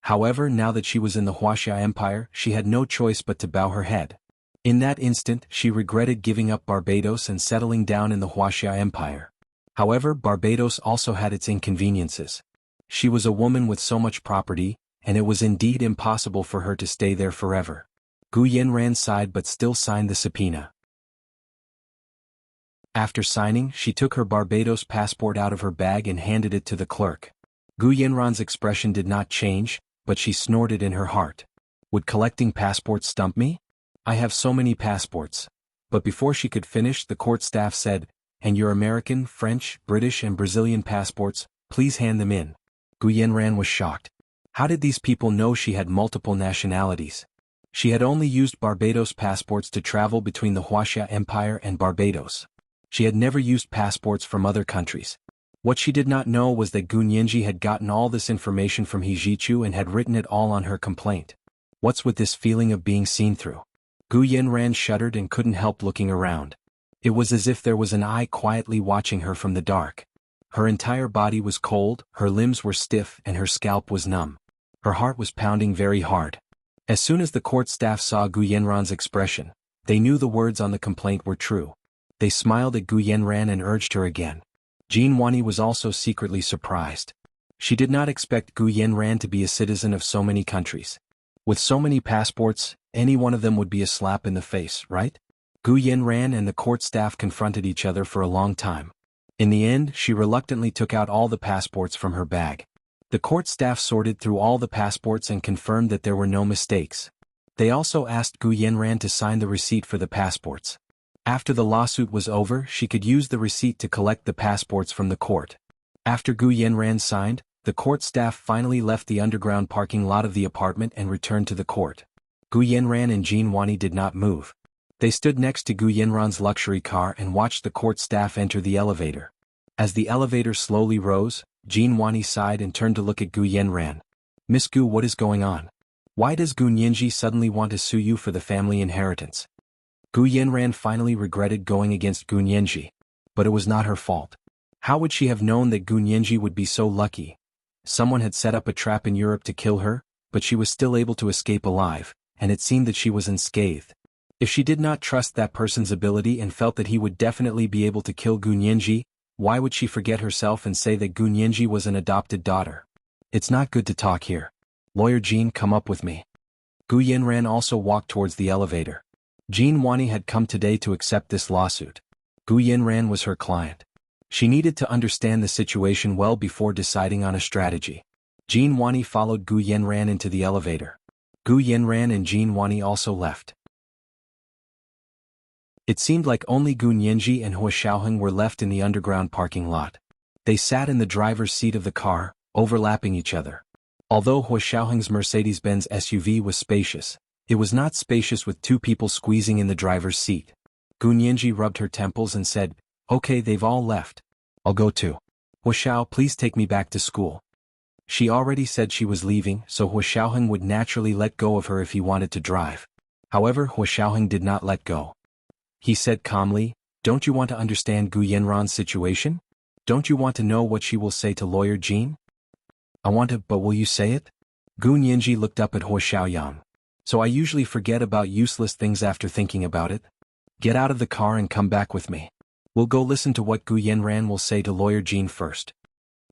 [SPEAKER 1] However, now that she was in the Wuxia Empire, she had no choice but to bow her head. In that instant, she regretted giving up Barbados and settling down in the Wuxia Empire. However, Barbados also had its inconveniences. She was a woman with so much property, and it was indeed impossible for her to stay there forever. Gu Yenran sighed but still signed the subpoena. After signing, she took her Barbados passport out of her bag and handed it to the clerk. Gu Yenran's expression did not change, but she snorted in her heart. Would collecting passports stump me? I have so many passports. But before she could finish, the court staff said, and your American, French, British and Brazilian passports, please hand them in. Gu Yenran was shocked. How did these people know she had multiple nationalities? She had only used Barbados passports to travel between the Wuxia Empire and Barbados. She had never used passports from other countries. What she did not know was that Gu Nianji had gotten all this information from He Jichu and had written it all on her complaint. What's with this feeling of being seen through? Gu Yenran shuddered and couldn't help looking around. It was as if there was an eye quietly watching her from the dark. Her entire body was cold, her limbs were stiff and her scalp was numb. Her heart was pounding very hard. As soon as the court staff saw Gu Yenran's expression, they knew the words on the complaint were true. They smiled at Gu Yenran and urged her again. Jean Wani was also secretly surprised. She did not expect Gu Yenran to be a citizen of so many countries. With so many passports, any one of them would be a slap in the face, right? Gu Yenran and the court staff confronted each other for a long time. In the end, she reluctantly took out all the passports from her bag. The court staff sorted through all the passports and confirmed that there were no mistakes. They also asked Gu Yenran to sign the receipt for the passports. After the lawsuit was over, she could use the receipt to collect the passports from the court. After Gu Yenran signed, the court staff finally left the underground parking lot of the apartment and returned to the court. Gu Yenran and Jean Wani did not move. They stood next to Gu Yenran's luxury car and watched the court staff enter the elevator. As the elevator slowly rose, Jean Wani sighed and turned to look at Gu Yenran. Miss Gu, what is going on? Why does Gu Nianji suddenly want to sue you for the family inheritance? Gu Yenran finally regretted going against Gu Nianji. But it was not her fault. How would she have known that Gu Nianji would be so lucky? Someone had set up a trap in Europe to kill her, but she was still able to escape alive, and it seemed that she was unscathed. If she did not trust that person's ability and felt that he would definitely be able to kill Gu Nianji, why would she forget herself and say that Gu Nianji was an adopted daughter? It's not good to talk here. Lawyer Jean, come up with me. Gu Yenran also walked towards the elevator. Jean Wani had come today to accept this lawsuit. Gu Yenran was her client. She needed to understand the situation well before deciding on a strategy. Jean Wani followed Gu Yenran into the elevator. Gu Yenran and Jean Wani also left. It seemed like only Gu Nianji and Hua Xiaoheng were left in the underground parking lot. They sat in the driver's seat of the car, overlapping each other. Although Hua Xiaoheng's Mercedes-Benz SUV was spacious, it was not spacious with two people squeezing in the driver's seat. Gu Nianji rubbed her temples and said, Okay, they've all left. I'll go too. Hua Xiao, please take me back to school. She already said she was leaving, so Hua Xiaoheng would naturally let go of her if he wanted to drive. However, Hua Xiaoheng did not let go. He said calmly, Don't you want to understand Gu Yenran's situation? Don't you want to know what she will say to Lawyer Jean? I want to, but will you say it? Gu Nianji looked up at Hua Xiaoyang. So I usually forget about useless things after thinking about it. Get out of the car and come back with me. We'll go listen to what Gu Yenran will say to Lawyer Jean first.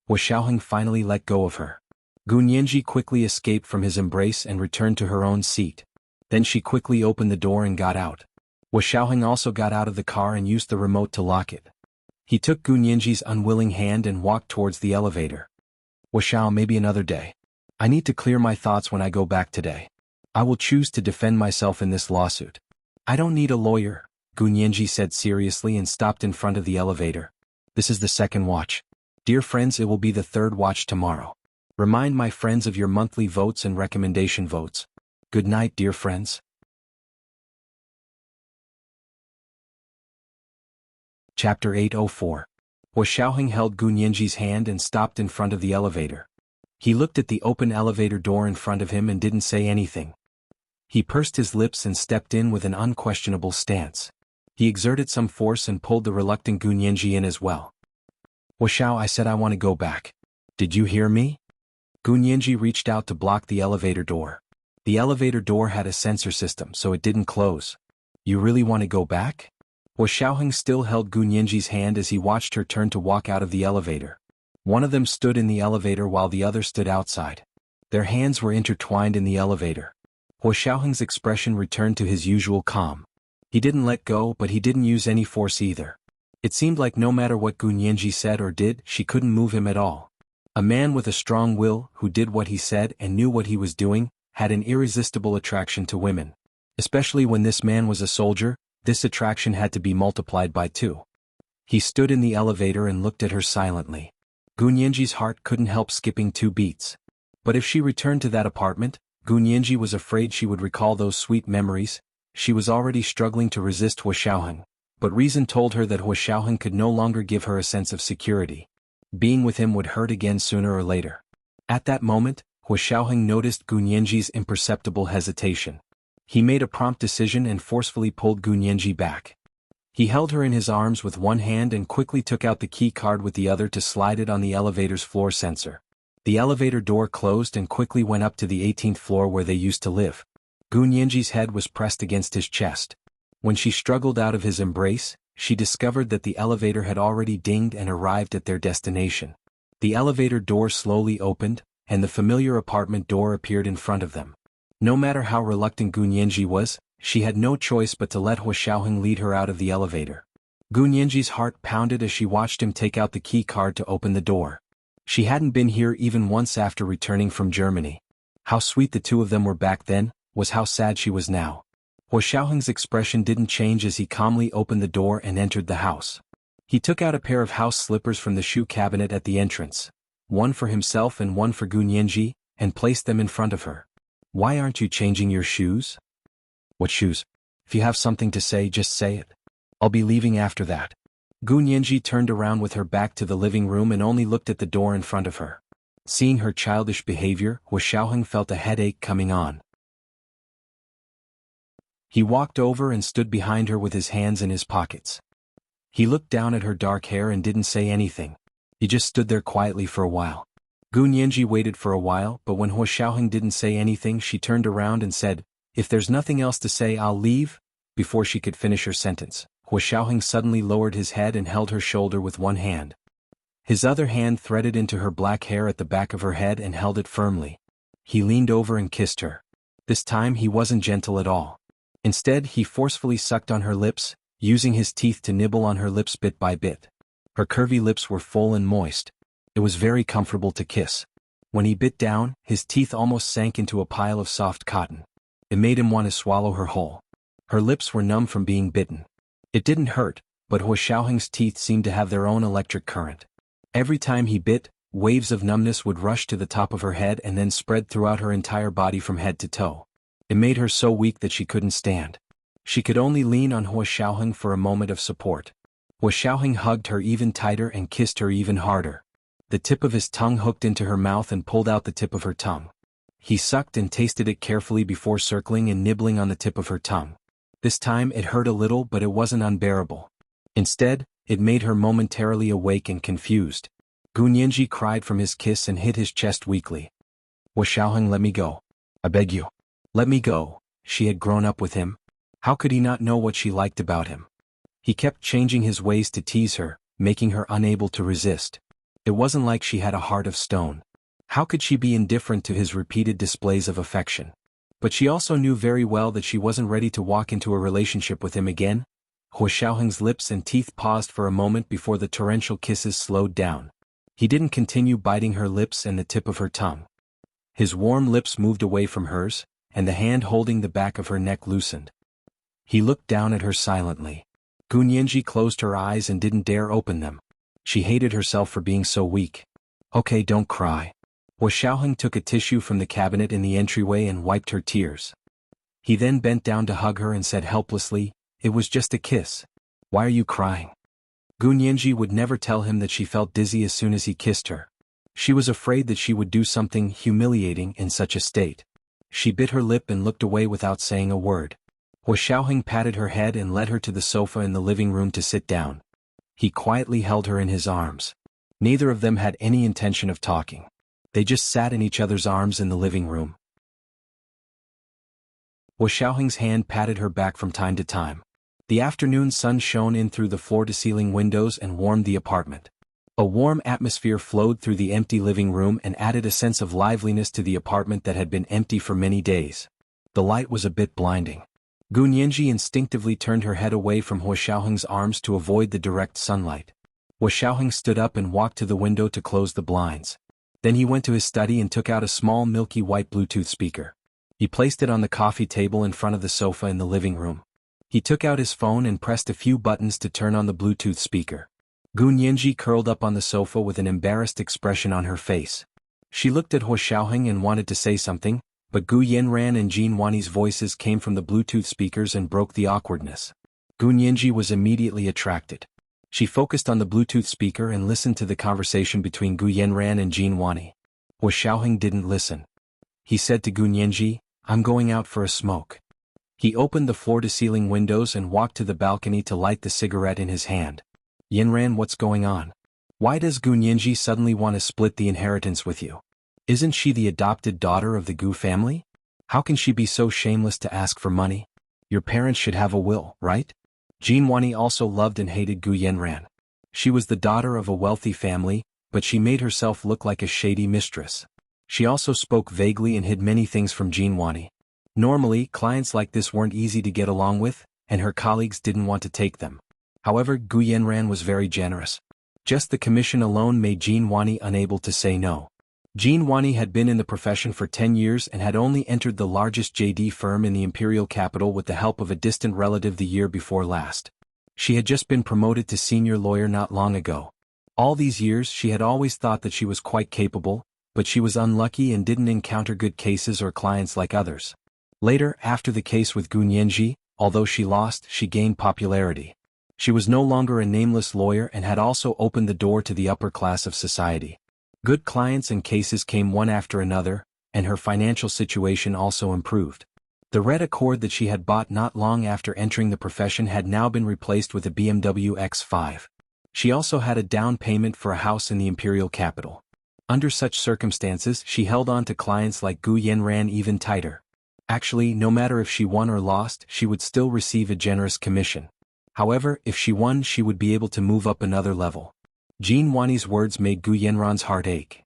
[SPEAKER 1] Hua Xiaoheng finally let go of her. Gu Nianji quickly escaped from his embrace and returned to her own seat. Then she quickly opened the door and got out. Xiaoheng also got out of the car and used the remote to lock it. He took Gu Nianji's unwilling hand and walked towards the elevator. Xiao, maybe another day. I need to clear my thoughts when I go back today. I will choose to defend myself in this lawsuit. I don't need a lawyer, Gu Nianji said seriously and stopped in front of the elevator. This is the second watch. Dear friends, it will be the third watch tomorrow. Remind my friends of your monthly votes and recommendation votes. Good night, dear friends. Chapter 804. Xiaoheng held Gu Nianji's hand and stopped in front of the elevator. He looked at the open elevator door in front of him and didn't say anything. He pursed his lips and stepped in with an unquestionable stance. He exerted some force and pulled the reluctant Gu Nianji in as well. Xiao, I said I want to go back. Did you hear me? Gu Nianji reached out to block the elevator door. The elevator door had a sensor system, so it didn't close. You really want to go back? Xiaoheng still held Gu Nianji's hand as he watched her turn to walk out of the elevator. One of them stood in the elevator while the other stood outside. Their hands were intertwined in the elevator. Xiaoheng's expression returned to his usual calm. He didn't let go, but he didn't use any force either. It seemed like no matter what Gu Nianji said or did, she couldn't move him at all. A man with a strong will, who did what he said and knew what he was doing, had an irresistible attraction to women. Especially when this man was a soldier, this attraction had to be multiplied by 2. He stood in the elevator and looked at her silently. Gu Nianji's heart couldn't help skipping 2 beats. But if she returned to that apartment, Gu Nianji was afraid she would recall those sweet memories. She was already struggling to resist Xiaoheng, but reason told her that Xiaoheng could no longer give her a sense of security. Being with him would hurt again sooner or later. At that moment, Xiaoheng noticed Gu Nianji's imperceptible hesitation. He made a prompt decision and forcefully pulled Gu Nianji back. He held her in his arms with one hand and quickly took out the key card with the other to slide it on the elevator's floor sensor. The elevator door closed and quickly went up to the 18th floor where they used to live. Gu Nianji's head was pressed against his chest. When she struggled out of his embrace, she discovered that the elevator had already dinged and arrived at their destination. The elevator door slowly opened, and the familiar apartment door appeared in front of them. No matter how reluctant Gu Nianji was, she had no choice but to let Xiaoheng lead her out of the elevator. Gu Nianji's heart pounded as she watched him take out the key card to open the door. She hadn't been here even once after returning from Germany. How sweet the two of them were back then, was how sad she was now. Xiaoheng's expression didn't change as he calmly opened the door and entered the house. He took out a pair of house slippers from the shoe cabinet at the entrance, one for himself and one for Gu Nianji, and placed them in front of her. Why aren't you changing your shoes? What shoes? If you have something to say, just say it. I'll be leaving after that. Gu Nianji turned around with her back to the living room and only looked at the door in front of her. Seeing her childish behavior, Xiaoheng felt a headache coming on. He walked over and stood behind her with his hands in his pockets. He looked down at her dark hair and didn't say anything. He just stood there quietly for a while. Gu Nianji waited for a while, but when Xiaoheng didn't say anything, she turned around and said, "If there's nothing else to say, I'll leave." Before she could finish her sentence, Xiaoheng suddenly lowered his head and held her shoulder with one hand. His other hand threaded into her black hair at the back of her head and held it firmly. He leaned over and kissed her. This time he wasn't gentle at all. Instead, he forcefully sucked on her lips, using his teeth to nibble on her lips bit by bit. Her curvy lips were full and moist. It was very comfortable to kiss. When he bit down, his teeth almost sank into a pile of soft cotton. It made him want to swallow her whole. Her lips were numb from being bitten. It didn't hurt, but Xiaoheng's teeth seemed to have their own electric current. Every time he bit, waves of numbness would rush to the top of her head and then spread throughout her entire body from head to toe. It made her so weak that she couldn't stand. She could only lean on Xiaoheng for a moment of support. Xiaoheng hugged her even tighter and kissed her even harder. The tip of his tongue hooked into her mouth and pulled out the tip of her tongue. He sucked and tasted it carefully before circling and nibbling on the tip of her tongue. This time it hurt a little, but it wasn't unbearable. Instead, it made her momentarily awake and confused. Gu Nianji cried from his kiss and hit his chest weakly. "Xiaoheng, let me go. I beg you. Let me go." She had grown up with him. How could he not know what she liked about him? He kept changing his ways to tease her, making her unable to resist. It wasn't like she had a heart of stone. How could she be indifferent to his repeated displays of affection? But she also knew very well that she wasn't ready to walk into a relationship with him again. He Xiaoheng's lips and teeth paused for a moment before the torrential kisses slowed down. He didn't continue biting her lips and the tip of her tongue. His warm lips moved away from hers, and the hand holding the back of her neck loosened. He looked down at her silently. Gu Nianji closed her eyes and didn't dare open them. She hated herself for being so weak. Okay, don't cry. Wu Xiaoheng took a tissue from the cabinet in the entryway and wiped her tears. He then bent down to hug her and said helplessly, "It was just a kiss. Why are you crying?" Gu Nianji would never tell him that she felt dizzy as soon as he kissed her. She was afraid that she would do something humiliating in such a state. She bit her lip and looked away without saying a word. Wu Xiaoheng patted her head and led her to the sofa in the living room to sit down. He quietly held her in his arms. Neither of them had any intention of talking. They just sat in each other's arms in the living room. Wu Xiaoheng's hand patted her back from time to time. The afternoon sun shone in through the floor-to-ceiling windows and warmed the apartment. A warm atmosphere flowed through the empty living room and added a sense of liveliness to the apartment that had been empty for many days. The light was a bit blinding. Gu Nianji instinctively turned her head away from Wu Xiaoheng's arms to avoid the direct sunlight. Wu Xiaoheng stood up and walked to the window to close the blinds. Then he went to his study and took out a small milky white Bluetooth speaker. He placed it on the coffee table in front of the sofa in the living room. He took out his phone and pressed a few buttons to turn on the Bluetooth speaker. Gu Nianji curled up on the sofa with an embarrassed expression on her face. She looked at Wu Xiaoheng and wanted to say something, but Gu Yanran and Jin Wani's voices came from the Bluetooth speakers and broke the awkwardness. Gu Nianji was immediately attracted. She focused on the Bluetooth speaker and listened to the conversation between Gu Yanran and Jin Wani. Wu Xiaoheng didn't listen. He said to Gu Nianji, "I'm going out for a smoke." He opened the floor-to-ceiling windows and walked to the balcony to light the cigarette in his hand. "Yanran, what's going on? Why does Gu Nianji suddenly want to split the inheritance with you? Isn't she the adopted daughter of the Gu family? How can she be so shameless to ask for money? Your parents should have a will, right?" Jin Wani also loved and hated Gu Yanran. She was the daughter of a wealthy family, but she made herself look like a shady mistress. She also spoke vaguely and hid many things from Jin Wani. Normally, clients like this weren't easy to get along with, and her colleagues didn't want to take them. However, Gu Yanran was very generous. Just the commission alone made Jin Wani unable to say no. Jin Wani had been in the profession for 10 years and had only entered the largest JD firm in the imperial capital with the help of a distant relative the year before last. She had just been promoted to senior lawyer not long ago. All these years she had always thought that she was quite capable, but she was unlucky and didn't encounter good cases or clients like others. Later, after the case with Gu Nianji, although she lost, she gained popularity. She was no longer a nameless lawyer and had also opened the door to the upper class of society. Good clients and cases came one after another, and her financial situation also improved. The red Accord that she had bought not long after entering the profession had now been replaced with a BMW X5. She also had a down payment for a house in the imperial capital. Under such circumstances, she held on to clients like Gu Yanran even tighter. Actually, no matter if she won or lost, she would still receive a generous commission. However, if she won, she would be able to move up another level. Jin Wani's words made Gu Yanran's heart ache.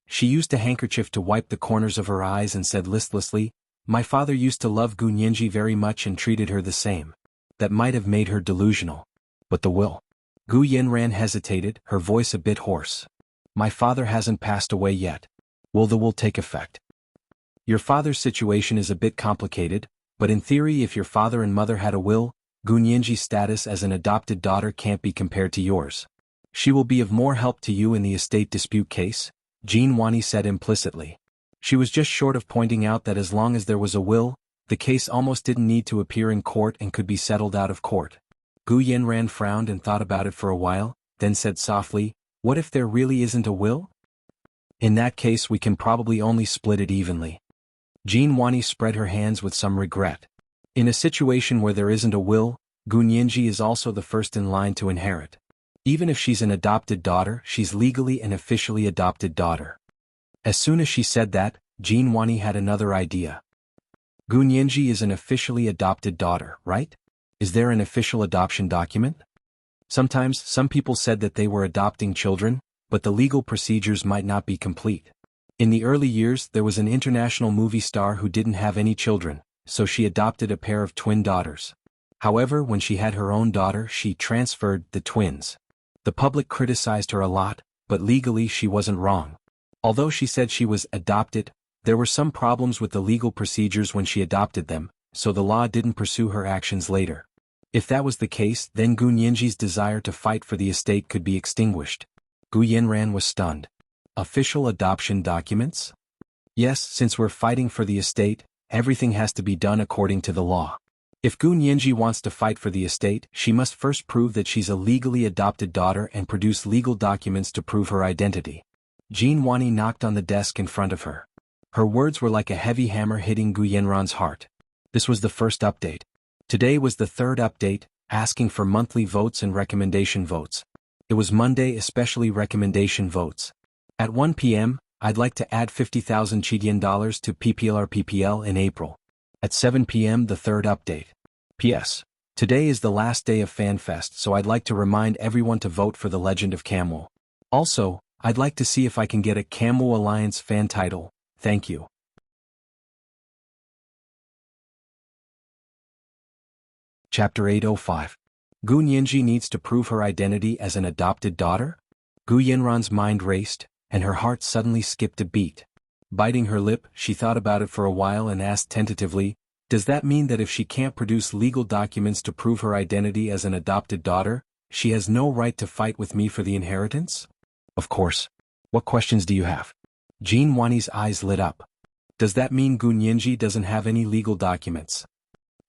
[SPEAKER 1] She used a handkerchief to wipe the corners of her eyes and said listlessly, "My father used to love Gu Nianji very much and treated her the same. That might have made her delusional. But the will." Gu Yanran hesitated, her voice a bit hoarse. "My father hasn't passed away yet. Will the will take effect?" "Your father's situation is a bit complicated, but in theory if your father and mother had a will, Gu Nianji's status as an adopted daughter can't be compared to yours. She will be of more help to you in the estate dispute case," Jin Wani said implicitly. She was just short of pointing out that as long as there was a will, the case almost didn't need to appear in court and could be settled out of court. Gu Yanran frowned and thought about it for a while, then said softly, "What if there really isn't a will? In that case we can probably only split it evenly." Jin Wani spread her hands with some regret. In a situation where there isn't a will, Gu Nianji is also the first in line to inherit. Even if she's an adopted daughter, she's legally an officially adopted daughter. As soon as she said that, Jin Wani had another idea. "Gu Nianji is an officially adopted daughter, right? Is there an official adoption document?" Sometimes, some people said that they were adopting children, but the legal procedures might not be complete. In the early years there was an international movie star who didn't have any children, so she adopted a pair of twin daughters. However, when she had her own daughter she transferred the twins. The public criticized her a lot, but legally she wasn't wrong. Although she said she was adopted, there were some problems with the legal procedures when she adopted them, so the law didn't pursue her actions later. If that was the case, then Gu Nianji's desire to fight for the estate could be extinguished. Gu Yanran was stunned. Official adoption documents? Yes, since we're fighting for the estate, everything has to be done according to the law. If Gu Nianji wants to fight for the estate, she must first prove that she's a legally adopted daughter and produce legal documents to prove her identity. Jean Wani knocked on the desk in front of her. Her words were like a heavy hammer hitting Gu Yanran's heart. This was the first update. Today was the third update, asking for monthly votes and recommendation votes. It was Monday, especially recommendation votes. At 1 p.m., I'd like to add 50,000 Chidian dollars to PPL in April. At 7 p.m. the third update. P.S. Today is the last day of FanFest, so I'd like to remind everyone to vote for the Legend of Camel. Also, I'd like to see if I can get a Camel Alliance fan title. Thank you. Chapter 805. Gu Nianji needs to prove her identity as an adopted daughter? Gu Yanran's mind raced, and her heart suddenly skipped a beat. Biting her lip, she thought about it for a while and asked tentatively, does that mean that if she can't produce legal documents to prove her identity as an adopted daughter, she has no right to fight with me for the inheritance? Of course. What questions do you have? Jean Wani's eyes lit up. Does that mean Gu Nianji doesn't have any legal documents?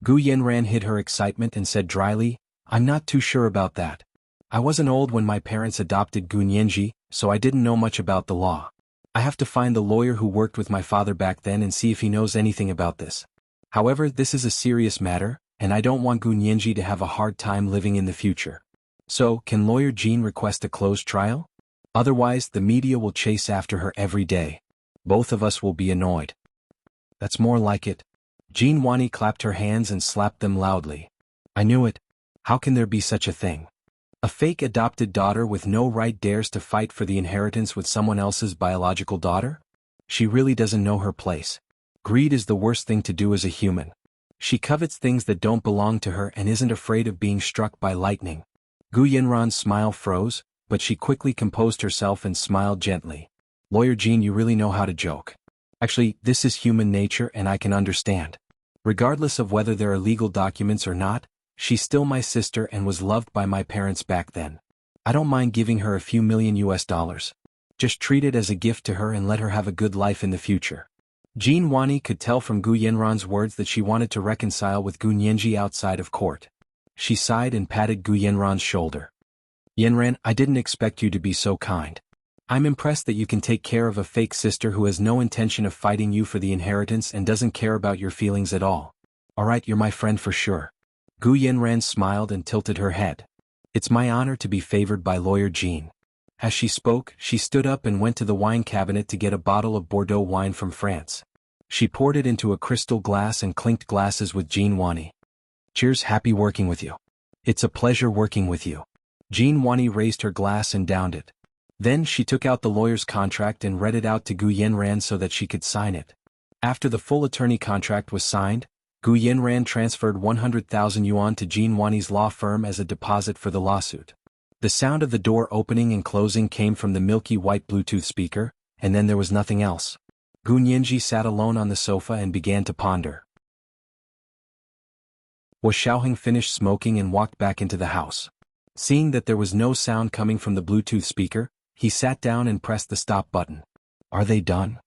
[SPEAKER 1] Gu Yanran hid her excitement and said dryly, I'm not too sure about that. I wasn't old when my parents adopted Gu Nianji, so I didn't know much about the law. I have to find the lawyer who worked with my father back then and see if he knows anything about this. However, this is a serious matter, and I don't want Gu Nianji to have a hard time living in the future. So, can lawyer Jean request a closed trial? Otherwise, the media will chase after her every day. Both of us will be annoyed. That's more like it. Jean Wani clapped her hands and slapped them loudly. I knew it. How can there be such a thing? A fake adopted daughter with no right dares to fight for the inheritance with someone else's biological daughter? She really doesn't know her place. Greed is the worst thing to do as a human. She covets things that don't belong to her and isn't afraid of being struck by lightning. Gu Yanran's smile froze, but she quickly composed herself and smiled gently. Lawyer Jean, you really know how to joke. Actually, this is human nature and I can understand. Regardless of whether there are legal documents or not, she's still my sister and was loved by my parents back then. I don't mind giving her a few million US dollars. Just treat it as a gift to her and let her have a good life in the future. Jean Wani could tell from Gu Yanran's words that she wanted to reconcile with Gu Nianji outside of court. She sighed and patted Gu Yanran's shoulder. Yanran, I didn't expect you to be so kind. I'm impressed that you can take care of a fake sister who has no intention of fighting you for the inheritance and doesn't care about your feelings at all. Alright, you're my friend for sure. Gu Yanran smiled and tilted her head. It's my honor to be favored by lawyer Jean. As she spoke, she stood up and went to the wine cabinet to get a bottle of Bordeaux wine from France. She poured it into a crystal glass and clinked glasses with Jean Wani. Cheers, happy working with you. It's a pleasure working with you. Jean Wani raised her glass and downed it. Then she took out the lawyer's contract and read it out to Gu Yanran so that she could sign it. After the full attorney contract was signed, Gu Yanran transferred 100,000 yuan to Jean Wani's law firm as a deposit for the lawsuit. The sound of the door opening and closing came from the milky white Bluetooth speaker, and then there was nothing else. Gu Nianji sat alone on the sofa and began to ponder. Xiaoheng finished smoking and walked back into the house. Seeing that there was no sound coming from the Bluetooth speaker, he sat down and pressed the stop button. Are they done?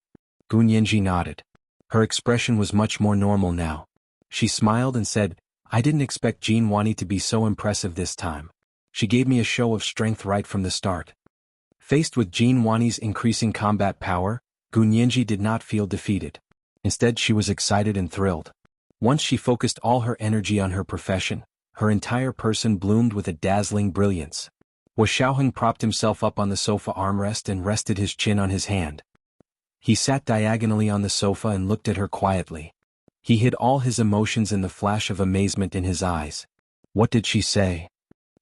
[SPEAKER 1] Gu Nianji nodded. Her expression was much more normal now. She smiled and said, I didn't expect Jean Wani to be so impressive this time. She gave me a show of strength right from the start. Faced with Jean Wani's increasing combat power, Gu Nianji did not feel defeated. Instead, she was excited and thrilled. Once she focused all her energy on her profession, her entire person bloomed with a dazzling brilliance. Xiaoheng propped himself up on the sofa armrest and rested his chin on his hand. He sat diagonally on the sofa and looked at her quietly. He hid all his emotions in the flash of amazement in his eyes. What did she say?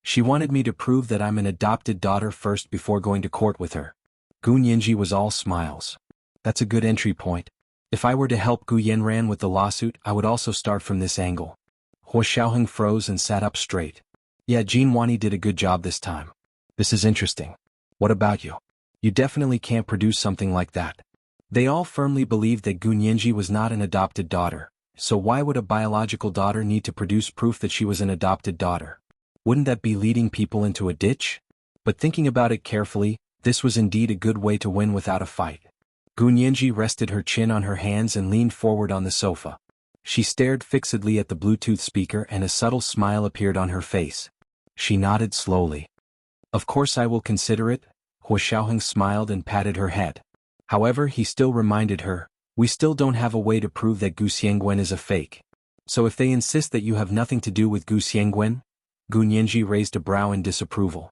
[SPEAKER 1] She wanted me to prove that I'm an adopted daughter first before going to court with her. Gu Nianji was all smiles. That's a good entry point. If I were to help Gu Yanran with the lawsuit, I would also start from this angle. Hua Xiaoheng froze and sat up straight. Yeah, Jin Wani did a good job this time. This is interesting. What about you? You definitely can't produce something like that. They all firmly believed that Gu Nianji was not an adopted daughter, so why would a biological daughter need to produce proof that she was an adopted daughter? Wouldn't that be leading people into a ditch? But thinking about it carefully, this was indeed a good way to win without a fight. Gu Nianji rested her chin on her hands and leaned forward on the sofa. She stared fixedly at the Bluetooth speaker and a subtle smile appeared on her face. She nodded slowly. Of course I will consider it. Hua Xiaoheng smiled and patted her head. However, he still reminded her, we still don't have a way to prove that Gu Xiangwen is a fake. So if they insist that you have nothing to do with Gu Xiangwen? Gu Nianji raised a brow in disapproval.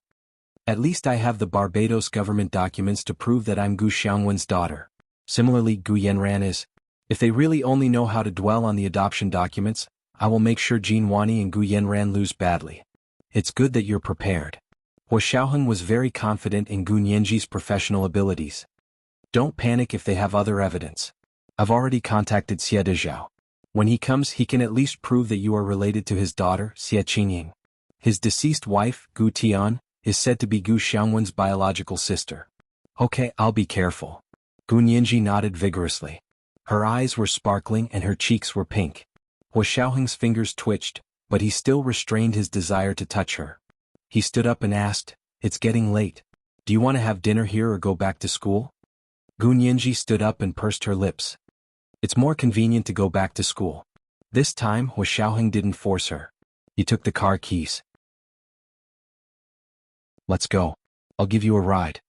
[SPEAKER 1] At least I have the Barbados government documents to prove that I'm Gu Xiangwen's daughter. Similarly, Gu Yanran is. If they really only know how to dwell on the adoption documents, I will make sure Jin Wani and Gu Yanran lose badly. It's good that you're prepared. Hua Xiaoheng was very confident in Gu Nianji's professional abilities. Don't panic if they have other evidence. I've already contacted Xie Dezhao. When he comes, he can at least prove that you are related to his daughter, Xie Qingying. His deceased wife, Gu Tian, is said to be Gu Xiangwen's biological sister. Okay, I'll be careful. Gu Nianji nodded vigorously. Her eyes were sparkling and her cheeks were pink. Hua Xiaoheng's fingers twitched, but he still restrained his desire to touch her. He stood up and asked, it's getting late. Do you want to have dinner here or go back to school? Gu Nianji stood up and pursed her lips. It's more convenient to go back to school. This time, Hua Xiaoheng didn't force her. He took the car keys. Let's go. I'll give you a ride.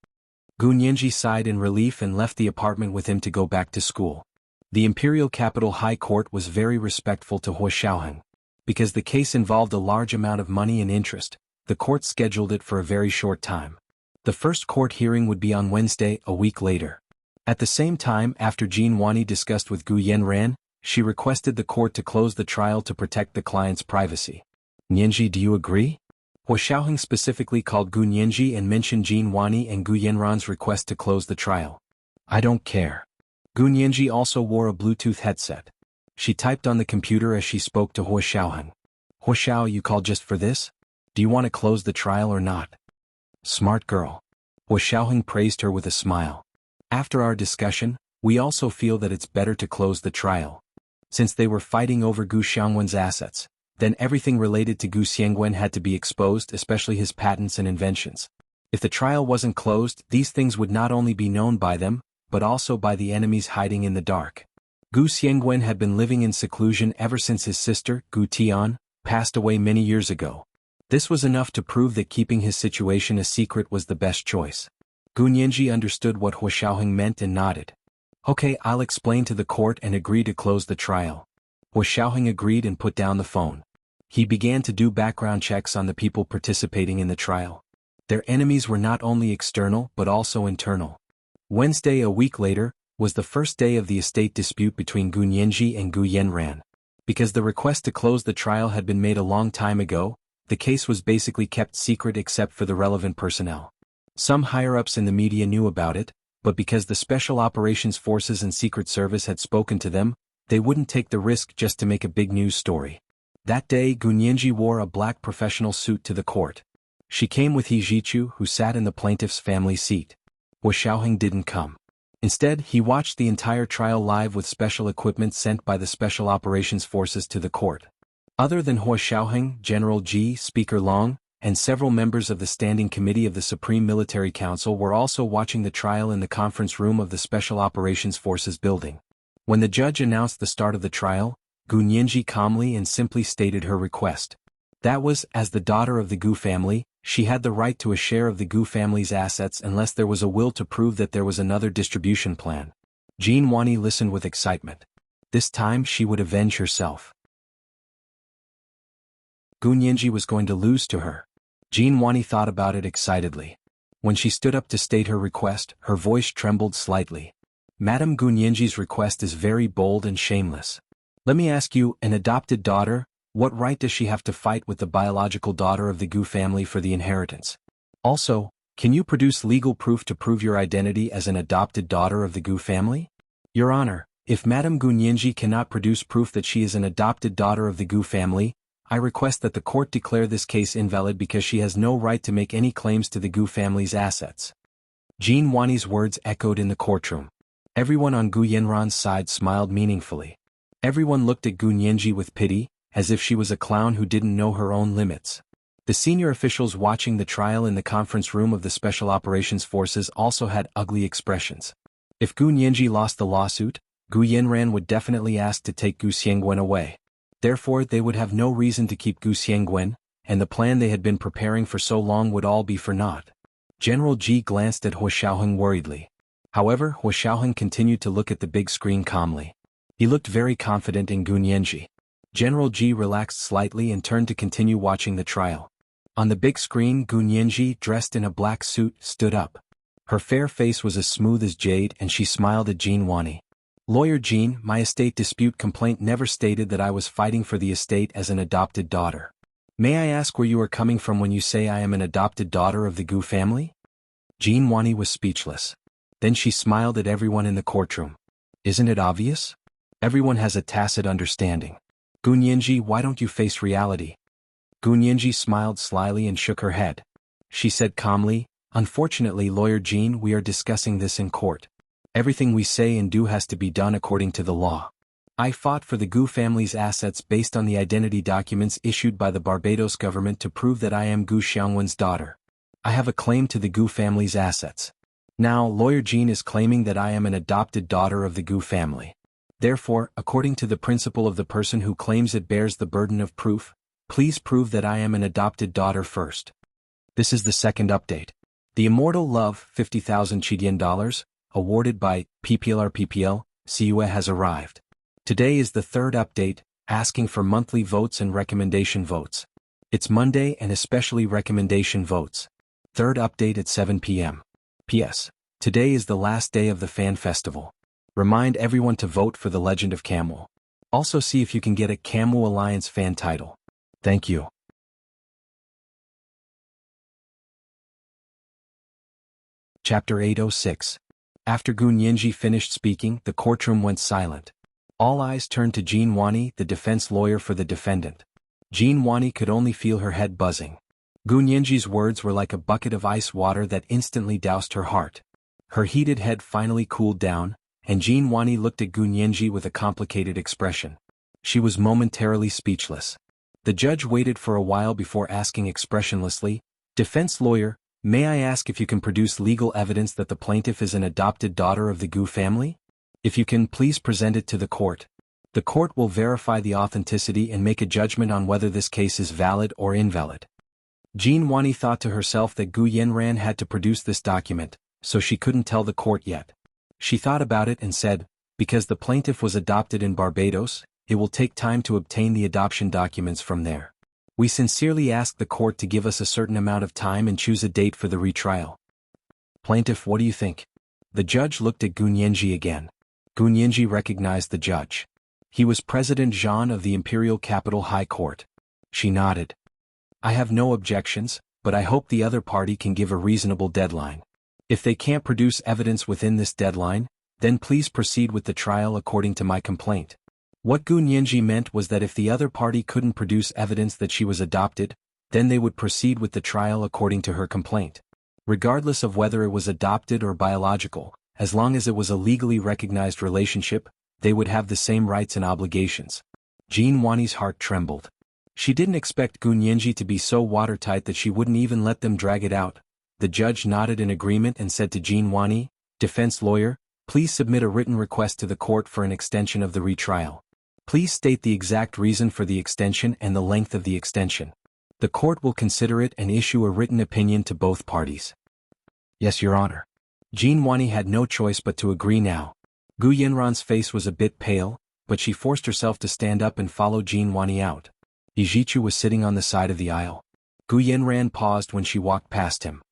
[SPEAKER 1] Gu Nianji sighed in relief and left the apartment with him to go back to school. The Imperial Capital High Court was very respectful to Hua Xiaoheng. Because the case involved a large amount of money and interest, the court scheduled it for a very short time. The first court hearing would be on Wednesday, a week later. At the same time, after Jin Wani discussed with Gu Yanran, she requested the court to close the trial to protect the client's privacy. Nianji, do you agree? Hua Xiaoheng specifically called Gu Nianji and mentioned Jin Wani and Gu Yanran's request to close the trial. I don't care. Gu Nianji also wore a Bluetooth headset. She typed on the computer as she spoke to Hua Xiaoheng. Hua Xiao, you called just for this? Do you want to close the trial or not? Smart girl. Hua Xiaoheng praised her with a smile. After our discussion, we also feel that it's better to close the trial. Since they were fighting over Gu Xiangwen's assets, then everything related to Gu Xiangwen had to be exposed, especially his patents and inventions. If the trial wasn't closed, these things would not only be known by them, but also by the enemies hiding in the dark. Gu Xiangwen had been living in seclusion ever since his sister, Gu Tian, passed away many years ago. This was enough to prove that keeping his situation a secret was the best choice. Gu Nianji understood what Hua Xiaoheng meant and nodded. Okay, I'll explain to the court and agree to close the trial. Hua Xiaoheng agreed and put down the phone. He began to do background checks on the people participating in the trial. Their enemies were not only external but also internal. Wednesday, a week later, was the first day of the estate dispute between Gu Nianji and Gu Yanran. Because the request to close the trial had been made a long time ago, the case was basically kept secret except for the relevant personnel. Some higher-ups in the media knew about it, but because the Special Operations Forces and Secret Service had spoken to them, they wouldn't take the risk just to make a big news story. That day, Gu Nianji wore a black professional suit to the court. She came with He Jichu, who sat in the plaintiff's family seat. Hua Xiaoheng didn't come. Instead, he watched the entire trial live with special equipment sent by the Special Operations Forces to the court. Other than Hua Xiaoheng, General Ji, Speaker Long, and several members of the Standing Committee of the Supreme Military Council were also watching the trial in the conference room of the Special Operations Forces building. When the judge announced the start of the trial, Gu Nianji calmly and simply stated her request. That was, as the daughter of the Gu family, she had the right to a share of the Gu family's assets unless there was a will to prove that there was another distribution plan. Jin Wani listened with excitement. This time she would avenge herself. Gu Nianji was going to lose to her. Jin Wani thought about it excitedly. When she stood up to state her request, her voice trembled slightly. Madame Gu Nianji's request is very bold and shameless. Let me ask you, an adopted daughter, what right does she have to fight with the biological daughter of the Gu family for the inheritance? Also, can you produce legal proof to prove your identity as an adopted daughter of the Gu family? Your Honor, if Madame Gu Nianji cannot produce proof that she is an adopted daughter of the Gu family, I request that the court declare this case invalid because she has no right to make any claims to the Gu family's assets. Jin Wani's words echoed in the courtroom. Everyone on Gu Yanran's side smiled meaningfully. Everyone looked at Gu Nianji with pity, as if she was a clown who didn't know her own limits. The senior officials watching the trial in the conference room of the Special Operations Forces also had ugly expressions. If Gu Nianji lost the lawsuit, Gu Yanran would definitely ask to take Gu Xiangwen away. Therefore they would have no reason to keep Gu Xiangwen, and the plan they had been preparing for so long would all be for naught. General Ji glanced at Hua Xiaoheng worriedly. However, Hua Xiaoheng continued to look at the big screen calmly. He looked very confident in Gu Nianji. General Ji relaxed slightly and turned to continue watching the trial. On the big screen, Gu Nianji, dressed in a black suit, stood up. Her fair face was as smooth as jade and she smiled at Jin Wani. Lawyer Jin, my estate dispute complaint never stated that I was fighting for the estate as an adopted daughter. May I ask where you are coming from when you say I am an adopted daughter of the Gu family? Jin Wani was speechless. Then she smiled at everyone in the courtroom. Isn't it obvious? Everyone has a tacit understanding. Gu Nianji, why don't you face reality? Gu Nianji smiled slyly and shook her head. She said calmly, unfortunately, Lawyer Jin, we are discussing this in court. Everything we say and do has to be done according to the law. I fought for the Gu family's assets based on the identity documents issued by the Barbados government to prove that I am Gu Xiangwen's daughter. I have a claim to the Gu family's assets. Now, Lawyer Jin is claiming that I am an adopted daughter of the Gu family. Therefore, according to the principle of the person who claims it bears the burden of proof, please prove that I am an adopted daughter first. This is the second update. The Immortal Love, 50,000 Chidian dollars, awarded by PPL CUA has arrived. Today is the third update, asking for monthly votes and recommendation votes. It's Monday and especially recommendation votes. Third update at 7 p.m. P.S. Today is the last day of the fan festival. Remind everyone to vote for The Legend of Camel. Also see if you can get a Camel Alliance fan title. Thank you. Chapter 806. After Gu Nianji finished speaking, the courtroom went silent. All eyes turned to Jin Wani, the defense lawyer for the defendant. Jin Wani could only feel her head buzzing. Gu Nianji's words were like a bucket of ice water that instantly doused her heart. Her heated head finally cooled down, and Jin Wani looked at Gu Nianji with a complicated expression. She was momentarily speechless. The judge waited for a while before asking expressionlessly, "Defense lawyer, may I ask if you can produce legal evidence that the plaintiff is an adopted daughter of the Gu family? If you can, please present it to the court. The court will verify the authenticity and make a judgment on whether this case is valid or invalid." Jin Wani thought to herself that Gu Yanran had to produce this document, so she couldn't tell the court yet. She thought about it and said, because the plaintiff was adopted in Barbados, it will take time to obtain the adoption documents from there. We sincerely ask the court to give us a certain amount of time and choose a date for the retrial. Plaintiff, what do you think? The judge looked at Gu Nianji again. Gu Nianji recognized the judge. He was President Zhan of the Imperial Capital High Court. She nodded. I have no objections, but I hope the other party can give a reasonable deadline. If they can't produce evidence within this deadline, then please proceed with the trial according to my complaint. What Gu Nianji meant was that if the other party couldn't produce evidence that she was adopted, then they would proceed with the trial according to her complaint. Regardless of whether it was adopted or biological, as long as it was a legally recognized relationship, they would have the same rights and obligations. Jin Wani's heart trembled. She didn't expect Gu Nianji to be so watertight that she wouldn't even let them drag it out. The judge nodded in agreement and said to Jin Wani, "Defense lawyer, please submit a written request to the court for an extension of the retrial. Please state the exact reason for the extension and the length of the extension. The court will consider it and issue a written opinion to both parties." Yes, Your Honor. Jin Wani had no choice but to agree now. Gu Yanran's face was a bit pale, but she forced herself to stand up and follow Jin Wani out. Yijichu was sitting on the side of the aisle. Gu Yanran paused when she walked past him.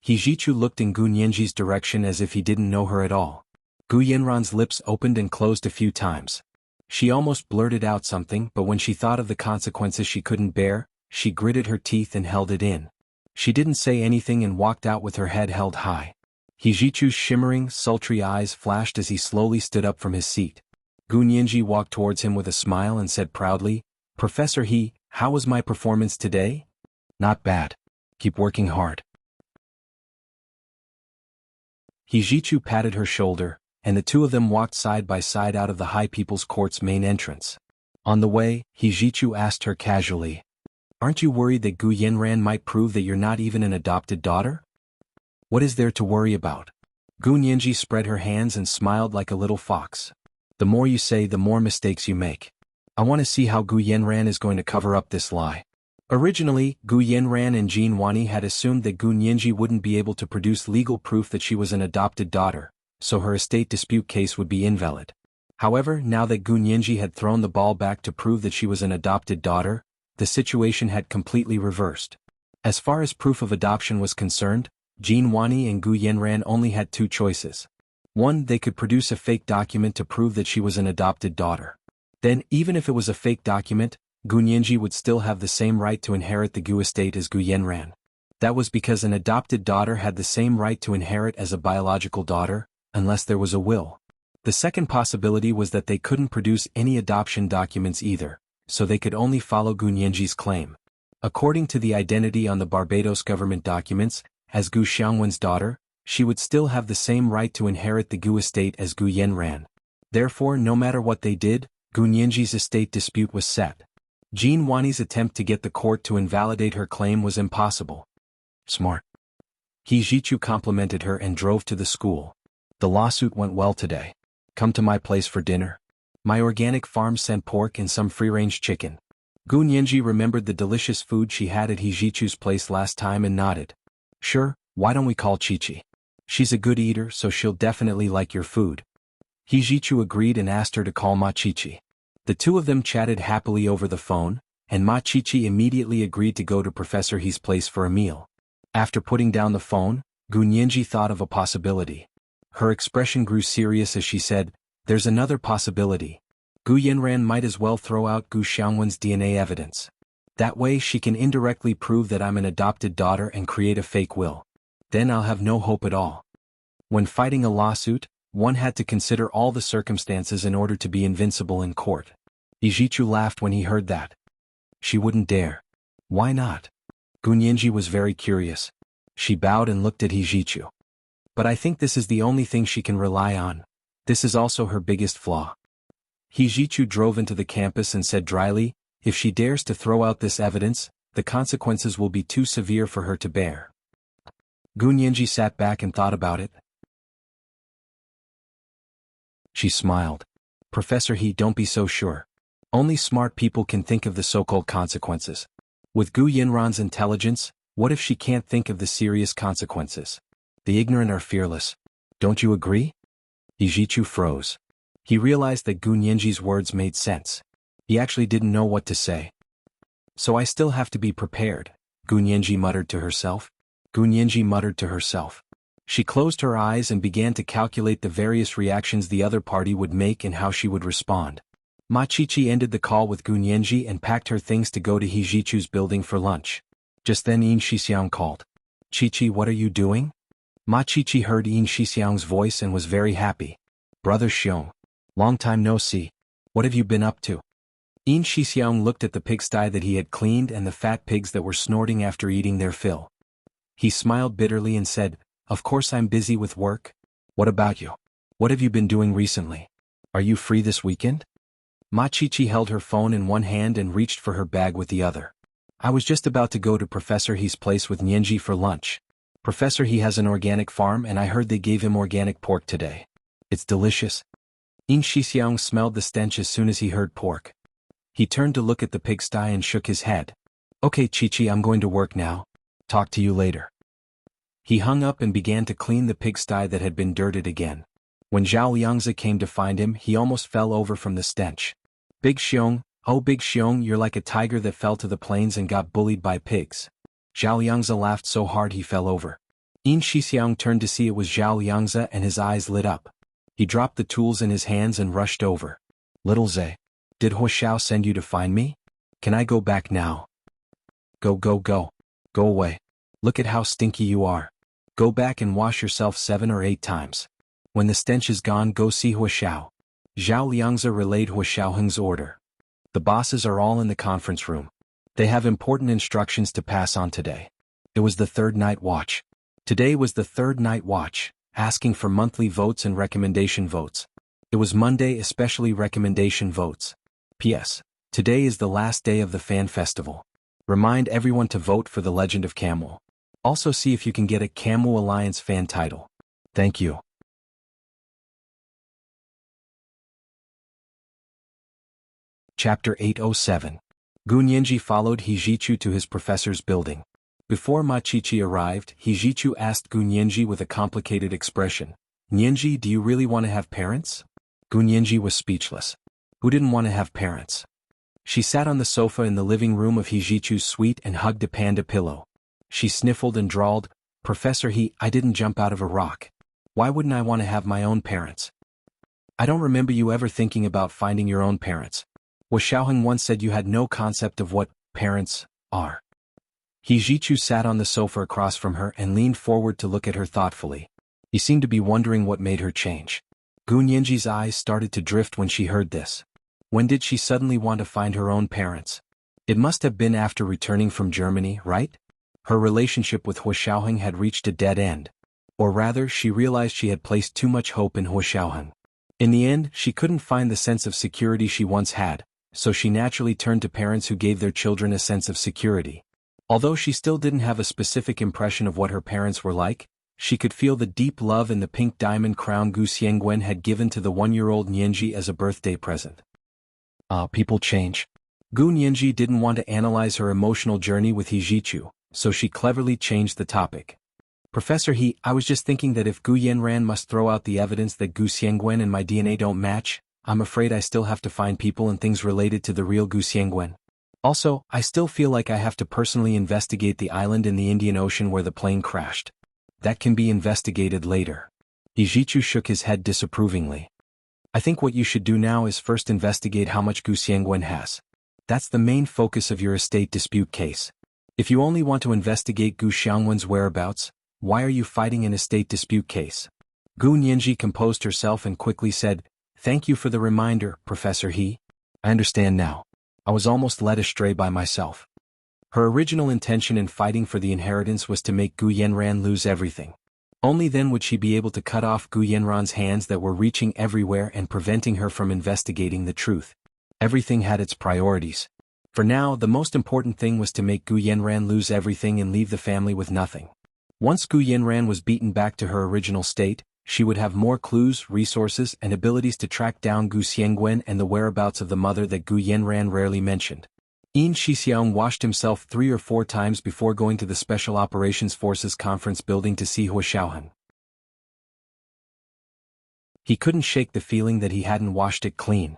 [SPEAKER 1] Yijichu looked in Gu Nianji's direction as if he didn't know her at all. Gu Yanran's lips opened and closed a few times. She almost blurted out something, but when she thought of the consequences she couldn't bear, she gritted her teeth and held it in. She didn't say anything and walked out with her head held high. Hijichu's shimmering, sultry eyes flashed as he slowly stood up from his seat. Gu Nianji walked towards him with a smile and said proudly, "Professor He, how was my performance today?" "Not bad. Keep working hard." Hijichu patted her shoulder, and the two of them walked side by side out of the High People's Court's main entrance. On the way, Hijichu asked her casually, "Aren't you worried that Gu Yanran might prove that you're not even an adopted daughter?" "What is there to worry about?" Gu Nianji spread her hands and smiled like a little fox. "The more you say, the more mistakes you make. I want to see how Gu Yanran is going to cover up this lie." Originally, Gu Yanran and Jin Wani had assumed that Gu Nianji wouldn't be able to produce legal proof that she was an adopted daughter, so her estate dispute case would be invalid. However, now that Gu Nianji had thrown the ball back to prove that she was an adopted daughter, the situation had completely reversed. As far as proof of adoption was concerned, Jin Wani and Gu Yanran only had two choices. One, they could produce a fake document to prove that she was an adopted daughter. Then, even if it was a fake document, Gu Nianji would still have the same right to inherit the Gu estate as Gu Yanran. That was because an adopted daughter had the same right to inherit as a biological daughter, unless there was a will. The second possibility was that they couldn't produce any adoption documents either, so they could only follow Gu Nianji's claim. According to the identity on the Barbados government documents, as Gu Xiangwen's daughter, she would still have the same right to inherit the Gu estate as Gu Yanran. Therefore, no matter what they did, Gu Nianji's estate dispute was set. Jin Wani's attempt to get the court to invalidate her claim was impossible. "Smart." Hijichu complimented her and drove to the school. "The lawsuit went well today. Come to my place for dinner. My organic farm sent pork and some free-range chicken." Gu Nianji remembered the delicious food she had at Hijichu's place last time and nodded. "Sure, why don't we call Chi-Chi? She's a good eater, so she'll definitely like your food." Hijichu agreed and asked her to call Ma Chi-Chi. The two of them chatted happily over the phone, and Ma Chi-Chi immediately agreed to go to Professor He's place for a meal. After putting down the phone, Gu Nianji thought of a possibility. Her expression grew serious as she said, "There's another possibility. Gu Yanran might as well throw out Gu Xiangwen's DNA evidence. That way she can indirectly prove that I'm an adopted daughter and create a fake will. Then I'll have no hope at all." When fighting a lawsuit, one had to consider all the circumstances in order to be invincible in court. Hijichu laughed when he heard that. She wouldn't dare. Why not? Gu Nianji was very curious. She bowed and looked at Hijichu. "But I think this is the only thing she can rely on. This is also her biggest flaw." Hijichu drove into the campus and said dryly, "If she dares to throw out this evidence, the consequences will be too severe for her to bear." Gu Nianji sat back and thought about it. She smiled. "Professor He, don't be so sure. Only smart people can think of the so-called consequences. With Gu Yanran's intelligence, what if she can't think of the serious consequences? The ignorant are fearless. Don't you agree?" Hijichu froze. He realized that Gu Nianji's words made sense. He actually didn't know what to say. "So I still have to be prepared," Gu Nianji muttered to herself. She closed her eyes and began to calculate the various reactions the other party would make and how she would respond. Ma Chi-Chi ended the call with Gu Nianji and packed her things to go to Hijichu's building for lunch. Just then Yin Shixiang called. "Chi-Chi, what are you doing?" Ma Chi-Chi heard Yin Shixiang's voice and was very happy. "Brother Xiong. Long time no see. What have you been up to?" Yin Shixiang looked at the pigsty that he had cleaned and the fat pigs that were snorting after eating their fill. He smiled bitterly and said, "Of course I'm busy with work. What about you? What have you been doing recently? Are you free this weekend?" Ma Chi-Chi held her phone in one hand and reached for her bag with the other. "I was just about to go to Professor He's place with Nianji for lunch. Professor He has an organic farm and I heard they gave him organic pork today. It's delicious." Yin Shixiang smelled the stench as soon as he heard pork. He turned to look at the pigsty and shook his head. "Okay, Chi-Chi, I'm going to work now. Talk to you later." He hung up and began to clean the pigsty that had been dirted again. When Zhao Liangzi came to find him, he almost fell over from the stench. "Big Xiong, oh Big Xiong, you're like a tiger that fell to the plains and got bullied by pigs." Zhao Liangzi laughed so hard he fell over. Yin Shixiang turned to see it was Zhao Liangzi and his eyes lit up. He dropped the tools in his hands and rushed over. "Little Zhe, did Huo Xiao send you to find me? Can I go back now?" Go. Go away. Look at how stinky you are. Go back and wash yourself 7 or 8 times. When the stench is gone, go see Huaxiao. Zhao Liangzi relayed Huaxiaoheng's order. The bosses are all in the conference room. They have important instructions to pass on today. It was the third night watch. Today was the third night watch, asking for monthly votes and recommendation votes. It was Monday, especially recommendation votes. P.S. Today is the last day of the fan festival. Remind everyone to vote for the Legend of Camel. Also see if you can get a Camel Alliance fan title. Thank you. Chapter 807. Gu Nianji followed Hijichu to his professor's building. Before Ma Qiqi arrived, Hijichu asked Gu Nianji with a complicated expression, "Nianji, do you really want to have parents?" Gu Nianji was speechless. Who didn't want to have parents? She sat on the sofa in the living room of Hijichu's suite and hugged a panda pillow. She sniffled and drawled, "Professor I didn't jump out of a rock. Why wouldn't I want to have my own parents? I don't remember you ever thinking about finding your own parents. Xiaoheng once said you had no concept of what parents are." Hijichu sat on the sofa across from her and leaned forward to look at her thoughtfully. He seemed to be wondering what made her change. Gu Nianji's eyes started to drift when she heard this. When did she suddenly want to find her own parents? It must have been after returning from Germany, right? Her relationship with Xiaoheng had reached a dead end. Or rather, she realized she had placed too much hope in Xiaoheng. In the end, she couldn't find the sense of security she once had, so she naturally turned to parents who gave their children a sense of security. Although she still didn't have a specific impression of what her parents were like, she could feel the deep love and the pink diamond crown Gu Xiangwen had given to the 1-year-old Nianji as a birthday present. People change. Gu Nianji didn't want to analyze her emotional journey with Hijichu, so she cleverly changed the topic. "Professor I was just thinking that if Gu Yanran must throw out the evidence that Gu Xiangwen and my DNA don't match, I'm afraid I still have to find people and things related to the real Gu Xiangwen. Also, I still feel like I have to personally investigate the island in the Indian Ocean where the plane crashed. That can be investigated later." Hijichu shook his head disapprovingly. "I think what you should do now is first investigate how much Gu Xiangwen has. That's the main focus of your estate dispute case. If you only want to investigate Gu Xiangwen's whereabouts, why are you fighting an estate dispute case?" Gu Nianji composed herself and quickly said, "Thank you for the reminder, Professor I understand now. I was almost led astray by myself." Her original intention in fighting for the inheritance was to make Gu Yanran lose everything. Only then would she be able to cut off Gu Yanran's hands that were reaching everywhere and preventing her from investigating the truth. Everything had its priorities. For now, the most important thing was to make Gu Yanran lose everything and leave the family with nothing. Once Gu Yanran was beaten back to her original state, she would have more clues, resources, and abilities to track down Gu Xiangwen and the whereabouts of the mother that Gu Yanran rarely mentioned. Yin Shixiang washed himself 3 or 4 times before going to the Special Operations Forces conference building to see Huaxiaoheng. He couldn't shake the feeling that he hadn't washed it clean.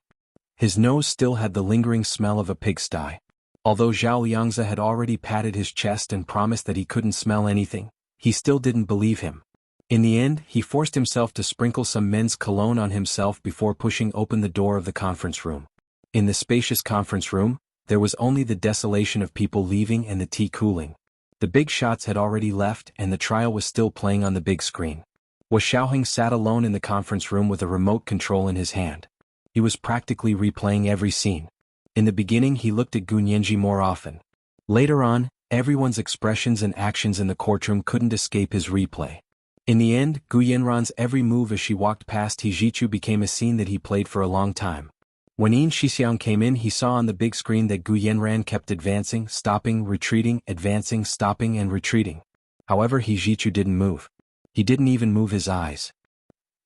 [SPEAKER 1] His nose still had the lingering smell of a pigsty. Although Zhao Liangzi had already patted his chest and promised that he couldn't smell anything, he still didn't believe him. In the end, he forced himself to sprinkle some men's cologne on himself before pushing open the door of the conference room. In the spacious conference room, there was only the desolation of people leaving and the tea cooling. The big shots had already left and the trial was still playing on the big screen. Xiaoheng sat alone in the conference room with a remote control in his hand. He was practically replaying every scene. In the beginning he looked at Gu Nianji more often. Later on, everyone's expressions and actions in the courtroom couldn't escape his replay. In the end, Gu Yanran's every move as she walked past Hijichu became a scene that he played for a long time. When Yin Shixiang came in, he saw on the big screen that Gu Yanran kept advancing, stopping, retreating, advancing, stopping and retreating. However, Hijichu didn't move. He didn't even move his eyes.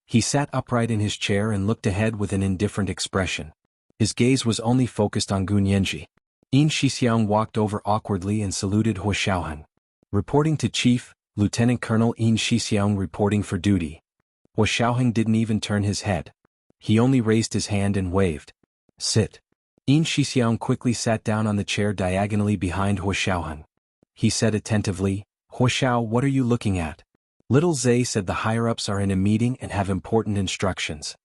[SPEAKER 1] He sat upright in his chair and looked ahead with an indifferent expression. His gaze was only focused on Gu Nianji. Yin Shixiang walked over awkwardly and saluted Huaxiaoheng. "Reporting to Chief, Lieutenant Colonel Yin Shixiang reporting for duty." Huaxiaoheng didn't even turn his head. He only raised his hand and waved. "Sit." Yin Shixiang quickly sat down on the chair diagonally behind Huaxiaoheng. He said attentively, "Huaxiao, what are you looking at?" Little Zay said the higher-ups are in a meeting and have important instructions.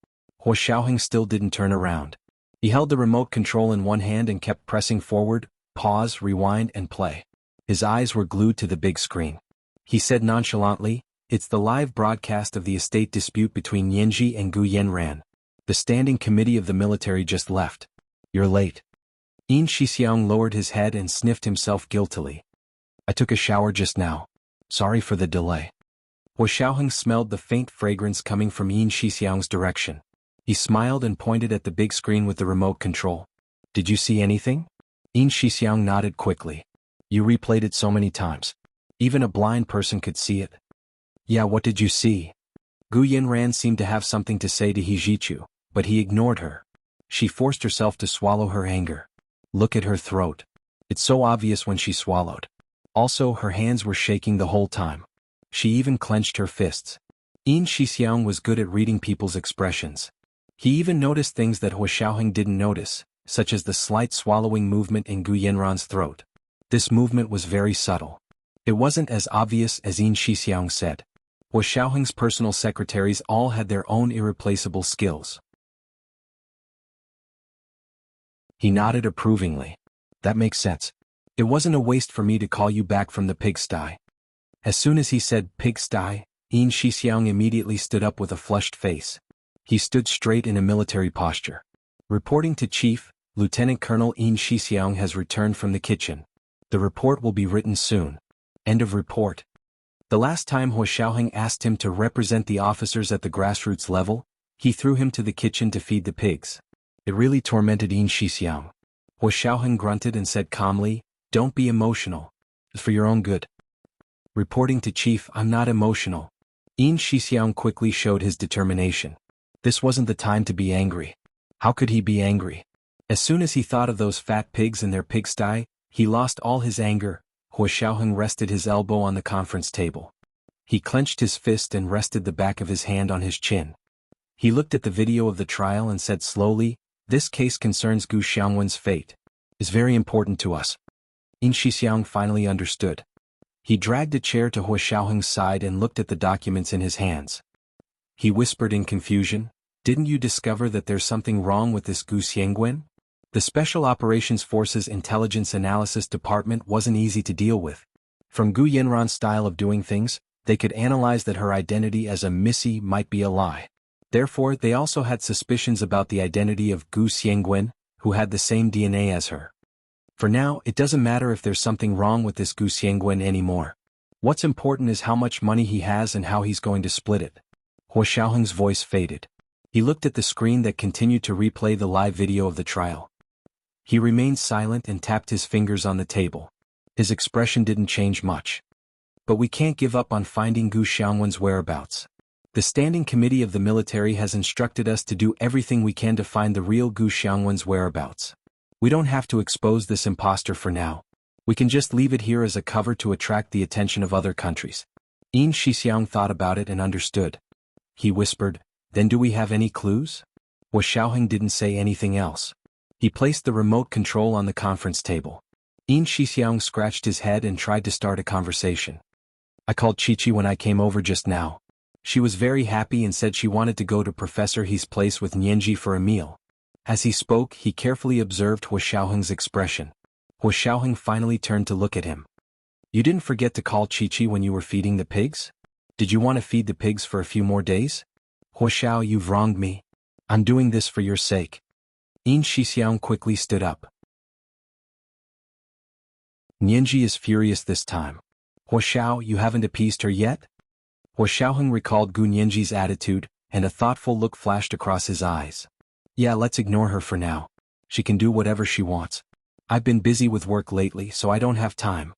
[SPEAKER 1] Huaxiaoheng still didn't turn around. He held the remote control in one hand and kept pressing forward, pause, rewind and play. His eyes were glued to the big screen. He said nonchalantly, It's the live broadcast of the estate dispute between Nianji and Gu Yanran. The standing committee of the military just left. You're late. Yin Shixiang lowered his head and sniffed himself guiltily. I took a shower just now. Sorry for the delay. Hua Xiaoheng smelled the faint fragrance coming from Yin Shixiang's direction. He smiled and pointed at the big screen with the remote control. Did you see anything? Yin Shixiang nodded quickly. You replayed it so many times. Even a blind person could see it. Yeah, what did you see? Gu Yanran seemed to have something to say to He Zhichu, but he ignored her. She forced herself to swallow her anger. Look at her throat. It's so obvious when she swallowed. Also, her hands were shaking the whole time. She even clenched her fists. Yin Shixiang was good at reading people's expressions. He even noticed things that Hua Xiaoheng didn't notice, such as the slight swallowing movement in Gu Yanran's throat. This movement was very subtle. It wasn't as obvious as Yin Shixiang said. Hua Xiaoheng's personal secretaries all had their own irreplaceable skills. He nodded approvingly. That makes sense. It wasn't a waste for me to call you back from the pigsty. As soon as he said pigsty, Yin Shixiang immediately stood up with a flushed face. He stood straight in a military posture. Reporting to Chief, Lieutenant Colonel Yin Shixiang has returned from the kitchen. The report will be written soon. End of report. The last time Hua Xiaoheng asked him to represent the officers at the grassroots level, he threw him to the kitchen to feed the pigs. It really tormented Yin Shixiang. Hua Xiaoheng grunted and said calmly, Don't be emotional. It's for your own good. Reporting to Chief, I'm not emotional. Yin Shixiang quickly showed his determination. This wasn't the time to be angry. How could he be angry? As soon as he thought of those fat pigs and their pigsty, he lost all his anger. Hua Xiaoheng rested his elbow on the conference table. He clenched his fist and rested the back of his hand on his chin. He looked at the video of the trial and said slowly, This case concerns Gu Xiangwen's fate. It's very important to us. Yin Shixiang finally understood. He dragged a chair to Hua Xiaoheng's side and looked at the documents in his hands. He whispered in confusion, Didn't you discover that there's something wrong with this Gu Xiangwen? The Special Operations Forces Intelligence Analysis Department wasn't easy to deal with. From Gu Yanran's style of doing things, they could analyze that her identity as a Missy might be a lie. Therefore, they also had suspicions about the identity of Gu Xiangwen, who had the same DNA as her. For now, it doesn't matter if there's something wrong with this Gu Xiangwen anymore. What's important is how much money he has and how he's going to split it. Hua Xiaoheng's voice faded. He looked at the screen that continued to replay the live video of the trial. He remained silent and tapped his fingers on the table. His expression didn't change much. But we can't give up on finding Gu Xiangwen's whereabouts. The Standing Committee of the military has instructed us to do everything we can to find the real Gu Xiangwen's whereabouts. We don't have to expose this imposter for now. We can just leave it here as a cover to attract the attention of other countries. Yin Shixiang thought about it and understood. He whispered, Then do we have any clues? Hua Xiaoheng didn't say anything else. He placed the remote control on the conference table. Yin Shixiang scratched his head and tried to start a conversation. I called Chi-Chi when I came over just now. She was very happy and said she wanted to go to Professor He's place with Nianji for a meal. As he spoke, he carefully observed Hua Xiaoheng's expression. Hua Xiaoheng finally turned to look at him. You didn't forget to call Chi-Chi when you were feeding the pigs? Did you want to feed the pigs for a few more days? Hua Xiao, you've wronged me. I'm doing this for your sake. Yin Shixiang quickly stood up. Nianji is furious this time. Hua Xiao, you haven't appeased her yet? Hua Xiaoheng recalled Gu Nianji's attitude, and a thoughtful look flashed across his eyes. Yeah, let's ignore her for now. She can do whatever she wants. I've been busy with work lately, so I don't have time.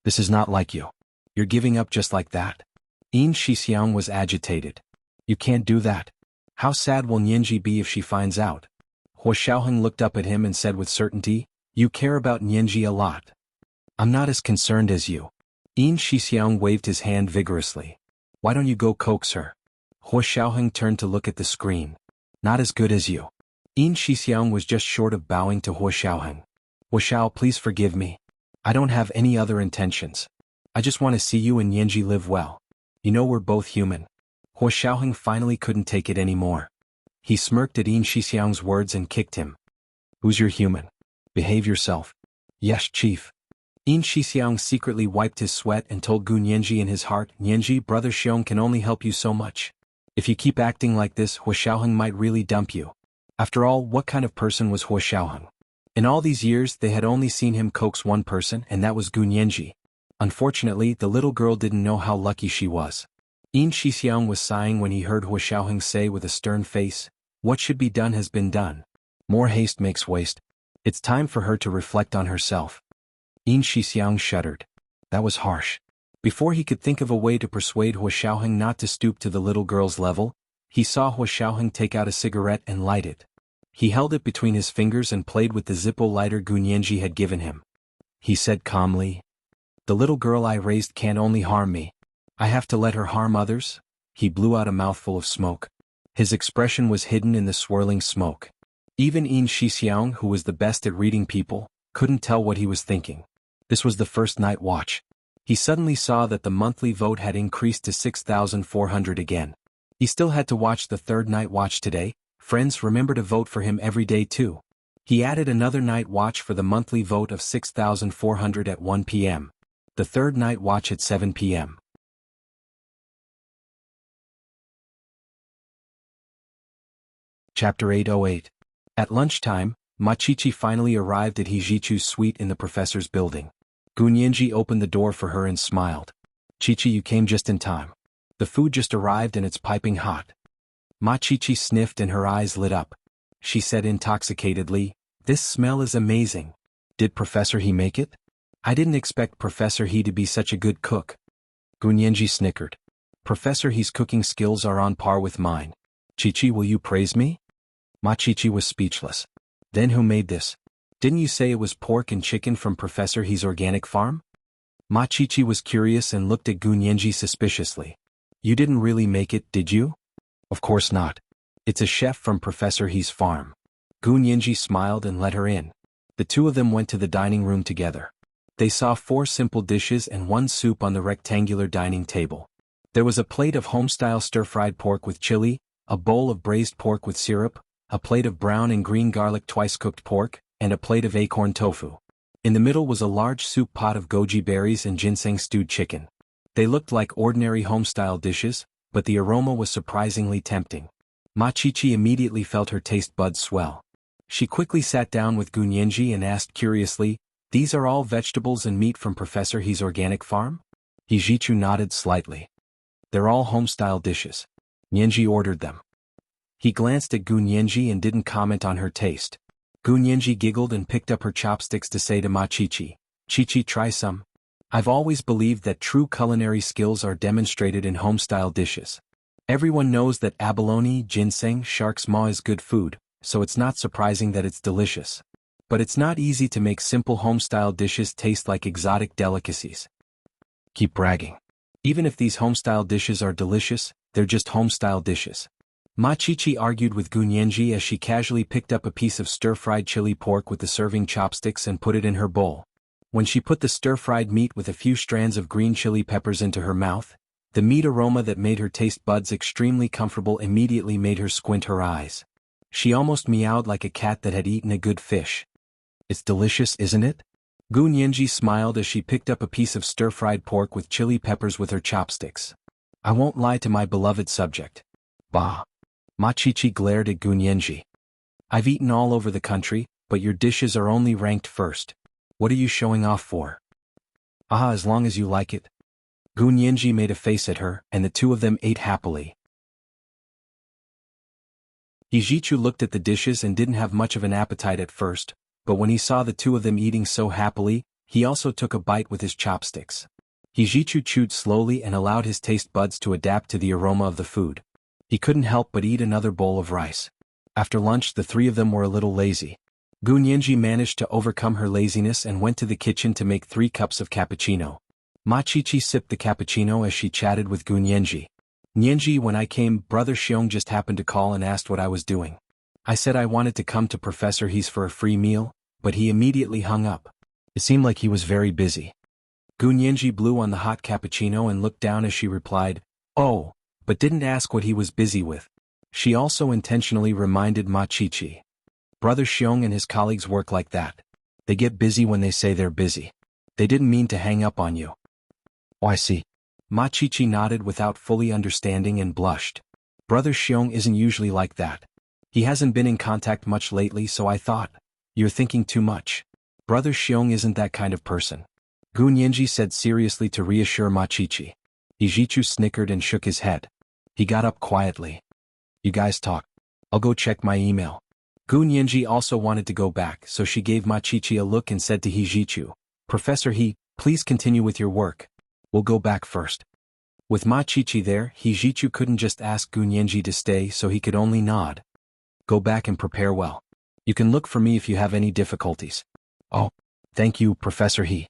[SPEAKER 1] This is not like you. You're giving up just like that. Yin Shixiang was agitated. You can't do that. How sad will Nianji be if she finds out? Hua Xiaoheng looked up at him and said with certainty, You care about Nianji a lot. I'm not as concerned as you. Yin Shixiang waved his hand vigorously. Why don't you go coax her? Hua Xiaoheng turned to look at the screen. Not as good as you. Yin Shixiang was just short of bowing to Hua Xiaoheng. Hua Xiao, please forgive me. I don't have any other intentions. I just want to see you and Nianji live well. You know we're both human. Hua Xiaoheng finally couldn't take it anymore. He smirked at Yin Shixiang's words and kicked him. Who's your human? Behave yourself. Yes, Chief. Yin Shixiang secretly wiped his sweat and told Gu Nianji in his heart, Nianji, brother Xiong can only help you so much. If you keep acting like this, Hua Xiaoheng might really dump you. After all, what kind of person was Hua Xiaoheng? In all these years they had only seen him coax one person, and that was Gu Nianji. Unfortunately, the little girl didn't know how lucky she was. Yin Shixiang was sighing when he heard Hua Xiaoheng say with a stern face, what should be done has been done. More haste makes waste. It's time for her to reflect on herself. Yin Shixiang shuddered. That was harsh. Before he could think of a way to persuade Hua Xiaoheng not to stoop to the little girl's level, he saw Hua Xiaoheng take out a cigarette and light it. He held it between his fingers and played with the Zippo lighter Gu Nianji had given him. He said calmly, the little girl I raised can't only harm me. I have to let her harm others? He blew out a mouthful of smoke. His expression was hidden in the swirling smoke. Even Yin Shixiang, who was the best at reading people, couldn't tell what he was thinking. This was the first night watch. He suddenly saw that the monthly vote had increased to 6,400 again. He still had to watch the third night watch today. Friends, remember to vote for him every day too. He added another night watch for the monthly vote of 6,400 at 1 p.m. The third night watch at 7 p.m. Chapter 808. At lunchtime, Ma Qiqi finally arrived at He Zhichu's suite in the professor's building. Gu Nianji opened the door for her and smiled. Qiqi, you came just in time. The food just arrived and it's piping hot. Ma Qiqi sniffed and her eyes lit up. She said intoxicatedly, this smell is amazing. Did Professor He make it? I didn't expect Professor He to be such a good cook. Gu Nianji snickered. Professor He's cooking skills are on par with mine. Qiqi, will you praise me? Ma Qiqi was speechless. Then who made this? Didn't you say it was pork and chicken from Professor He's organic farm? Ma Qiqi was curious and looked at Gu Nianji suspiciously. You didn't really make it, did you? Of course not. It's a chef from Professor He's farm. Gu Nianji smiled and let her in. The two of them went to the dining room together. They saw 4 simple dishes and 1 soup on the rectangular dining table. There was a plate of home-style stir-fried pork with chili, a bowl of braised pork with syrup, a plate of brown and green garlic twice-cooked pork, and a plate of acorn tofu. In the middle was a large soup pot of goji berries and ginseng stewed chicken. They looked like ordinary home-style dishes, but the aroma was surprisingly tempting. Ma Qiqi immediately felt her taste buds swell. She quickly sat down with Gu Nianji and asked curiously, these are all vegetables and meat from Professor He's organic farm? He Zhichu nodded slightly. They're all home-style dishes. Nianji ordered them. He glanced at Gu Nianji and didn't comment on her taste. Gu Nianji giggled and picked up her chopsticks to say to Ma Qiqi, Qiqi, try some. I've always believed that true culinary skills are demonstrated in home-style dishes. Everyone knows that abalone, ginseng, shark's maw is good food, so it's not surprising that it's delicious. But it's not easy to make simple home-style dishes taste like exotic delicacies. Keep bragging. Even if these home-style dishes are delicious, they're just home-style dishes. Ma Qiqi argued with Gu Nianji as she casually picked up a piece of stir-fried chili pork with the serving chopsticks and put it in her bowl. When she put the stir-fried meat with a few strands of green chili peppers into her mouth, the meat aroma that made her taste buds extremely comfortable immediately made her squint her eyes. She almost meowed like a cat that had eaten a good fish. It's delicious, isn't it? Gu Nianji smiled as she picked up a piece of stir-fried pork with chili peppers with her chopsticks. I won't lie to my beloved subject. Bah. Ma Qiqi glared at Gu Nianji. I've eaten all over the country, but your dishes are only ranked first. What are you showing off for? Ah, as long as you like it. Gu Nianji made a face at her, and the two of them ate happily. He Zhichu looked at the dishes and didn't have much of an appetite at first, but when he saw the two of them eating so happily, he also took a bite with his chopsticks. He Zhichu chewed slowly and allowed his taste buds to adapt to the aroma of the food. He couldn't help but eat another bowl of rice. After lunch the three of them were a little lazy. Gu Nianji managed to overcome her laziness and went to the kitchen to make 3 cups of cappuccino. Ma Qiqi sipped the cappuccino as she chatted with Gu Nianji. Nianji, when I came, Brother Xiong just happened to call and asked what I was doing. I said I wanted to come to Professor He's for a free meal, but he immediately hung up. It seemed like he was very busy. Gu Nianji blew on the hot cappuccino and looked down as she replied, oh, but didn't ask what he was busy with. She also intentionally reminded Ma Qiqi. Brother Xiong and his colleagues work like that. They get busy when they say they're busy. They didn't mean to hang up on you. Oh, I see. Ma Chichi nodded without fully understanding and blushed. Brother Xiong isn't usually like that. He hasn't been in contact much lately, so I thought, you're thinking too much. Brother Xiong isn't that kind of person. Gu Nianji said seriously to reassure Ma Chichi. Yijichu snickered and shook his head. He got up quietly. You guys talk. I'll go check my email. Gu Nianji also wanted to go back, so she gave Ma Chichi a look and said to Yijichu, Professor He, please continue with your work. We'll go back first. With Ma Chichi there, Yijichu couldn't just ask Gu Nianji to stay, so he could only nod. Go back and prepare well. You can look for me if you have any difficulties. Oh, thank you, Professor He.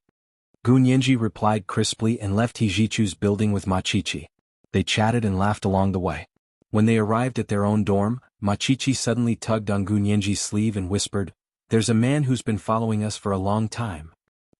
[SPEAKER 1] Gu Nianji replied crisply and left Yijichu's building with Ma Chichi. They chatted and laughed along the way. When they arrived at their own dorm, Ma Chichi suddenly tugged on Gu Nianji's sleeve and whispered, There's a man who's been following us for a long time.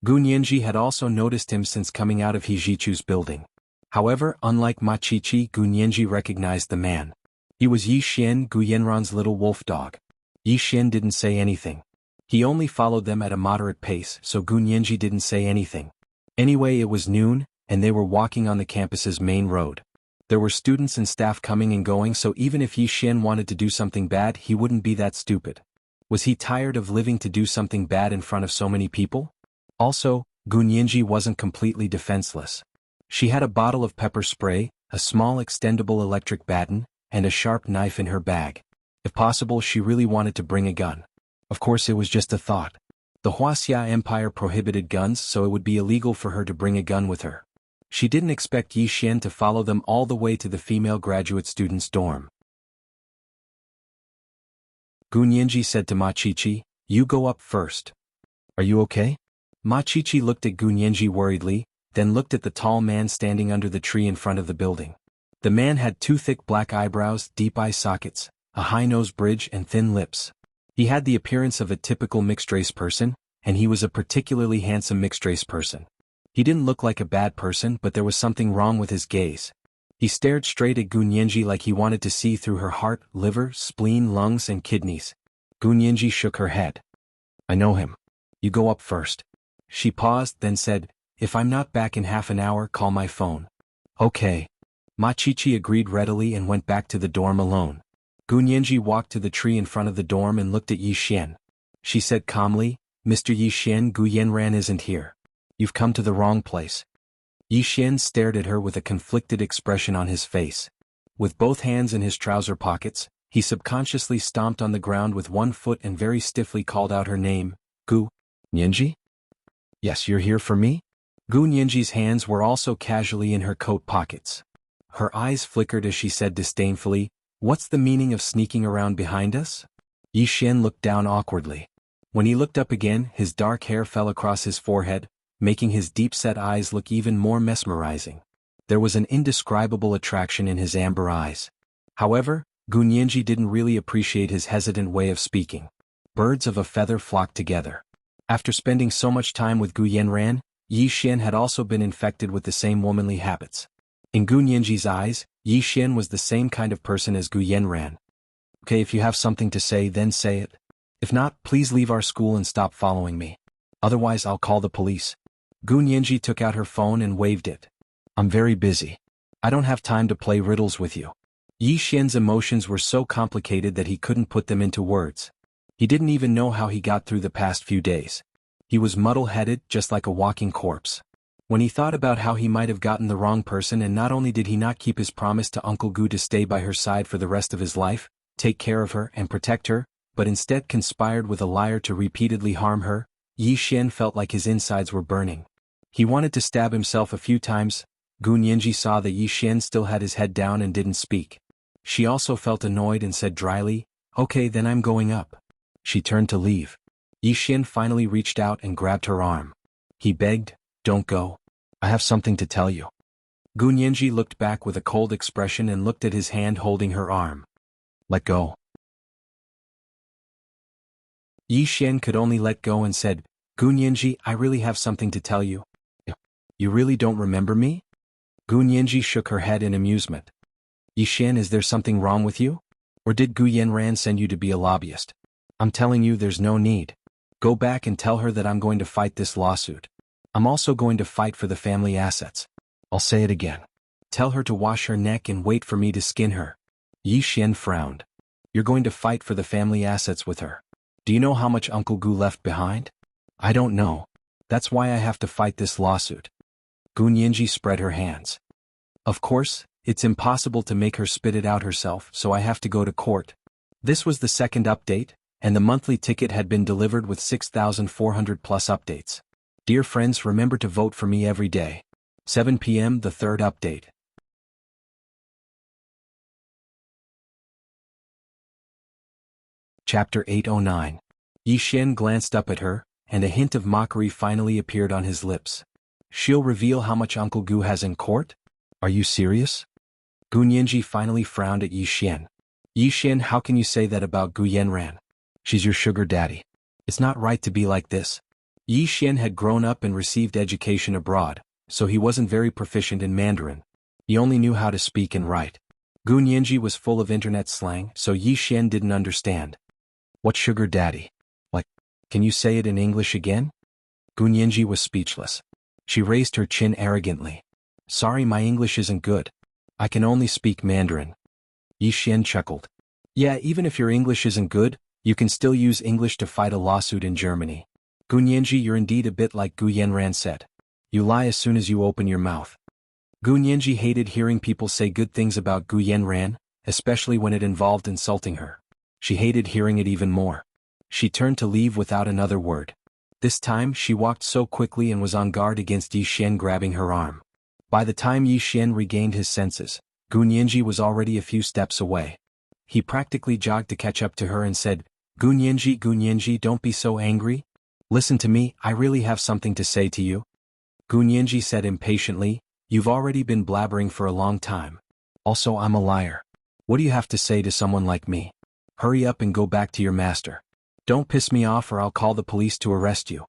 [SPEAKER 1] Gu Nianji had also noticed him since coming out of Yijichu's building. However, unlike Ma Chichi, Gu Nianji recognized the man. He was Yi Xian, Gu Yanran's little wolf dog. Yi Xian didn't say anything. He only followed them at a moderate pace, so Gu Nianji didn't say anything. Anyway, it was noon, and they were walking on the campus's main road. There were students and staff coming and going, so even if Yi Xian wanted to do something bad, he wouldn't be that stupid. Was he tired of living to do something bad in front of so many people? Also, Gu Nianji wasn't completely defenseless. She had a bottle of pepper spray, a small extendable electric baton, and a sharp knife in her bag. If possible, she really wanted to bring a gun. Of course, it was just a thought. The Wuxia Empire prohibited guns, so it would be illegal for her to bring a gun with her. She didn't expect Yi Xian to follow them all the way to the female graduate students' dorm. Gu Nianji said to Ma Chichi, You go up first. Are you okay? Ma Chichi looked at Gu Nianji worriedly, then looked at the tall man standing under the tree in front of the building. The man had two thick black eyebrows, deep eye sockets, a high nose bridge and thin lips. He had the appearance of a typical mixed-race person, and he was a particularly handsome mixed-race person. He didn't look like a bad person, but there was something wrong with his gaze. He stared straight at Gu Nianji like he wanted to see through her heart, liver, spleen, lungs, and kidneys. Gu Nianji shook her head. I know him. You go up first. She paused, then said, If I'm not back in half an hour, call my phone. Okay. Ma Chichi agreed readily and went back to the dorm alone. Gu Nianji walked to the tree in front of the dorm and looked at Yi Xian. She said calmly, Mr. Yi Xian, Gu Yanran isn't here. You've come to the wrong place. Yi Xian stared at her with a conflicted expression on his face. With both hands in his trouser pockets, he subconsciously stomped on the ground with one foot and very stiffly called out her name, Gu Nianji? Yes, you're here for me? Gu Nianji's hands were also casually in her coat pockets. Her eyes flickered as she said disdainfully, What's the meaning of sneaking around behind us? Yi Xian looked down awkwardly. When he looked up again, his dark hair fell across his forehead, making his deep-set eyes look even more mesmerizing. There was an indescribable attraction in his amber eyes. However, Gu Nianji didn't really appreciate his hesitant way of speaking. Birds of a feather flocked together. After spending so much time with Gu Yanran, Yi Xian had also been infected with the same womanly habits. In Gu Nianji's eyes, Yi Xian was the same kind of person as Gu Yanran. Okay, if you have something to say, then say it. If not, please leave our school and stop following me. Otherwise, I'll call the police. Gu Nianji took out her phone and waved it. I'm very busy. I don't have time to play riddles with you. Yi Xian's emotions were so complicated that he couldn't put them into words. He didn't even know how he got through the past few days. He was muddle-headed, just like a walking corpse. When he thought about how he might have gotten the wrong person, and not only did he not keep his promise to Uncle Gu to stay by her side for the rest of his life, take care of her and protect her, but instead conspired with a liar to repeatedly harm her, Yi Xian felt like his insides were burning. He wanted to stab himself a few times. Gu Nianji saw that Yi Xian still had his head down and didn't speak. She also felt annoyed and said dryly, Okay, then I'm going up. She turned to leave. Yi Xian finally reached out and grabbed her arm. He begged, Don't go. I have something to tell you. Gu Nianji looked back with a cold expression and looked at his hand holding her arm. Let go. Yi Xian could only let go and said, Gu Nianji, I really have something to tell you. You really don't remember me? Gu Nianji shook her head in amusement. Yi Xian, is there something wrong with you? Or did Gu Yanran send you to be a lobbyist? I'm telling you there's no need. Go back and tell her that I'm going to fight this lawsuit. I'm also going to fight for the family assets. I'll say it again. Tell her to wash her neck and wait for me to skin her. Yi Xian frowned. You're going to fight for the family assets with her. Do you know how much Uncle Gu left behind? I don't know. That's why I have to fight this lawsuit. Gun Yinji spread her hands. Of course, it's impossible to make her spit it out herself, so I have to go to court. This was the second update, and the monthly ticket had been delivered with 6,400 plus updates. Dear friends, remember to vote for me every day. 7 p.m. the third update. Chapter 809. Yi Xian glanced up at her, and a hint of mockery finally appeared on his lips. She'll reveal how much Uncle Gu has in court? Are you serious? Gun Yinji finally frowned at Yi Xian. Yi Xian, how can you say that about Gu Yanran? She's your sugar daddy. It's not right to be like this. Yi Xian had grown up and received education abroad, so he wasn't very proficient in Mandarin. He only knew how to speak and write. Gun Yinji was full of internet slang, so Yi Xian didn't understand. What sugar daddy? Like, can you say it in English again? Gun Yinji was speechless. She raised her chin arrogantly. Sorry, my English isn't good. I can only speak Mandarin. Yi Xian chuckled. Yeah, even if your English isn't good, you can still use English to fight a lawsuit in Germany. Gun Yinji, you're indeed a bit like Gu Yanran said. You lie as soon as you open your mouth. Gun Yinji hated hearing people say good things about Gu Yanran, especially when it involved insulting her. She hated hearing it even more. She turned to leave without another word. This time she walked so quickly and was on guard against Yi Xian grabbing her arm. By the time Yi Xian regained his senses, Gun Yinji was already a few steps away. He practically jogged to catch up to her and said, Gun Yinji, don't be so angry. Listen to me, I really have something to say to you. Gun Yinji said impatiently, you've already been blabbering for a long time. Also, I'm a liar. What do you have to say to someone like me? Hurry up and go back to your master. Don't piss me off or I'll call the police to arrest you.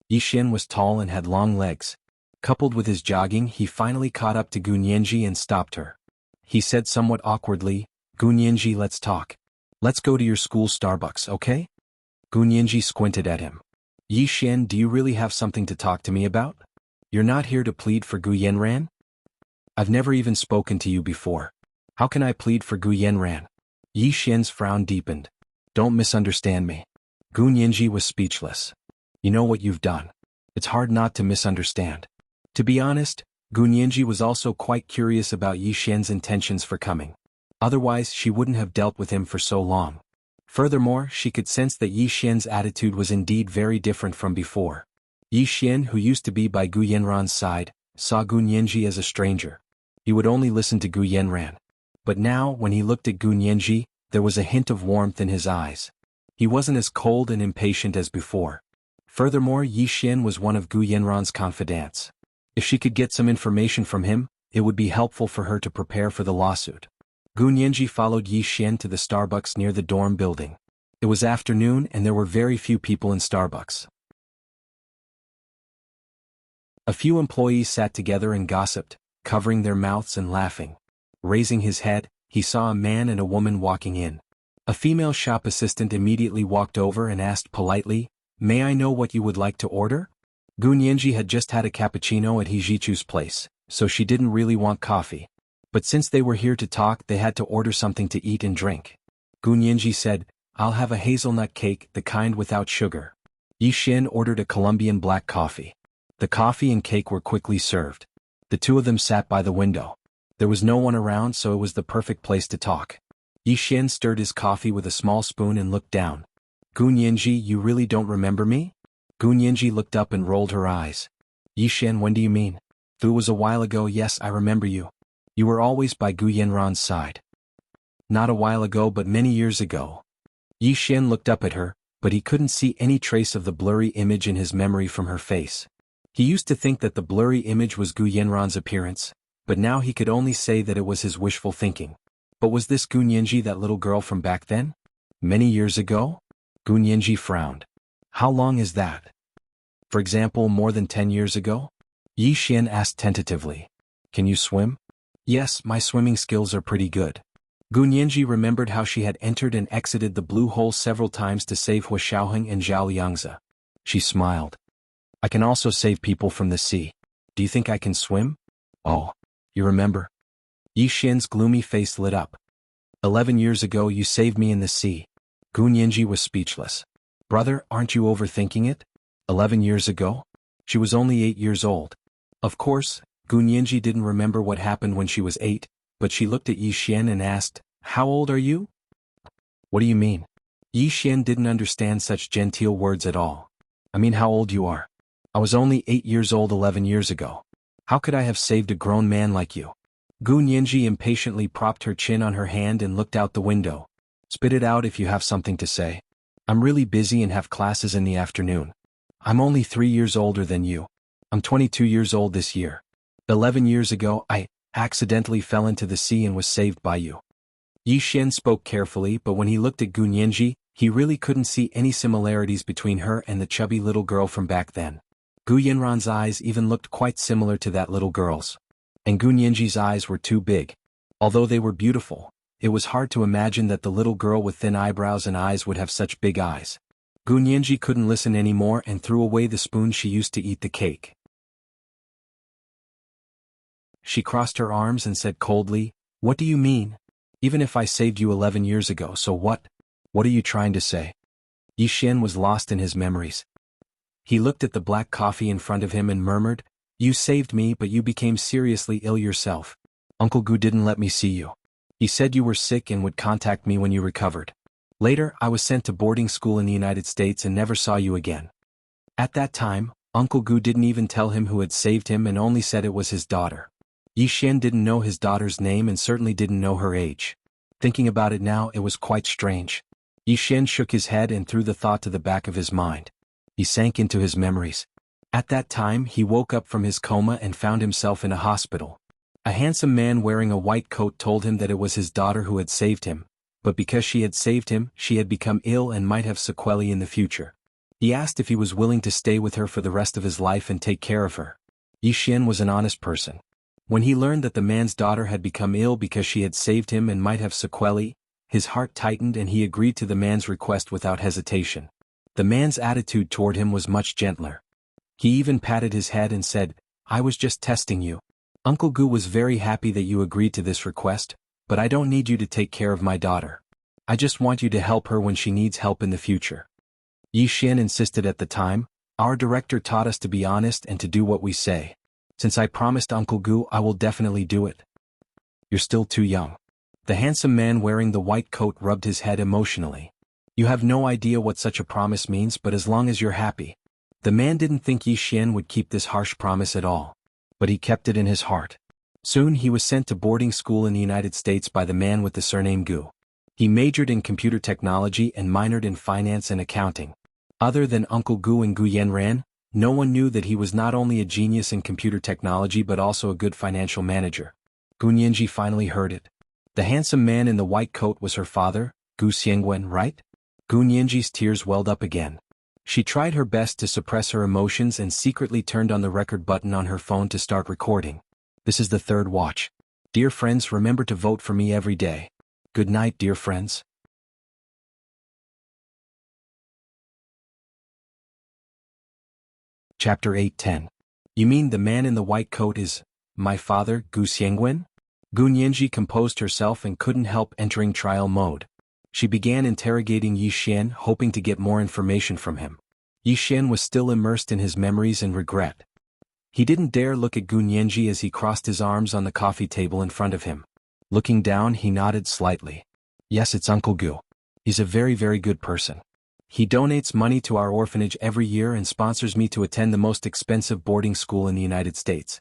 [SPEAKER 1] Yi Xian was tall and had long legs. Coupled with his jogging, he finally caught up to Gun Yinji and stopped her. He said somewhat awkwardly, Gun Yinji, let's talk. Let's go to your school Starbucks, okay? Gun Yinji squinted at him. Yi Xian, do you really have something to talk to me about? You're not here to plead for Gu Yanran? I've never even spoken to you before. How can I plead for Gu Yanran? Yi Xian's frown deepened. Don't misunderstand me. Gun Yinji was speechless. You know what you've done. It's hard not to misunderstand. To be honest, Gun Yinji was also quite curious about Yi Xian's intentions for coming. Otherwise, she wouldn't have dealt with him for so long. Furthermore, she could sense that Yi Xian's attitude was indeed very different from before. Yi Xian, who used to be by Gu Yanran's side, saw Gun Yinji as a stranger. He would only listen to Gu Yanran. But now, when he looked at Gun Yinji, there was a hint of warmth in his eyes. He wasn't as cold and impatient as before. Furthermore, Yi Xian was one of Gu Yanran's confidants. If she could get some information from him, it would be helpful for her to prepare for the lawsuit. Gun Yinji followed Yi Xian to the Starbucks near the dorm building. It was afternoon and there were very few people in Starbucks. A few employees sat together and gossiped, covering their mouths and laughing. Raising his head, he saw a man and a woman walking in. A female shop assistant immediately walked over and asked politely, May I know what you would like to order? Gun Yinji had just had a cappuccino at Hijichu's place, so she didn't really want coffee. But since they were here to talk, they had to order something to eat and drink. Gun Yinji said, I'll have a hazelnut cake, the kind without sugar. Yi Xian ordered a Colombian black coffee. The coffee and cake were quickly served. The two of them sat by the window. There was no one around, so it was the perfect place to talk. Yi Xian stirred his coffee with a small spoon and looked down. Gun Yinji, you really don't remember me? Gun Yinji looked up and rolled her eyes. Yi Xian, when do you mean? It was a while ago. Yes, I remember you. You were always by Gu Yanran's side. Not a while ago, but many years ago. Yi Xian looked up at her, but he couldn't see any trace of the blurry image in his memory from her face. He used to think that the blurry image was Gu Yanran's appearance, but now he could only say that it was his wishful thinking. But was this Gun Yinji that little girl from back then? Many years ago? Gun Yinji frowned. How long is that? For example, more than 10 years ago? Yi Xian asked tentatively. Can you swim? Yes, my swimming skills are pretty good. Gun Yinji remembered how she had entered and exited the blue hole several times to save Hua Xiaoheng and Zhao Liangzi. She smiled. I can also save people from the sea. Do you think I can swim? Oh, you remember? Yi Xian's gloomy face lit up. 11 years ago you saved me in the sea. Gu Nianji was speechless. Brother, aren't you overthinking it? 11 years ago? She was only 8 years old. Of course, Gu Nianji didn't remember what happened when she was 8, but she looked at Yi Xian and asked, "How old are you?" "What do you mean?" Yi Xian didn't understand such genteel words at all. "I mean how old you are. I was only 8 years old 11 years ago. How could I have saved a grown man like you?" Gu Nianji impatiently propped her chin on her hand and looked out the window. "Spit it out if you have something to say. I'm really busy and have classes in the afternoon. I'm only 3 years older than you. I'm 22 years old this year. 11 years ago I accidentally fell into the sea and was saved by you." Yi Xian spoke carefully, but when he looked at Gu Nianji, he really couldn't see any similarities between her and the chubby little girl from back then. Gu Yanran's eyes even looked quite similar to that little girl's. And Gu Nianji's eyes were too big. Although they were beautiful, it was hard to imagine that the little girl with thin eyebrows and eyes would have such big eyes. Gu Nianji couldn't listen anymore and threw away the spoon she used to eat the cake. She crossed her arms and said coldly, "What do you mean? Even if I saved you 11 years ago, so what? What are you trying to say?" Yi Xian was lost in his memories. He looked at the black coffee in front of him and murmured, "You saved me, but you became seriously ill yourself. Uncle Gu didn't let me see you. He said you were sick and would contact me when you recovered. Later, I was sent to boarding school in the United States and never saw you again." At that time, Uncle Gu didn't even tell him who had saved him and only said it was his daughter. Yi Xian didn't know his daughter's name and certainly didn't know her age. Thinking about it now, it was quite strange. Yi Xian shook his head and threw the thought to the back of his mind. He sank into his memories. At that time, he woke up from his coma and found himself in a hospital. A handsome man wearing a white coat told him that it was his daughter who had saved him, but because she had saved him, she had become ill and might have sequelae in the future. He asked if he was willing to stay with her for the rest of his life and take care of her. Yi Xian was an honest person. When he learned that the man's daughter had become ill because she had saved him and might have sequelae, his heart tightened and he agreed to the man's request without hesitation. The man's attitude toward him was much gentler. He even patted his head and said, "I was just testing you. Uncle Gu was very happy that you agreed to this request, but I don't need you to take care of my daughter. I just want you to help her when she needs help in the future." Yi Xian insisted at the time, "Our director taught us to be honest and to do what we say. Since I promised Uncle Gu, I will definitely do it." "You're still too young." The handsome man wearing the white coat rubbed his head emotionally. "You have no idea what such a promise means, but as long as you're happy." The man didn't think Yi Xian would keep this harsh promise at all, but he kept it in his heart. Soon he was sent to boarding school in the United States by the man with the surname Gu. He majored in computer technology and minored in finance and accounting. Other than Uncle Gu and Gu Yanran, no one knew that he was not only a genius in computer technology but also a good financial manager. Gu Nianji finally heard it. The handsome man in the white coat was her father, Gu Xiangwen, right? Gu Nianji's tears welled up again. She tried her best to suppress her emotions and secretly turned on the record button on her phone to start recording. "This is the third watch. Dear friends, remember to vote for me every day. Good night, dear friends." Chapter 8:10. "You mean the man in the white coat is my father, Gu Xiangwen?" Gu Nianji composed herself and couldn't help entering trial mode. She began interrogating Yi Xian, hoping to get more information from him. Yi Xian was still immersed in his memories and regret. He didn't dare look at Gu Nianji as he crossed his arms on the coffee table in front of him. Looking down, he nodded slightly. "Yes, it's Uncle Gu. He's a very, very good person. He donates money to our orphanage every year and sponsors me to attend the most expensive boarding school in the United States.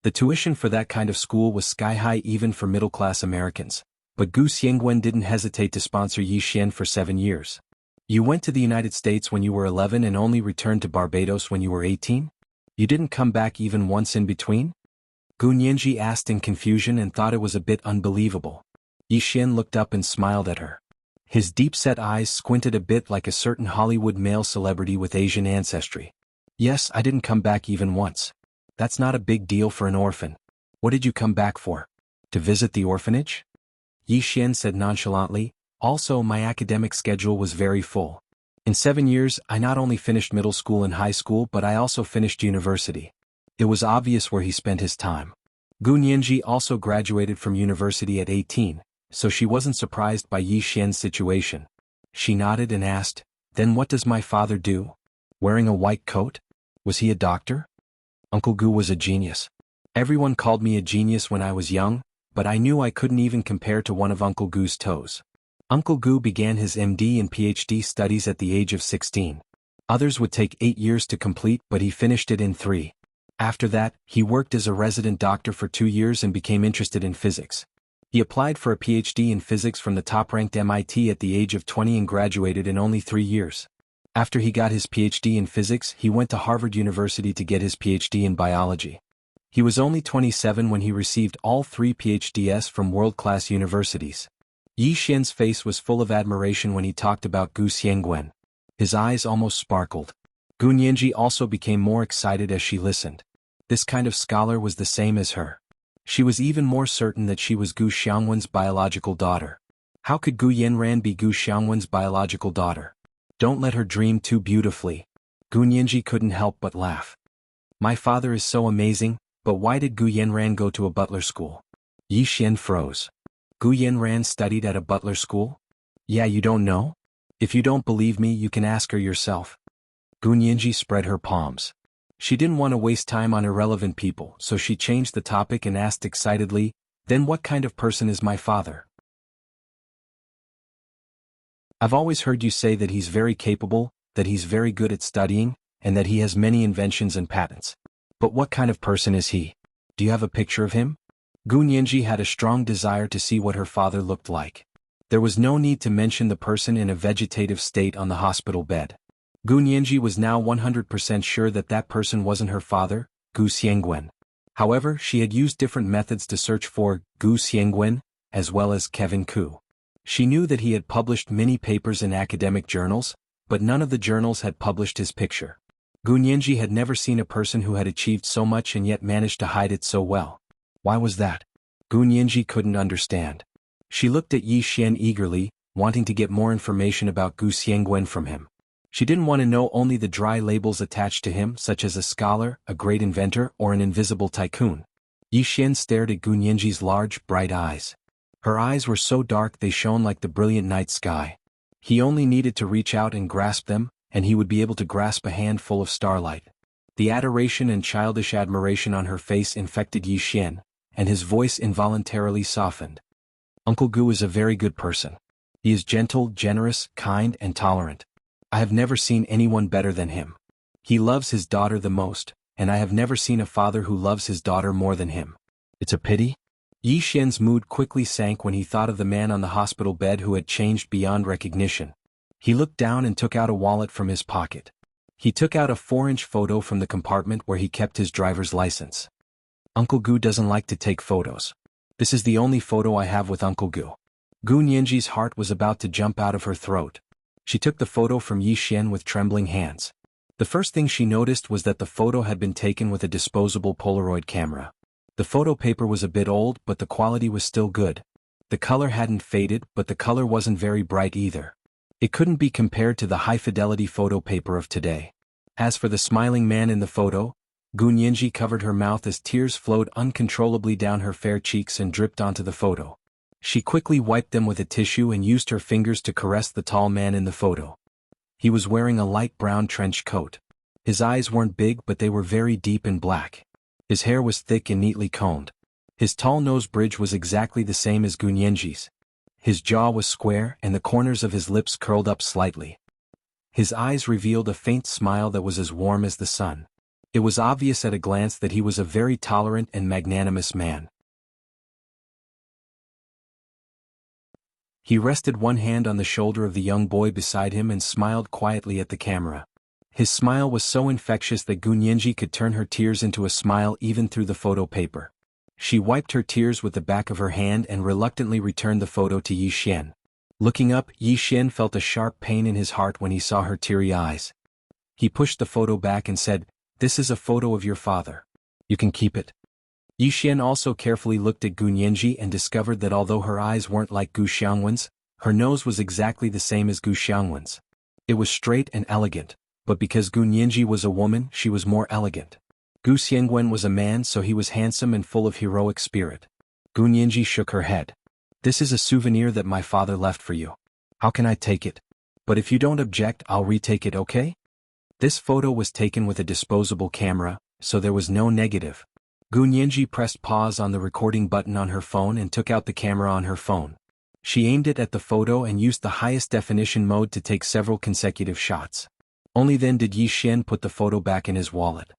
[SPEAKER 1] The tuition for that kind of school was sky-high even for middle-class Americans, but Gu Xiangwen didn't hesitate to sponsor Yi Xian for 7 years. You went to the United States when you were 11 and only returned to Barbados when you were 18? You didn't come back even once in between?" Gu Nianji asked in confusion and thought it was a bit unbelievable. Yi Xian looked up and smiled at her. His deep-set eyes squinted a bit like a certain Hollywood male celebrity with Asian ancestry. "Yes, I didn't come back even once. That's not a big deal for an orphan. What did you come back for? To visit the orphanage?" Yi Xian said nonchalantly, "Also, my academic schedule was very full. In 7 years, I not only finished middle school and high school but I also finished university. It was obvious where he spent his time. Gu Nianji also graduated from university at 18, so she wasn't surprised by Yi Xian's situation. She nodded and asked, "Then what does my father do? Wearing a white coat? Was he a doctor?" Uncle Gu was a genius. Everyone called me a genius when I was young, but I knew I couldn't even compare to one of Uncle Gu's toes. Uncle Gu began his MD and PhD studies at the age of 16. Others would take 8 years to complete, but he finished it in 3. After that, he worked as a resident doctor for 2 years and became interested in physics. He applied for a PhD in physics from the top-ranked MIT at the age of 20 and graduated in only 3 years. After he got his PhD in physics, he went to Harvard University to get his PhD in biology. He was only 27 when he received all 3 PhDs from world-class universities. Yi Xian's face was full of admiration when he talked about Gu Xiangwen. His eyes almost sparkled. Gu Nianji also became more excited as she listened. This kind of scholar was the same as her. She was even more certain that she was Gu Xiangwen's biological daughter. How could Gu Yanran be Gu Xiangwen's biological daughter? Don't let her dream too beautifully. Gu Nianji couldn't help but laugh. My father is so amazing, but why did Gu Yanran go to a butler school? Yi Xian froze. Gu Yanran studied at a butler school? Yeah, you don't know? If you don't believe me, you can ask her yourself. Gu Nianji spread her palms. She didn't want to waste time on irrelevant people, so she changed the topic and asked excitedly, "Then what kind of person is my father?" I've always heard you say that he's very capable, that he's very good at studying, and that he has many inventions and patents. But what kind of person is he? Do you have a picture of him? Gu Nianji had a strong desire to see what her father looked like. There was no need to mention the person in a vegetative state on the hospital bed. Gu Nianji was now 100% sure that that person wasn't her father, Gu Xiangwen. However, she had used different methods to search for Gu Xiangwen, as well as Kevin Ku. She knew that he had published many papers in academic journals, but none of the journals had published his picture. Gu Nianji had never seen a person who had achieved so much and yet managed to hide it so well. Why was that? Gu Nianji couldn't understand. She looked at Yi Xian eagerly, wanting to get more information about Gu Xiangwen from him. She didn't want to know only the dry labels attached to him, such as a scholar, a great inventor, or an invisible tycoon. Yi Xian stared at Gu Nianji's large, bright eyes. Her eyes were so dark they shone like the brilliant night sky. He only needed to reach out and grasp them, and he would be able to grasp a handful of starlight. The adoration and childish admiration on her face infected Yi Xian, and his voice involuntarily softened. Uncle Gu is a very good person. He is gentle, generous, kind, and tolerant. I have never seen anyone better than him. He loves his daughter the most, and I have never seen a father who loves his daughter more than him. It's a pity. Yi Xian's mood quickly sank when he thought of the man on the hospital bed who had changed beyond recognition. He looked down and took out a wallet from his pocket. He took out a 4-inch photo from the compartment where he kept his driver's license. Uncle Gu doesn't like to take photos. This is the only photo I have with Uncle Gu. Gu Nianji's heart was about to jump out of her throat. She took the photo from Yi Xian with trembling hands. The first thing she noticed was that the photo had been taken with a disposable Polaroid camera. The photo paper was a bit old, but the quality was still good. The color hadn't faded, but the color wasn't very bright either. It couldn't be compared to the high-fidelity photo paper of today. As for the smiling man in the photo, Gu Nianji covered her mouth as tears flowed uncontrollably down her fair cheeks and dripped onto the photo. She quickly wiped them with a tissue and used her fingers to caress the tall man in the photo. He was wearing a light brown trench coat. His eyes weren't big, but they were very deep and black. His hair was thick and neatly combed. His tall nose bridge was exactly the same as Gu Nianji's. His jaw was square and the corners of his lips curled up slightly. His eyes revealed a faint smile that was as warm as the sun. It was obvious at a glance that he was a very tolerant and magnanimous man. He rested one hand on the shoulder of the young boy beside him and smiled quietly at the camera. His smile was so infectious that Gu Nianji could turn her tears into a smile even through the photo paper. She wiped her tears with the back of her hand and reluctantly returned the photo to Yi Xian. Looking up, Yi Xian felt a sharp pain in his heart when he saw her teary eyes. He pushed the photo back and said, "This is a photo of your father. You can keep it." Yi Xian also carefully looked at Gu Nianji and discovered that although her eyes weren't like Gu Xiangwen's, her nose was exactly the same as Gu Xiangwen's. It was straight and elegant, but because Gu Nianji was a woman, she was more elegant. Gu Xiangwen was a man, so he was handsome and full of heroic spirit. Gu Nianji shook her head. This is a souvenir that my father left for you. How can I take it? But if you don't object, I'll retake it, okay? This photo was taken with a disposable camera, so there was no negative. Gu Nianji pressed pause on the recording button on her phone and took out the camera on her phone. She aimed it at the photo and used the highest definition mode to take several consecutive shots. Only then did Yi Xian put the photo back in his wallet.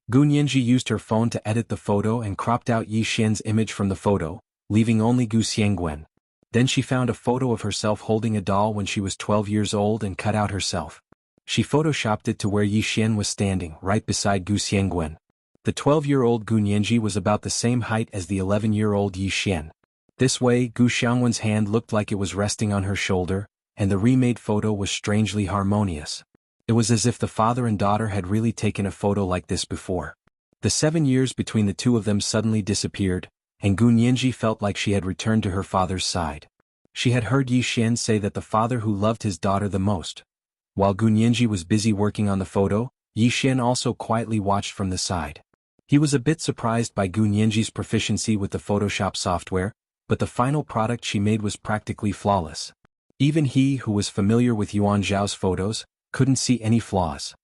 [SPEAKER 1] Gu Nianji used her phone to edit the photo and cropped out Yi Xian's image from the photo, leaving only Gu Xiangwen. Then she found a photo of herself holding a doll when she was 12 years old and cut out herself. She photoshopped it to where Yi Xian was standing, right beside Gu Xiangwen. The 12-year-old Gu Nianji was about the same height as the 11-year-old Yi Xian. This way, Gu Xiangwen's hand looked like it was resting on her shoulder, and the remade photo was strangely harmonious. It was as if the father and daughter had really taken a photo like this before. The 7 years between the two of them suddenly disappeared, and Gu Nianji felt like she had returned to her father's side. She had heard Yi Xian say that the father who loved his daughter the most. While Gu Nianji was busy working on the photo, Yi Xian also quietly watched from the side. He was a bit surprised by Gu Nianji's proficiency with the Photoshop software, but the final product she made was practically flawless. Even he, who was familiar with Yuan Zhao's photos, couldn't see any flaws.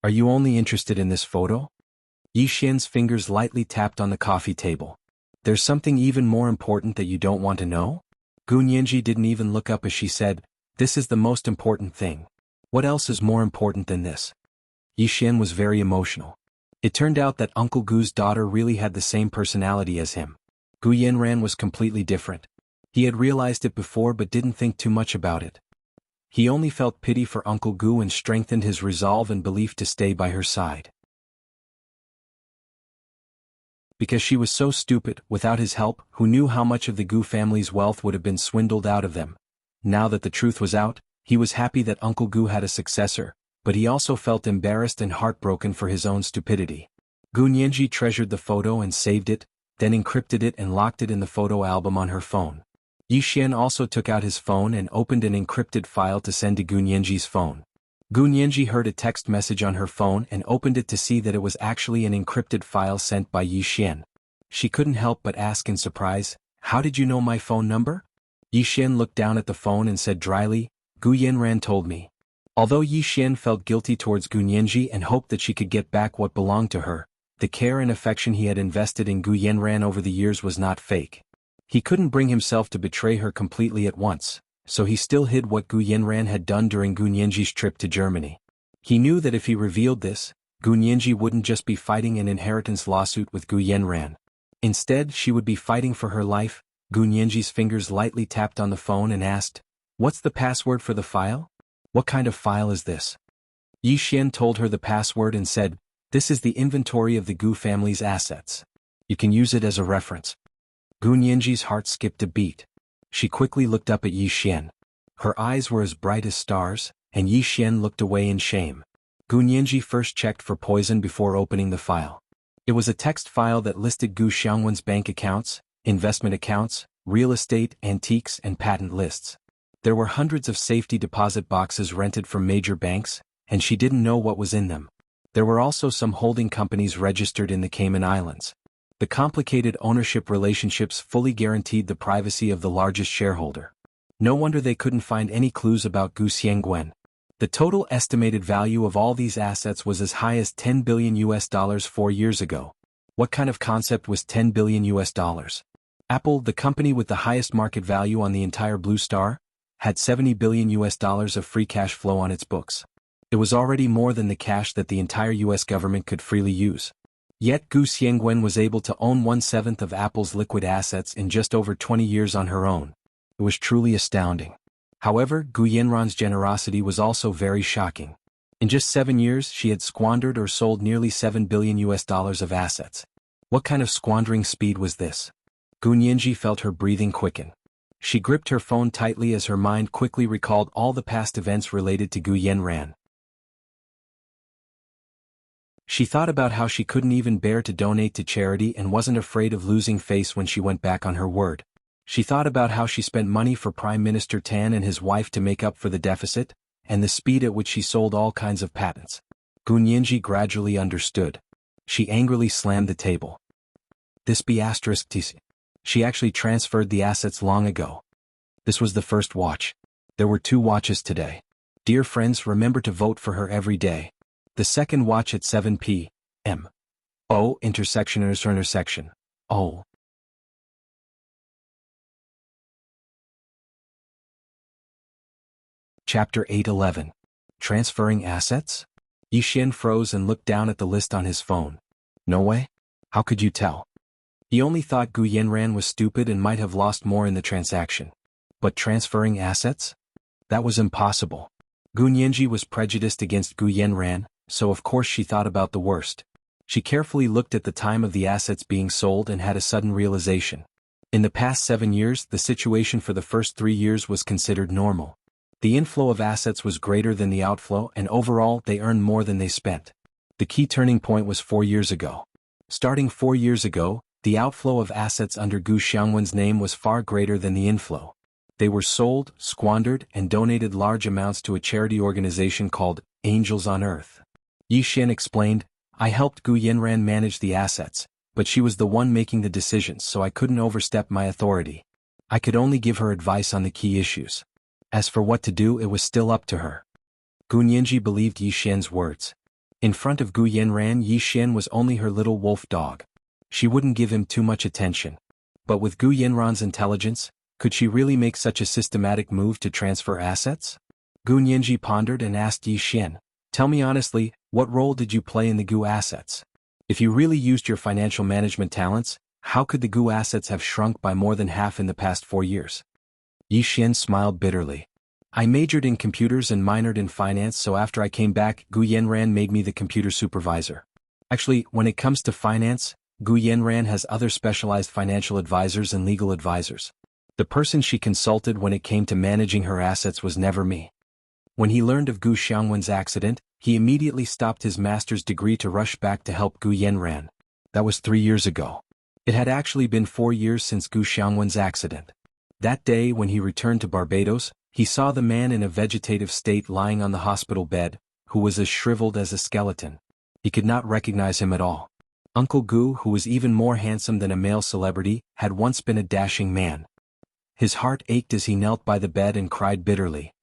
[SPEAKER 1] Are you only interested in this photo? Yi Xian's fingers lightly tapped on the coffee table. There's something even more important that you don't want to know? Gu Nianji didn't even look up as she said, this is the most important thing. What else is more important than this? Yi Xian was very emotional. It turned out that Uncle Gu's daughter really had the same personality as him. Gu Yanran was completely different. He had realized it before but didn't think too much about it. He only felt pity for Uncle Gu and strengthened his resolve and belief to stay by her side. Because she was so stupid, without his help, who knew how much of the Gu family's wealth would have been swindled out of them. Now that the truth was out, he was happy that Uncle Gu had a successor, but he also felt embarrassed and heartbroken for his own stupidity. Gu Nianji treasured the photo and saved it, then encrypted it and locked it in the photo album on her phone. Yi Xian also took out his phone and opened an encrypted file to send to Gu Nianji's phone. Gu Nianji heard a text message on her phone and opened it to see that it was actually an encrypted file sent by Yi Xian. She couldn't help but ask in surprise, "How did you know my phone number?" Yi Xian looked down at the phone and said dryly, "Gu Yanran told me." Although Yi Xian felt guilty towards Gu Nianji and hoped that she could get back what belonged to her, the care and affection he had invested in Gu Yanran over the years was not fake. He couldn't bring himself to betray her completely at once, so he still hid what Gu Yanran had done during Gu Nianji's trip to Germany. He knew that if he revealed this, Gu Nianji wouldn't just be fighting an inheritance lawsuit with Gu Yanran. Instead, she would be fighting for her life. Gu Nianji's fingers lightly tapped on the phone and asked, "What's the password for the file? What kind of file is this?" Yi Xian told her the password and said, "This is the inventory of the Gu family's assets. You can use it as a reference." Gu Nianji's heart skipped a beat. She quickly looked up at Yi Xian. Her eyes were as bright as stars, and Yi Xian looked away in shame. Gu Nianji first checked for poison before opening the file. It was a text file that listed Gu Xiangwen's bank accounts, investment accounts, real estate, antiques, and patent lists. There were hundreds of safety deposit boxes rented from major banks, and she didn't know what was in them. There were also some holding companies registered in the Cayman Islands. The complicated ownership relationships fully guaranteed the privacy of the largest shareholder. No wonder they couldn't find any clues about Gu Xiangwen. The total estimated value of all these assets was as high as $10 billion 4 years ago. What kind of concept was $10 billion? Apple, the company with the highest market value on the entire Blue Star, had $70 billion of free cash flow on its books. It was already more than the cash that the entire US government could freely use. Yet Gu Xiangwen was able to own 1/7 of Apple's liquid assets in just over 20 years on her own. It was truly astounding. However, Gu Yanran's generosity was also very shocking. In just 7 years, she had squandered or sold nearly $7 billion of assets. What kind of squandering speed was this? Gu Nianji felt her breathing quicken. She gripped her phone tightly as her mind quickly recalled all the past events related to Gu Yanran. She thought about how she couldn't even bear to donate to charity and wasn't afraid of losing face when she went back on her word. She thought about how she spent money for Prime Minister Tan and his wife to make up for the deficit, and the speed at which she sold all kinds of patents. Gu Nianji gradually understood. She angrily slammed the table. This be asterisk TC. She actually transferred the assets long ago. This was the first watch. There were 2 watches today. Dear friends, remember to vote for her every day. The second watch at 7 p.m. O intersection. O. Chapter 8:11. Transferring assets? Yi Xian froze and looked down at the list on his phone. No way? How could you tell? He only thought Gu Yanran was stupid and might have lost more in the transaction. But transferring assets? That was impossible. Gu Nianji was prejudiced against Gu Yanran, so of course she thought about the worst. She carefully looked at the time of the assets being sold and had a sudden realization. In the past 7 years, the situation for the first 3 years was considered normal. The inflow of assets was greater than the outflow, and overall they earned more than they spent. The key turning point was 4 years ago. Starting 4 years ago, the outflow of assets under Gu Xiangwen's name was far greater than the inflow. They were sold, squandered, and donated large amounts to a charity organization called Angels on Earth. Yi Xian explained, I helped Gu Yanran manage the assets, but she was the one making the decisions, so I couldn't overstep my authority. I could only give her advice on the key issues. As for what to do, it was still up to her. Gu Nianji believed Yi Xian's words. In front of Gu Yanran, Yi Xian was only her little wolf dog. She wouldn't give him too much attention. But with Gu Yanran's intelligence, could she really make such a systematic move to transfer assets? Gu Nianji pondered and asked Yi Xian, tell me honestly, what role did you play in the Gu assets? If you really used your financial management talents, how could the Gu assets have shrunk by more than half in the past 4 years? Yi Xian smiled bitterly. I majored in computers and minored in finance, so after I came back, Gu Yanran made me the computer supervisor. Actually, when it comes to finance, Gu Yanran has other specialized financial advisors and legal advisors. The person she consulted when it came to managing her assets was never me. When he learned of Gu Xiangwen's accident, he immediately stopped his master's degree to rush back to help Gu Yanran. That was 3 years ago. It had actually been 4 years since Gu Xiangwen's accident. That day when he returned to Barbados, he saw the man in a vegetative state lying on the hospital bed, who was as shriveled as a skeleton. He could not recognize him at all. Uncle Gu, who was even more handsome than a male celebrity, had once been a dashing man. His heart ached as he knelt by the bed and cried bitterly.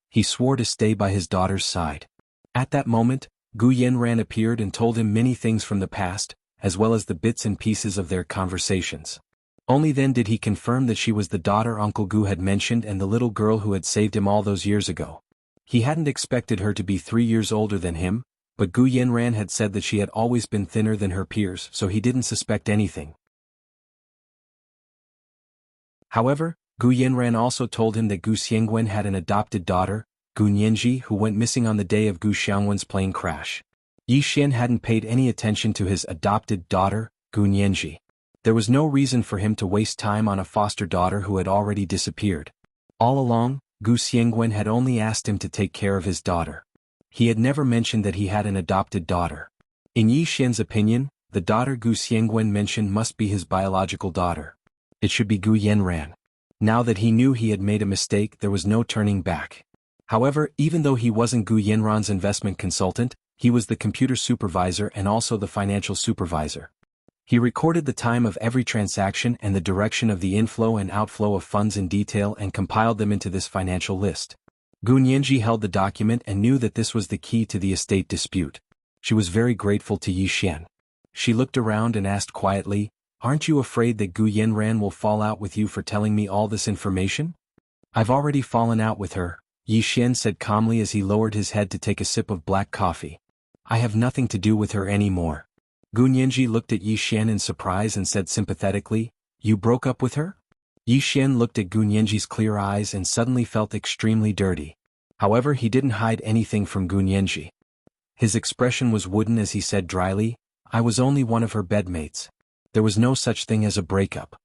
[SPEAKER 1] He swore to stay by his daughter's side. At that moment, Gu Yanran appeared and told him many things from the past, as well as the bits and pieces of their conversations. Only then did he confirm that she was the daughter Uncle Gu had mentioned and the little girl who had saved him all those years ago. He hadn't expected her to be 3 years older than him, but Gu Yanran had said that she had always been thinner than her peers, so he didn't suspect anything. However, Gu Yanran also told him that Gu Xiangwen had an adopted daughter, Gu Nianji, who went missing on the day of Gu Xiangwen's plane crash. Yi Xian hadn't paid any attention to his adopted daughter, Gu Nianji. There was no reason for him to waste time on a foster daughter who had already disappeared. All along, Gu Xiangwen had only asked him to take care of his daughter. He had never mentioned that he had an adopted daughter. In Yi Xian's opinion, the daughter Gu Xiangwen mentioned must be his biological daughter. It should be Gu Yanran. Now that he knew he had made a mistake, there was no turning back. However, even though he wasn't Gu Yanran's investment consultant, he was the computer supervisor and also the financial supervisor. He recorded the time of every transaction and the direction of the inflow and outflow of funds in detail and compiled them into this financial list. Gu Nianji held the document and knew that this was the key to the estate dispute. She was very grateful to Yi Xian. She looked around and asked quietly, "Aren't you afraid that Gu Yanran will fall out with you for telling me all this information?" "I've already fallen out with her," Yi Xian said calmly as he lowered his head to take a sip of black coffee. "I have nothing to do with her anymore." Gu Nianji looked at Yi Xian in surprise and said sympathetically, "You broke up with her?" Yi Xian looked at Gu Nianji's clear eyes and suddenly felt extremely dirty. However, he didn't hide anything from Gu Nianji. His expression was wooden as he said dryly, "I was only one of her bedmates. There was no such thing as a breakup."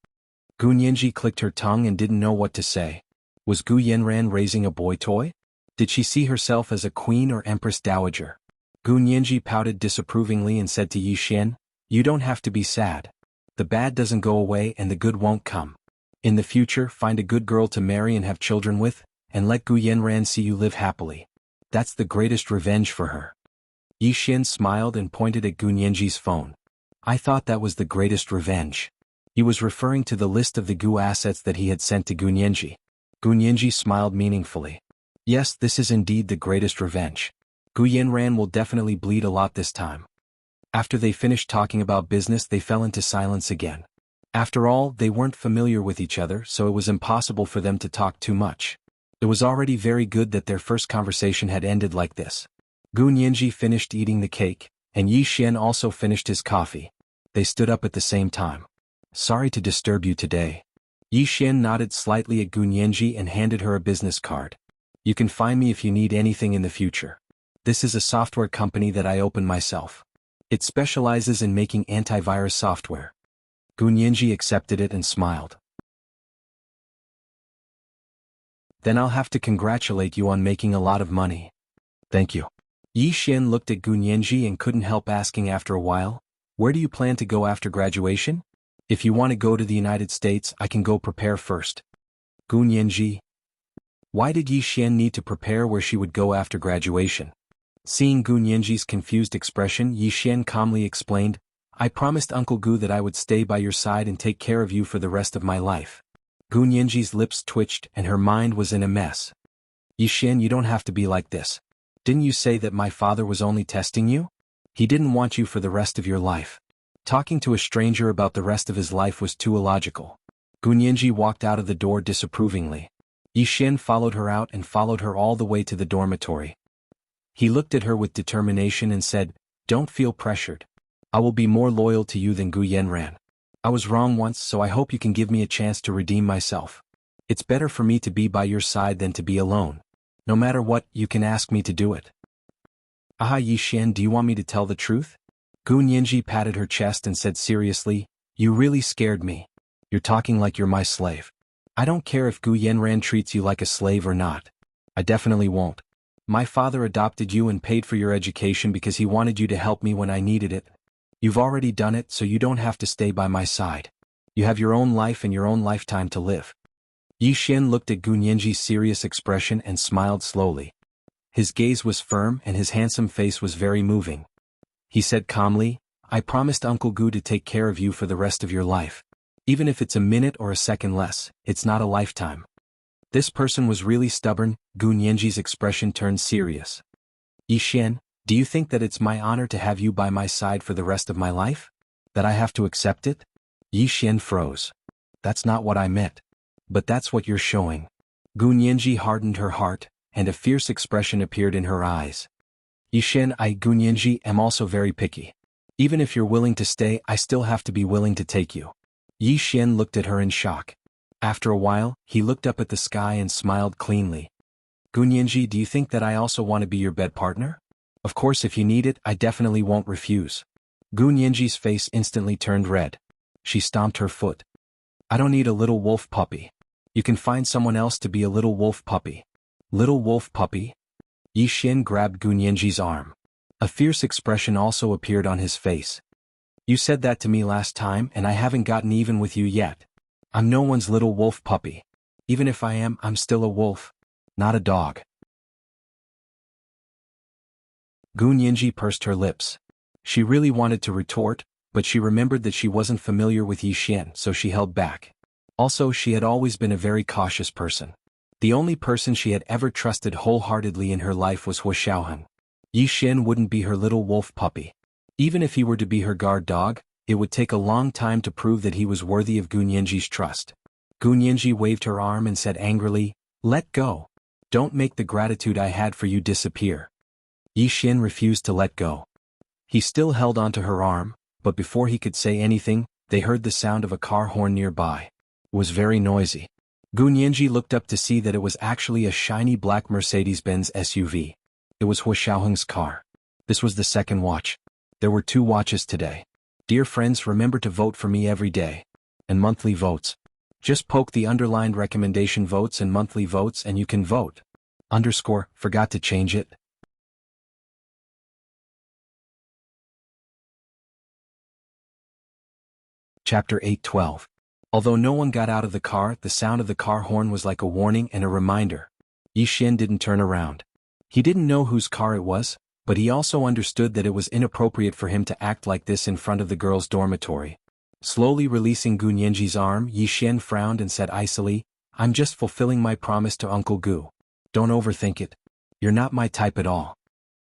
[SPEAKER 1] Gu Nianji clicked her tongue and didn't know what to say. Was Gu Yanran raising a boy toy? Did she see herself as a queen or empress dowager? Gu Nianji pouted disapprovingly and said to Yi Xian, "You don't have to be sad. The bad doesn't go away and the good won't come. In the future, find a good girl to marry and have children with, and let Gu Yanran see you live happily." That's the greatest revenge for her. Yi Xian smiled and pointed at Gu Nianji's phone. I thought that was the greatest revenge. He was referring to the list of the Gu assets that he had sent to Gu Nianji. Gu Nianji smiled meaningfully. Yes, this is indeed the greatest revenge. Gu Yanran will definitely bleed a lot this time. After they finished talking about business, they fell into silence again. After all, they weren't familiar with each other, so it was impossible for them to talk too much. It was already very good that their first conversation had ended like this. Gu Nianji finished eating the cake, and Yi Xian also finished his coffee. They stood up at the same time. Sorry to disturb you today. Yi Xian nodded slightly at Gu Nianji and handed her a business card. You can find me if you need anything in the future. This is a software company that I opened myself. It specializes in making antivirus software. Gu Nianji accepted it and smiled. Then I'll have to congratulate you on making a lot of money. Thank you. Yi Xian looked at Gu Nianji and couldn't help asking after a while, where do you plan to go after graduation? If you want to go to the United States, I can go prepare first. Gu Nianji. Why did Yi Xian need to prepare where she would go after graduation? Seeing Gu Nianji's confused expression, Yi Xian calmly explained, I promised Uncle Gu that I would stay by your side and take care of you for the rest of my life. Gu Nianji's lips twitched and her mind was in a mess. Yi Xian, you don't have to be like this. Didn't you say that my father was only testing you? He didn't want you for the rest of your life. Talking to a stranger about the rest of his life was too illogical. Gu Nianji walked out of the door disapprovingly. Yi Xian followed her out and followed her all the way to the dormitory. He looked at her with determination and said, Don't feel pressured. I will be more loyal to you than Gu Yanran. I was wrong once, so I hope you can give me a chance to redeem myself. It's better for me to be by your side than to be alone. No matter what, you can ask me to do it. Aha, Yi Xian, do you want me to tell the truth? Gu Nianji patted her chest and said seriously, You really scared me. You're talking like you're my slave. I don't care if Gu Yanran treats you like a slave or not. I definitely won't. My father adopted you and paid for your education because he wanted you to help me when I needed it. You've already done it, so you don't have to stay by my side. You have your own life and your own lifetime to live. Yi Xian looked at Gu Nianji's serious expression and smiled slowly. His gaze was firm and his handsome face was very moving. He said calmly, I promised Uncle Gu to take care of you for the rest of your life. Even if it's a minute or a second less, it's not a lifetime. This person was really stubborn. Gu Nianji's expression turned serious. Yi Xian, do you think that it's my honor to have you by my side for the rest of my life? That I have to accept it? Yi Xian froze. That's not what I meant. But that's what you're showing. Gu Nianji hardened her heart, and a fierce expression appeared in her eyes. Yi Xian, I, Gu Nianji, am also very picky. Even if you're willing to stay, I still have to be willing to take you. Yi Xian looked at her in shock. After a while, he looked up at the sky and smiled cleanly. Gu Nianji, do you think that I also want to be your bed partner? Of course, if you need it, I definitely won't refuse. Gu Nianji's face instantly turned red. She stomped her foot. I don't need a little wolf puppy. You can find someone else to be a little wolf puppy. Little wolf puppy? Yi Xian grabbed Gu Nianji's arm. A fierce expression also appeared on his face. You said that to me last time and I haven't gotten even with you yet. I'm no one's little wolf puppy. Even if I am, I'm still a wolf, not a dog. Gu Nianji pursed her lips. She really wanted to retort, but she remembered that she wasn't familiar with Yi Xian, so she held back. Also, she had always been a very cautious person. The only person she had ever trusted wholeheartedly in her life was Wuxia. Yi Xian wouldn't be her little wolf puppy. Even if he were to be her guard dog, it would take a long time to prove that he was worthy of Gu Nianji's trust. Gu Nianji waved her arm and said angrily, Let go. Don't make the gratitude I had for you disappear. Yi Xian refused to let go. He still held onto her arm, but before he could say anything, they heard the sound of a car horn nearby. It was very noisy. Gu Nianji looked up to see that it was actually a shiny black Mercedes-Benz SUV. It was Wuxia's car. This was the second watch. There were 2 watches today. Dear friends, remember to vote for me every day. And monthly votes. Just poke the underlined recommendation votes and monthly votes and you can vote. Forgot to change it. Chapter 8:12. Although no one got out of the car, the sound of the car horn was like a warning and a reminder. Yi Xian didn't turn around. He didn't know whose car it was, but he also understood that it was inappropriate for him to act like this in front of the girls' dormitory. Slowly releasing Gu Nianji's arm, Yi Xian frowned and said icily, "I'm just fulfilling my promise to Uncle Gu. Don't overthink it. You're not my type at all."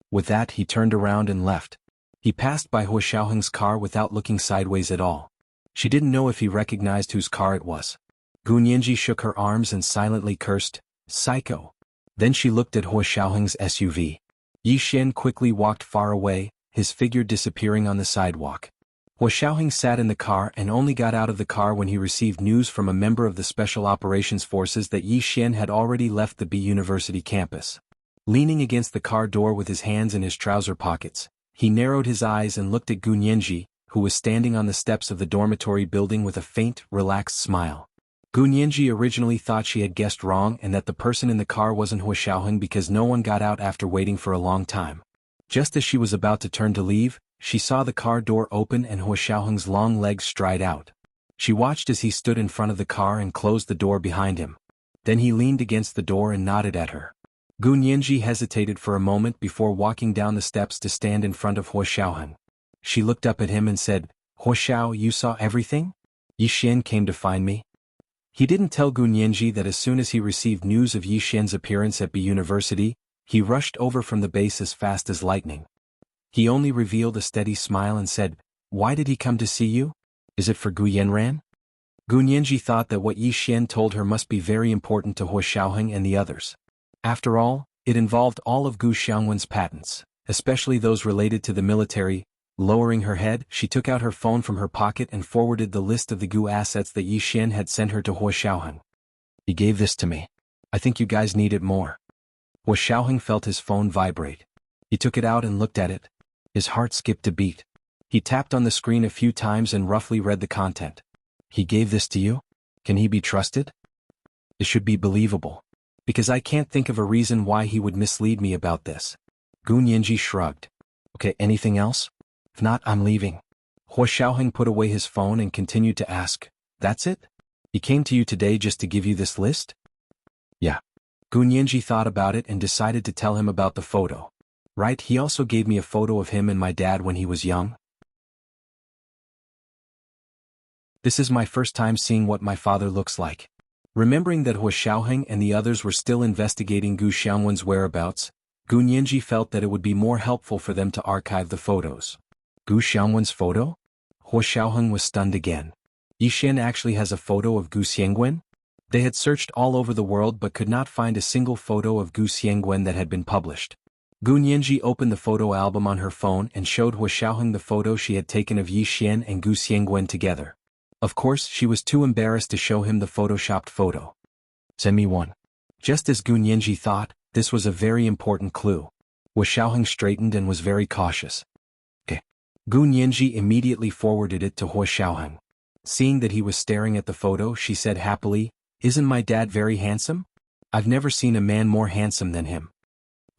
[SPEAKER 1] With that he turned around and left. He passed by Hua Xiaoheng's car without looking sideways at all. She didn't know if he recognized whose car it was. Gu Nianji shook her arms and silently cursed, "Psycho." Then she looked at Hua Xiaoheng's SUV. Yi Xian quickly walked far away, his figure disappearing on the sidewalk. Hua Xiaoheng sat in the car and only got out of the car when he received news from a member of the Special Operations Forces that Yi Xian had already left the B University campus. Leaning against the car door with his hands in his trouser pockets, he narrowed his eyes and looked at Gu Nianji, who was standing on the steps of the dormitory building with a faint, relaxed smile. Gu Nianji originally thought she had guessed wrong and that the person in the car wasn't Hua Xiaoheng because no one got out after waiting for a long time. Just as she was about to turn to leave, she saw the car door open and Hua Xiaoheng's long legs stride out. She watched as he stood in front of the car and closed the door behind him. Then he leaned against the door and nodded at her. Gu Nianji hesitated for a moment before walking down the steps to stand in front of Hua Xiaoheng. She looked up at him and said, "Hua Xiao, you saw everything? Yi Xian came to find me?" He didn't tell Gu Nianji that as soon as he received news of Yi Xian's appearance at B University, he rushed over from the base as fast as lightning. He only revealed a steady smile and said, "Why did he come to see you? Is it for Gu Yanran?" Gu Nianji thought that what Yi Xian told her must be very important to Hua Xiaoheng and the others. After all, it involved all of Gu Xiangwen's patents, especially those related to the military. Lowering her head, she took out her phone from her pocket and forwarded the list of the Gu assets that Yi Xian had sent her to Hua Xiaoheng. "He gave this to me. I think you guys need it more." Hua Xiaoheng felt his phone vibrate. He took it out and looked at it. His heart skipped a beat. He tapped on the screen a few times and roughly read the content. "He gave this to you? Can he be trusted? It should be believable. Because I can't think of a reason why he would mislead me about this." Gu Nianji shrugged. "Okay, anything else? If not, I'm leaving." Hua Xiaoheng put away his phone and continued to ask, "That's it? He came to you today just to give you this list?" "Yeah." Gu Nianji thought about it and decided to tell him about the photo. "Right, he also gave me a photo of him and my dad when he was young. This is my first time seeing what my father looks like." Remembering that Hua Xiaoheng and the others were still investigating Gu Xiangwen's whereabouts, Gu Nianji felt that it would be more helpful for them to archive the photos. Gu Xiangwen's photo? Hua Xiaoheng was stunned again. Yi Xian actually has a photo of Gu Xiangwen? They had searched all over the world but could not find a single photo of Gu Xiangwen that had been published. Gu Nianji opened the photo album on her phone and showed Hua Xiaoheng the photo she had taken of Yi Xian and Gu Xiangwen together. Of course, she was too embarrassed to show him the photoshopped photo. "Send me one." Just as Gu Nianji thought, this was a very important clue. Hua Xiaoheng straightened and was very cautious. "Okay." Gu Nianji immediately forwarded it to Hua Xiaoheng. Seeing that he was staring at the photo, she said happily, "Isn't my dad very handsome? I've never seen a man more handsome than him."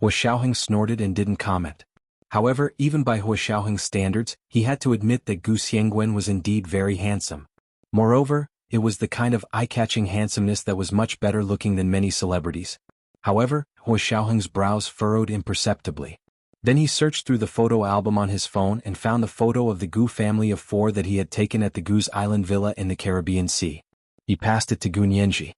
[SPEAKER 1] Hua Xiaoheng snorted and didn't comment. However, even by Hua Xiaoheng's standards, he had to admit that Gu Xiangwen was indeed very handsome. Moreover, it was the kind of eye-catching handsomeness that was much better looking than many celebrities. However, Hua Xiaoheng's brows furrowed imperceptibly. Then he searched through the photo album on his phone and found the photo of the Gu family of 4 that he had taken at the Gu's island villa in the Caribbean Sea. He passed it to Gu Nianji.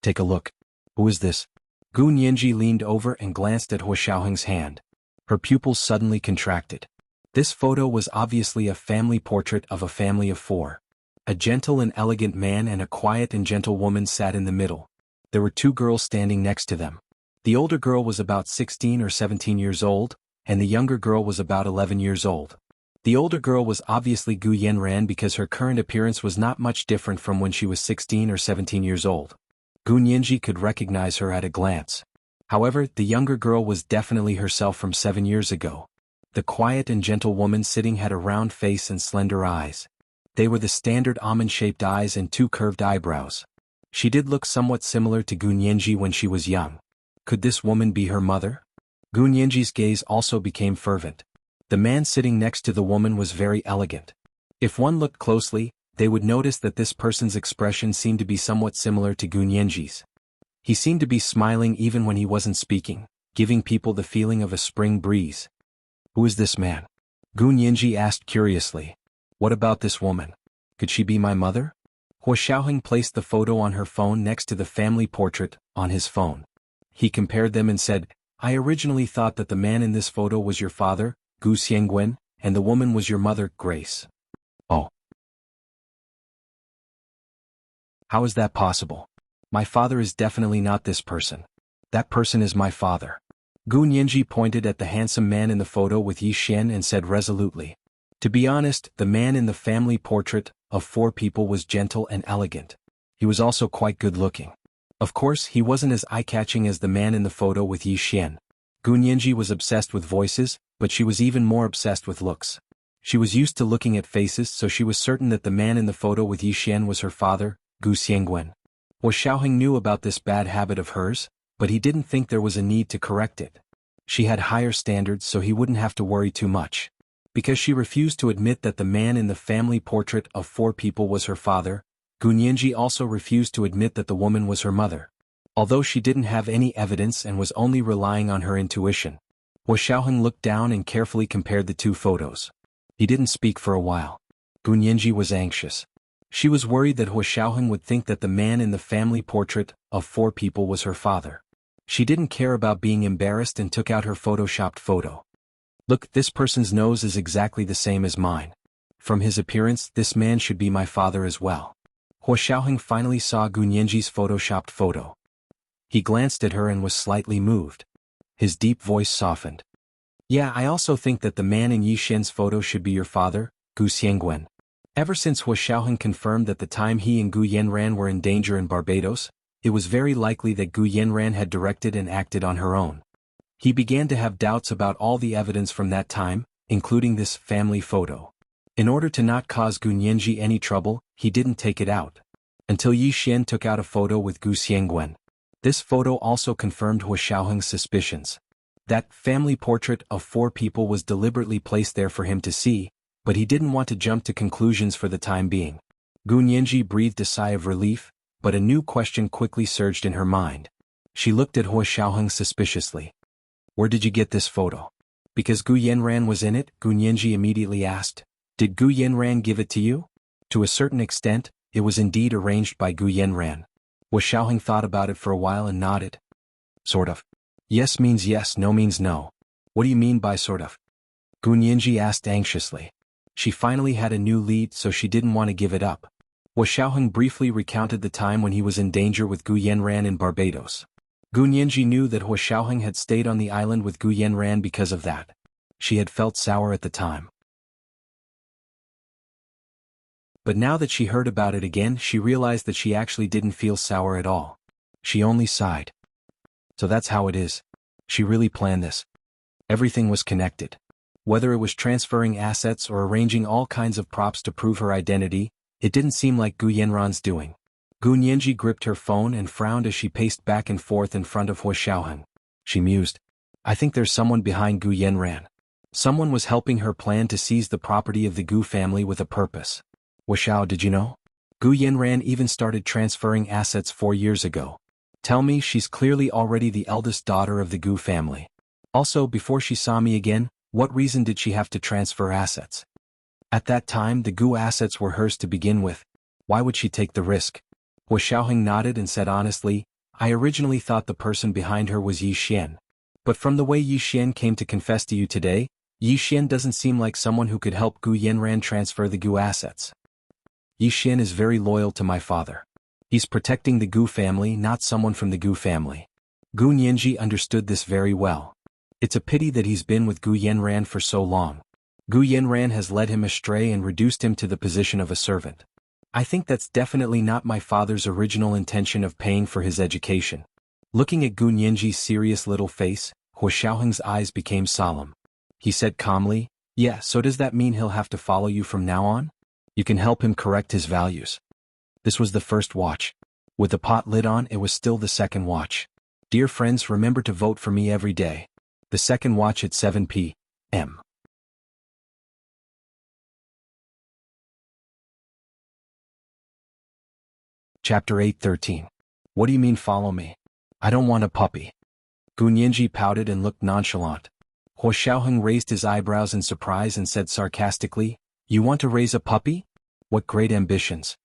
[SPEAKER 1] "Take a look. Who is this?" Gu Nianji leaned over and glanced at Hua Xiaoheng's hand. Her pupils suddenly contracted. This photo was obviously a family portrait of a family of 4. A gentle and elegant man and a quiet and gentle woman sat in the middle. There were 2 girls standing next to them. The older girl was about 16 or 17 years old, and the younger girl was about 11 years old. The older girl was obviously Gu Yanran because her current appearance was not much different from when she was 16 or 17 years old. Gu Nianji could recognize her at a glance. However, the younger girl was definitely herself from 7 years ago. The quiet and gentle woman sitting had a round face and slender eyes. They were the standard almond-shaped eyes and 2 curved eyebrows. She did look somewhat similar to Gu Nianji when she was young. Could this woman be her mother? Gu Nianji's gaze also became fervent. The man sitting next to the woman was very elegant. If one looked closely, they would notice that this person's expression seemed to be somewhat similar to Gu Nianji's. He seemed to be smiling even when he wasn't speaking, giving people the feeling of a spring breeze. Who is this man? Gu Nianji asked curiously. What about this woman? Could she be my mother? Hua Xiaoheng placed the photo on her phone next to the family portrait on his phone. He compared them and said, I originally thought that the man in this photo was your father, Gu Xiangwen, and the woman was your mother, Grace. Oh. How is that possible? My father is definitely not this person. That person is my father. Gu Nianji pointed at the handsome man in the photo with Yi Xian and said resolutely. To be honest, the man in the family portrait of 4 people was gentle and elegant. He was also quite good-looking. Of course, he wasn't as eye-catching as the man in the photo with Yi Xian. Gu Nianji was obsessed with voices, but she was even more obsessed with looks. She was used to looking at faces, so she was certain that the man in the photo with Yi Xian was her father, Gu Xiangwen. Hua Xiaoheng knew about this bad habit of hers, but he didn't think there was a need to correct it. She had higher standards, so he wouldn't have to worry too much. Because she refused to admit that the man in the family portrait of 4 people was her father, Gu Nianji also refused to admit that the woman was her mother. Although she didn't have any evidence and was only relying on her intuition. Hua Xiaoheng looked down and carefully compared the 2 photos. He didn't speak for a while. Gu Nianji was anxious. She was worried that Hua Xiaoheng would think that the man in the family portrait of 4 people was her father. She didn't care about being embarrassed and took out her photoshopped photo. Look, this person's nose is exactly the same as mine. From his appearance, this man should be my father as well. Hua Xiaoheng finally saw Gu Nianji's photoshopped photo. He glanced at her and was slightly moved. His deep voice softened. Yeah, I also think that the man in Yi Xian's photo should be your father, Gu Xiangwen. Ever since Hua Xiaoheng confirmed that the time he and Gu Yanran were in danger in Barbados, it was very likely that Gu Yanran had directed and acted on her own. He began to have doubts about all the evidence from that time, including this family photo. In order to not cause Gu Nianji any trouble, he didn't take it out. Until Yi Xian took out a photo with Gu Xiangwen. This photo also confirmed Hua Xiaoheng's suspicions. That family portrait of 4 people was deliberately placed there for him to see, but he didn't want to jump to conclusions for the time being. Gu Nianji breathed a sigh of relief, but a new question quickly surged in her mind. She looked at Hua Xiaoheng suspiciously. Where did you get this photo? Because Gu Yanran was in it, Gu Nianji immediately asked. Did Gu Yanran give it to you? To a certain extent, it was indeed arranged by Gu Yanran. Hua Xiaoheng thought about it for a while and nodded. Sort of. Yes means yes, no means no. What do you mean by sort of? Gu Nianji asked anxiously. She finally had a new lead, so she didn't want to give it up. Hua Xiaoheng briefly recounted the time when he was in danger with Gu Yanran in Barbados. Gu Nianji knew that Hua Xiaoheng had stayed on the island with Gu Yanran because of that. She had felt sour at the time. But now that she heard about it again, she realized that she actually didn't feel sour at all. She only sighed. So that's how it is. She really planned this. Everything was connected. Whether it was transferring assets or arranging all kinds of props to prove her identity, it didn't seem like Gu Yanran's doing. Gu Nianji gripped her phone and frowned as she paced back and forth in front of Hua Xiaoheng. She mused. I think there's someone behind Gu Yanran. Someone was helping her plan to seize the property of the Gu family with a purpose. Hua Xiao, did you know? Gu Yanran even started transferring assets 4 years ago. Tell me, she's clearly already the eldest daughter of the Gu family. Also, before she saw me again, what reason did she have to transfer assets? At that time, the Gu assets were hers to begin with. Why would she take the risk? Hua Xiaoheng nodded and said honestly, I originally thought the person behind her was Yi Xian. But from the way Yi Xian came to confess to you today, Yi Xian doesn't seem like someone who could help Gu Yanran transfer the Gu assets. Yi Xian is very loyal to my father. He's protecting the Gu family, not someone from the Gu family. Gu Nianji understood this very well. It's a pity that he's been with Gu Yanran for so long. Gu Yanran has led him astray and reduced him to the position of a servant. I think that's definitely not my father's original intention of paying for his education. Looking at Gu Nianji's serious little face, Hua Xiaoheng's eyes became solemn. He said calmly, yeah, so does that mean he'll have to follow you from now on? You can help him correct his values. This was the first watch. With the pot lid on, it was still the second watch. Dear friends, remember to vote for me every day. The second watch at 7 p.m. Chapter 8:13. What do you mean follow me? I don't want a puppy. Gu Nianji pouted and looked nonchalant. Huo Xiaoheng raised his eyebrows in surprise and said sarcastically, "You want to raise a puppy? What great ambitions."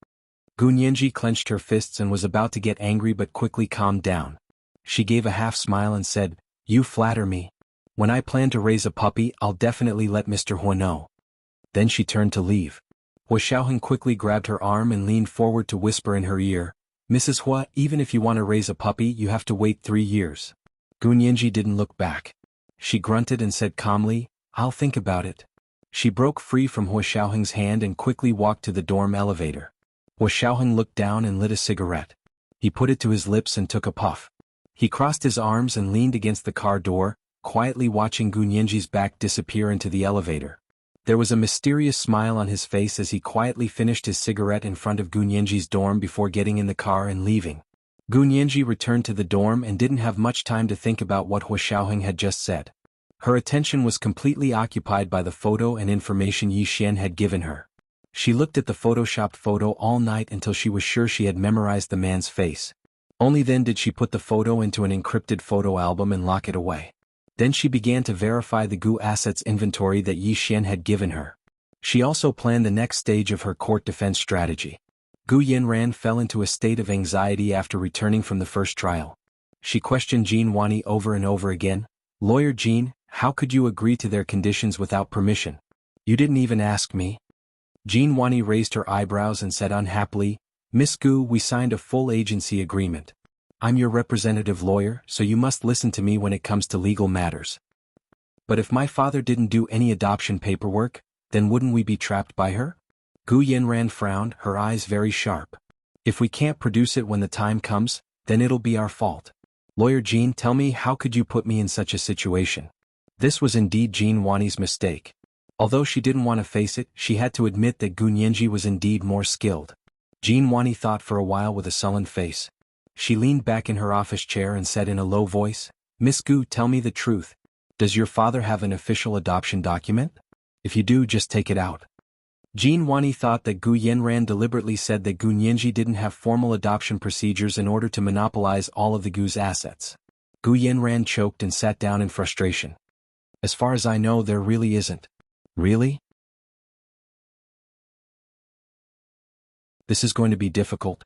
[SPEAKER 1] Gu Nianji clenched her fists and was about to get angry but quickly calmed down. She gave a half smile and said, "You flatter me. When I plan to raise a puppy, I'll definitely let Mr. Huo know." Then she turned to leave. Huo Xiaoheng quickly grabbed her arm and leaned forward to whisper in her ear, "Mrs. Hua, even if you want to raise a puppy, you have to wait 3 years." Gu Nianji didn't look back. She grunted and said calmly, "I'll think about it." She broke free from Huo Xiaoheng's hand and quickly walked to the dorm elevator. Huo Xiaoheng looked down and lit a cigarette. He put it to his lips and took a puff. He crossed his arms and leaned against the car door, quietly watching Gu Nianji's back disappear into the elevator. There was a mysterious smile on his face as he quietly finished his cigarette in front of Gu Nianji's dorm before getting in the car and leaving. Gu Nianji returned to the dorm and didn't have much time to think about what Huo Xiaoheng had just said. Her attention was completely occupied by the photo and information Yi Xian had given her. She looked at the photoshopped photo all night until she was sure she had memorized the man's face. Only then did she put the photo into an encrypted photo album and lock it away. Then she began to verify the Gu assets inventory that Yi Xian had given her. She also planned the next stage of her court defense strategy. Gu Yanran fell into a state of anxiety after returning from the first trial. She questioned Jean Wani over and over again. "Lawyer Jean, how could you agree to their conditions without permission? You didn't even ask me." Jean Wani raised her eyebrows and said unhappily, "Miss Gu, we signed a full agency agreement. I'm your representative lawyer, so you must listen to me when it comes to legal matters. But if my father didn't do any adoption paperwork, then wouldn't we be trapped by her?" Gu Yanran frowned, her eyes very sharp. "If we can't produce it when the time comes, then it'll be our fault. Lawyer Jean, tell me, how could you put me in such a situation?" This was indeed Jean Wani's mistake. Although she didn't want to face it, she had to admit that Gu Nianji was indeed more skilled. Jean Wani thought for a while with a sullen face. She leaned back in her office chair and said in a low voice, "Miss Gu, tell me the truth. Does your father have an official adoption document? If you do, just take it out." Jean Wani thought that Gu Yanran deliberately said that Gu Nianji didn't have formal adoption procedures in order to monopolize all of the Gu's assets. Gu Yanran choked and sat down in frustration. "As far as I know, there really isn't." "Really? This is going to be difficult."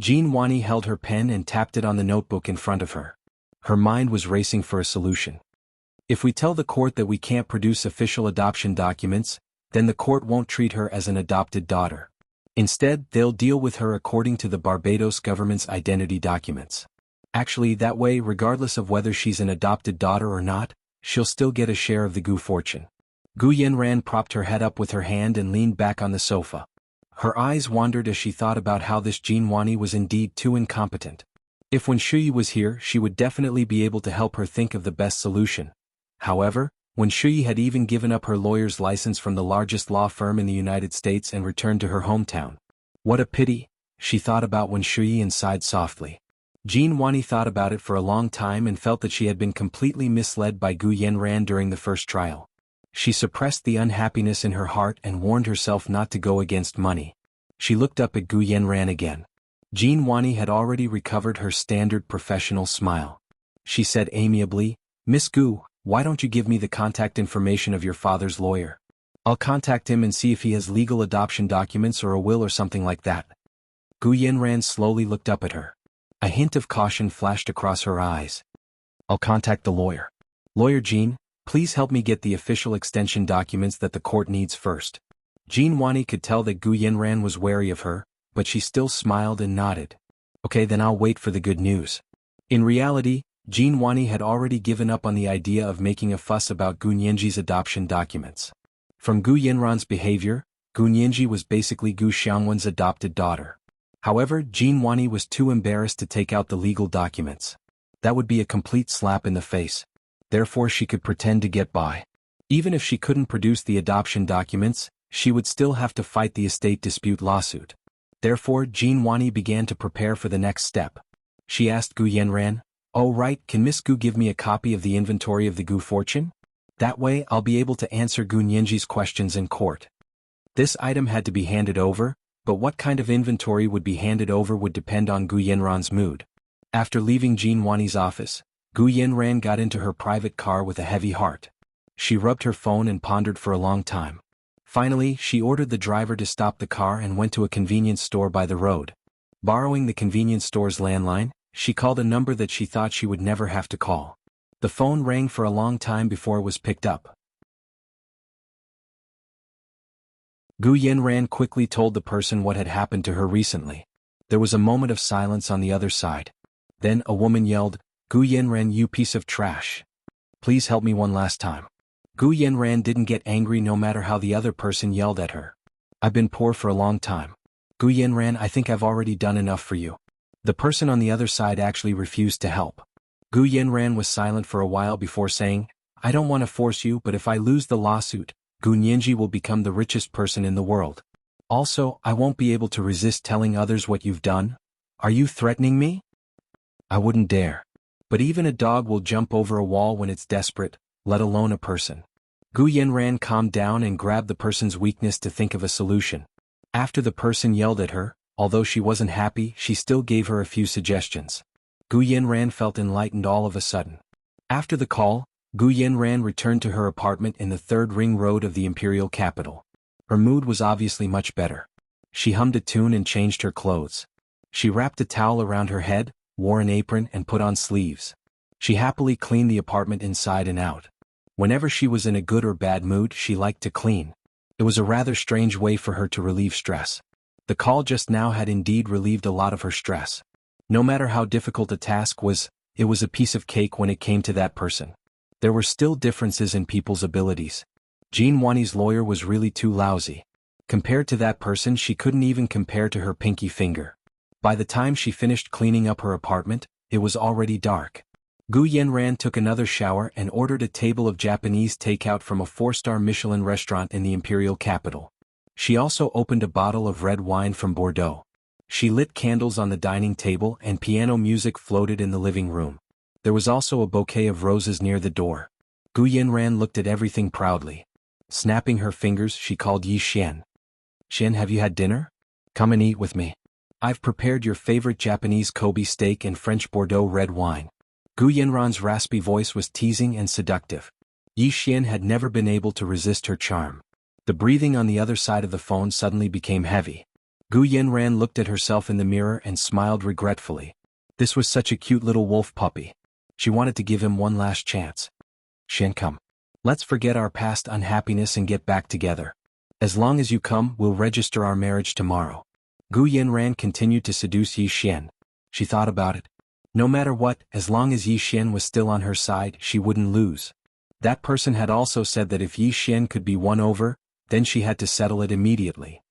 [SPEAKER 1] Jean Wani held her pen and tapped it on the notebook in front of her. Her mind was racing for a solution. "If we tell the court that we can't produce official adoption documents, then the court won't treat her as an adopted daughter. Instead, they'll deal with her according to the Barbados government's identity documents. Actually, that way, regardless of whether she's an adopted daughter or not, she'll still get a share of the Gu fortune." Gu Yanran propped her head up with her hand and leaned back on the sofa. Her eyes wandered as she thought about how this Jean Wani was indeed too incompetent. If when Shuyi was here, she would definitely be able to help her think of the best solution. However, when Shuyi had even given up her lawyer's license from the largest law firm in the United States and returned to her hometown. What a pity, she thought about when Shuyi and sighed softly. Jean Wani thought about it for a long time and felt that she had been completely misled by Gu Yanran during the first trial. She suppressed the unhappiness in her heart and warned herself not to go against money. She looked up at Gu Yanran again. Jean Wani had already recovered her standard professional smile. She said amiably, "Miss Gu, why don't you give me the contact information of your father's lawyer? I'll contact him and see if he has legal adoption documents or a will or something like that." Gu Yanran slowly looked up at her. A hint of caution flashed across her eyes. "I'll contact the lawyer. Lawyer Jean, please help me get the official extension documents that the court needs first." Jean Wani could tell that Gu Yanran was wary of her, but she still smiled and nodded. "Okay, then I'll wait for the good news." In reality, Jean Wani had already given up on the idea of making a fuss about Gu Nianji's adoption documents. From Gu Yanran's behavior, Gu Nianji was basically Gu Xiangwen's adopted daughter. However, Jean Wani was too embarrassed to take out the legal documents. That would be a complete slap in the face. Therefore she could pretend to get by. Even if she couldn't produce the adoption documents, she would still have to fight the estate dispute lawsuit. Therefore Jean Wani began to prepare for the next step. She asked Gu Yanran, "Oh right, can Miss Gu give me a copy of the inventory of the Gu fortune? That way I'll be able to answer Gu Nianji's questions in court." This item had to be handed over, but what kind of inventory would be handed over would depend on Gu Yanran's mood. After leaving Jean Wani's office, Gu Yanran got into her private car with a heavy heart. She rubbed her phone and pondered for a long time. Finally, she ordered the driver to stop the car and went to a convenience store by the road. Borrowing the convenience store's landline, she called a number that she thought she would never have to call. The phone rang for a long time before it was picked up. Gu Yanran quickly told the person what had happened to her recently. There was a moment of silence on the other side. Then a woman yelled, "Gu Yanran, you piece of trash. Please help me one last time." Gu Yanran didn't get angry no matter how the other person yelled at her. "I've been poor for a long time. Gu Yanran, I think I've already done enough for you." The person on the other side actually refused to help. Gu Yanran was silent for a while before saying, "I don't want to force you, but if I lose the lawsuit, Gu Nianji will become the richest person in the world. Also, I won't be able to resist telling others what you've done. Are you threatening me?" "I wouldn't dare. But even a dog will jump over a wall when it's desperate, let alone a person." Gu Yanran calmed down and grabbed the person's weakness to think of a solution. After the person yelled at her, although she wasn't happy, she still gave her a few suggestions. Gu Yanran felt enlightened all of a sudden. After the call, Gu Yanran returned to her apartment in the third ring road of the imperial capital. Her mood was obviously much better. She hummed a tune and changed her clothes. She wrapped a towel around her head, wore an apron and put on sleeves. She happily cleaned the apartment inside and out. Whenever she was in a good or bad mood, she liked to clean. It was a rather strange way for her to relieve stress. The call just now had indeed relieved a lot of her stress. No matter how difficult a task was, it was a piece of cake when it came to that person. There were still differences in people's abilities. Jean Wani's lawyer was really too lousy. Compared to that person, she couldn't even compare to her pinky finger. By the time she finished cleaning up her apartment, it was already dark. Gu Yanran took another shower and ordered a table of Japanese takeout from a 4-star Michelin restaurant in the imperial capital. She also opened a bottle of red wine from Bordeaux. She lit candles on the dining table and piano music floated in the living room. There was also a bouquet of roses near the door. Gu Yanran looked at everything proudly. Snapping her fingers, she called Yi Xian. "Xian, have you had dinner? Come and eat with me. I've prepared your favorite Japanese Kobe steak and French Bordeaux red wine." Gu Yanran's raspy voice was teasing and seductive. Yi Xian had never been able to resist her charm. The breathing on the other side of the phone suddenly became heavy. Gu Yanran looked at herself in the mirror and smiled regretfully. This was such a cute little wolf puppy. She wanted to give him one last chance. "Xian, come. Let's forget our past unhappiness and get back together. As long as you come, we'll register our marriage tomorrow." Gu Yanran continued to seduce Yi Xian. She thought about it. No matter what, as long as Yi Xian was still on her side, she wouldn't lose. That person had also said that if Yi Xian could be won over, then she had to settle it immediately.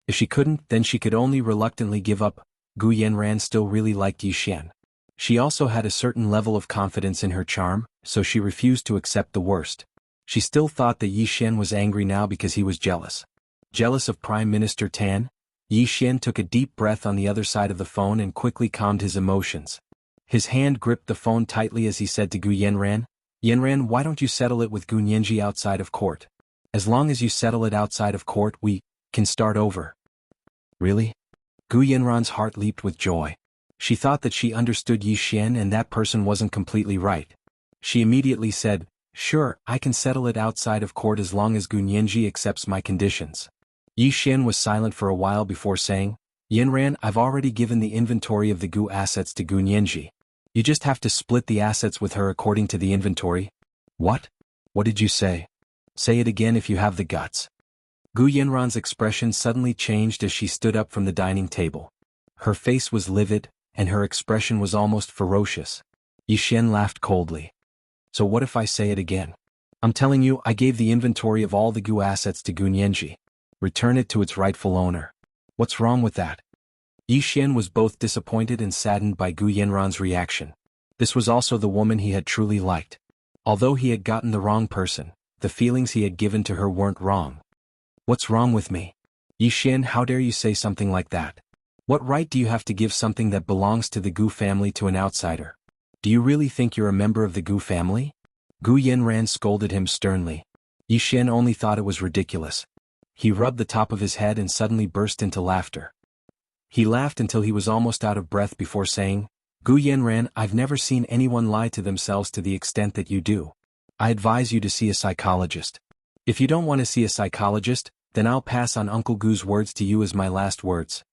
[SPEAKER 1] If she couldn't, then she could only reluctantly give up. Gu Yanran still really liked Yi Xian. She also had a certain level of confidence in her charm, so she refused to accept the worst. She still thought that Yi Xian was angry now because he was jealous. Jealous of Prime Minister Tan? Yi Xian took a deep breath on the other side of the phone and quickly calmed his emotions. His hand gripped the phone tightly as he said to Gu Yanran, "Yanran, why don't you settle it with Gu Nianji outside of court? As long as you settle it outside of court, we can start over." "Really?" Gu Yanran's heart leaped with joy. She thought that she understood Yi Xian and that person wasn't completely right. She immediately said, "Sure, I can settle it outside of court as long as Gu Nianji accepts my conditions." Yi Xian was silent for a while before saying, "Yanran, I've already given the inventory of the Gu assets to Gu Nianji. You just have to split the assets with her according to the inventory." "What? What did you say? Say it again if you have the guts." Gu Yanran's expression suddenly changed as she stood up from the dining table. Her face was livid, and her expression was almost ferocious. Yi Xian laughed coldly. "So what if I say it again? I'm telling you, I gave the inventory of all the Gu assets to Gu Nianji. Return it to its rightful owner. What's wrong with that?" Yi Xian was both disappointed and saddened by Gu Yanran's reaction. This was also the woman he had truly liked. Although he had gotten the wrong person, the feelings he had given to her weren't wrong. "What's wrong with me? Yi Xian, how dare you say something like that? What right do you have to give something that belongs to the Gu family to an outsider? Do you really think you're a member of the Gu family?" Gu Yanran scolded him sternly. Yi Xian only thought it was ridiculous. He rubbed the top of his head and suddenly burst into laughter. He laughed until he was almost out of breath before saying, Gu Yanran, I've never seen anyone lie to themselves to the extent that you do. I advise you to see a psychologist. If you don't want to see a psychologist, then I'll pass on Uncle Gu's words to you as my last words.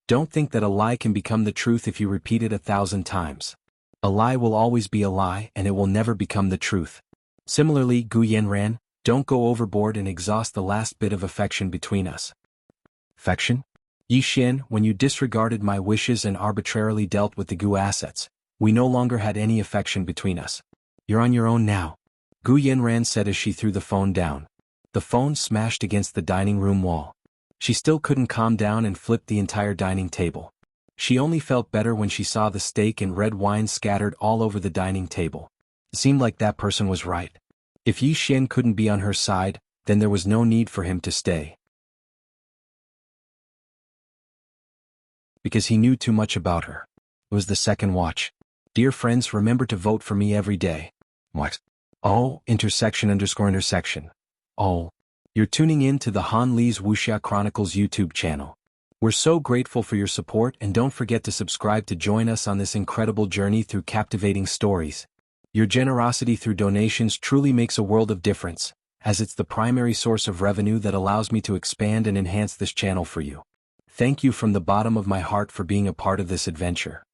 [SPEAKER 1] Don't think that a lie can become the truth if you repeat it 1,000 times. A lie will always be a lie and it will never become the truth. Similarly, Gu Yanran, don't go overboard and exhaust the last bit of affection between us. Affection? Yi Xin, when you disregarded my wishes and arbitrarily dealt with the Gu assets, we no longer had any affection between us. You're on your own now. Gu Yanran said as she threw the phone down. The phone smashed against the dining room wall. She still couldn't calm down and flipped the entire dining table. She only felt better when she saw the steak and red wine scattered all over the dining table. It seemed like that person was right. If Yi Xin couldn't be on her side, then there was no need for him to stay. Because he knew too much about her. It was the second watch. Dear friends, remember to vote for me every day. What? Oh, __. Oh. You're tuning in to the Han Li's Wuxia Chronicles YouTube channel. We're so grateful for your support and don't forget to subscribe to join us on this incredible journey through captivating stories. Your generosity through donations truly makes a world of difference, as it's the primary source of revenue that allows me to expand and enhance this channel for you. Thank you from the bottom of my heart for being a part of this adventure.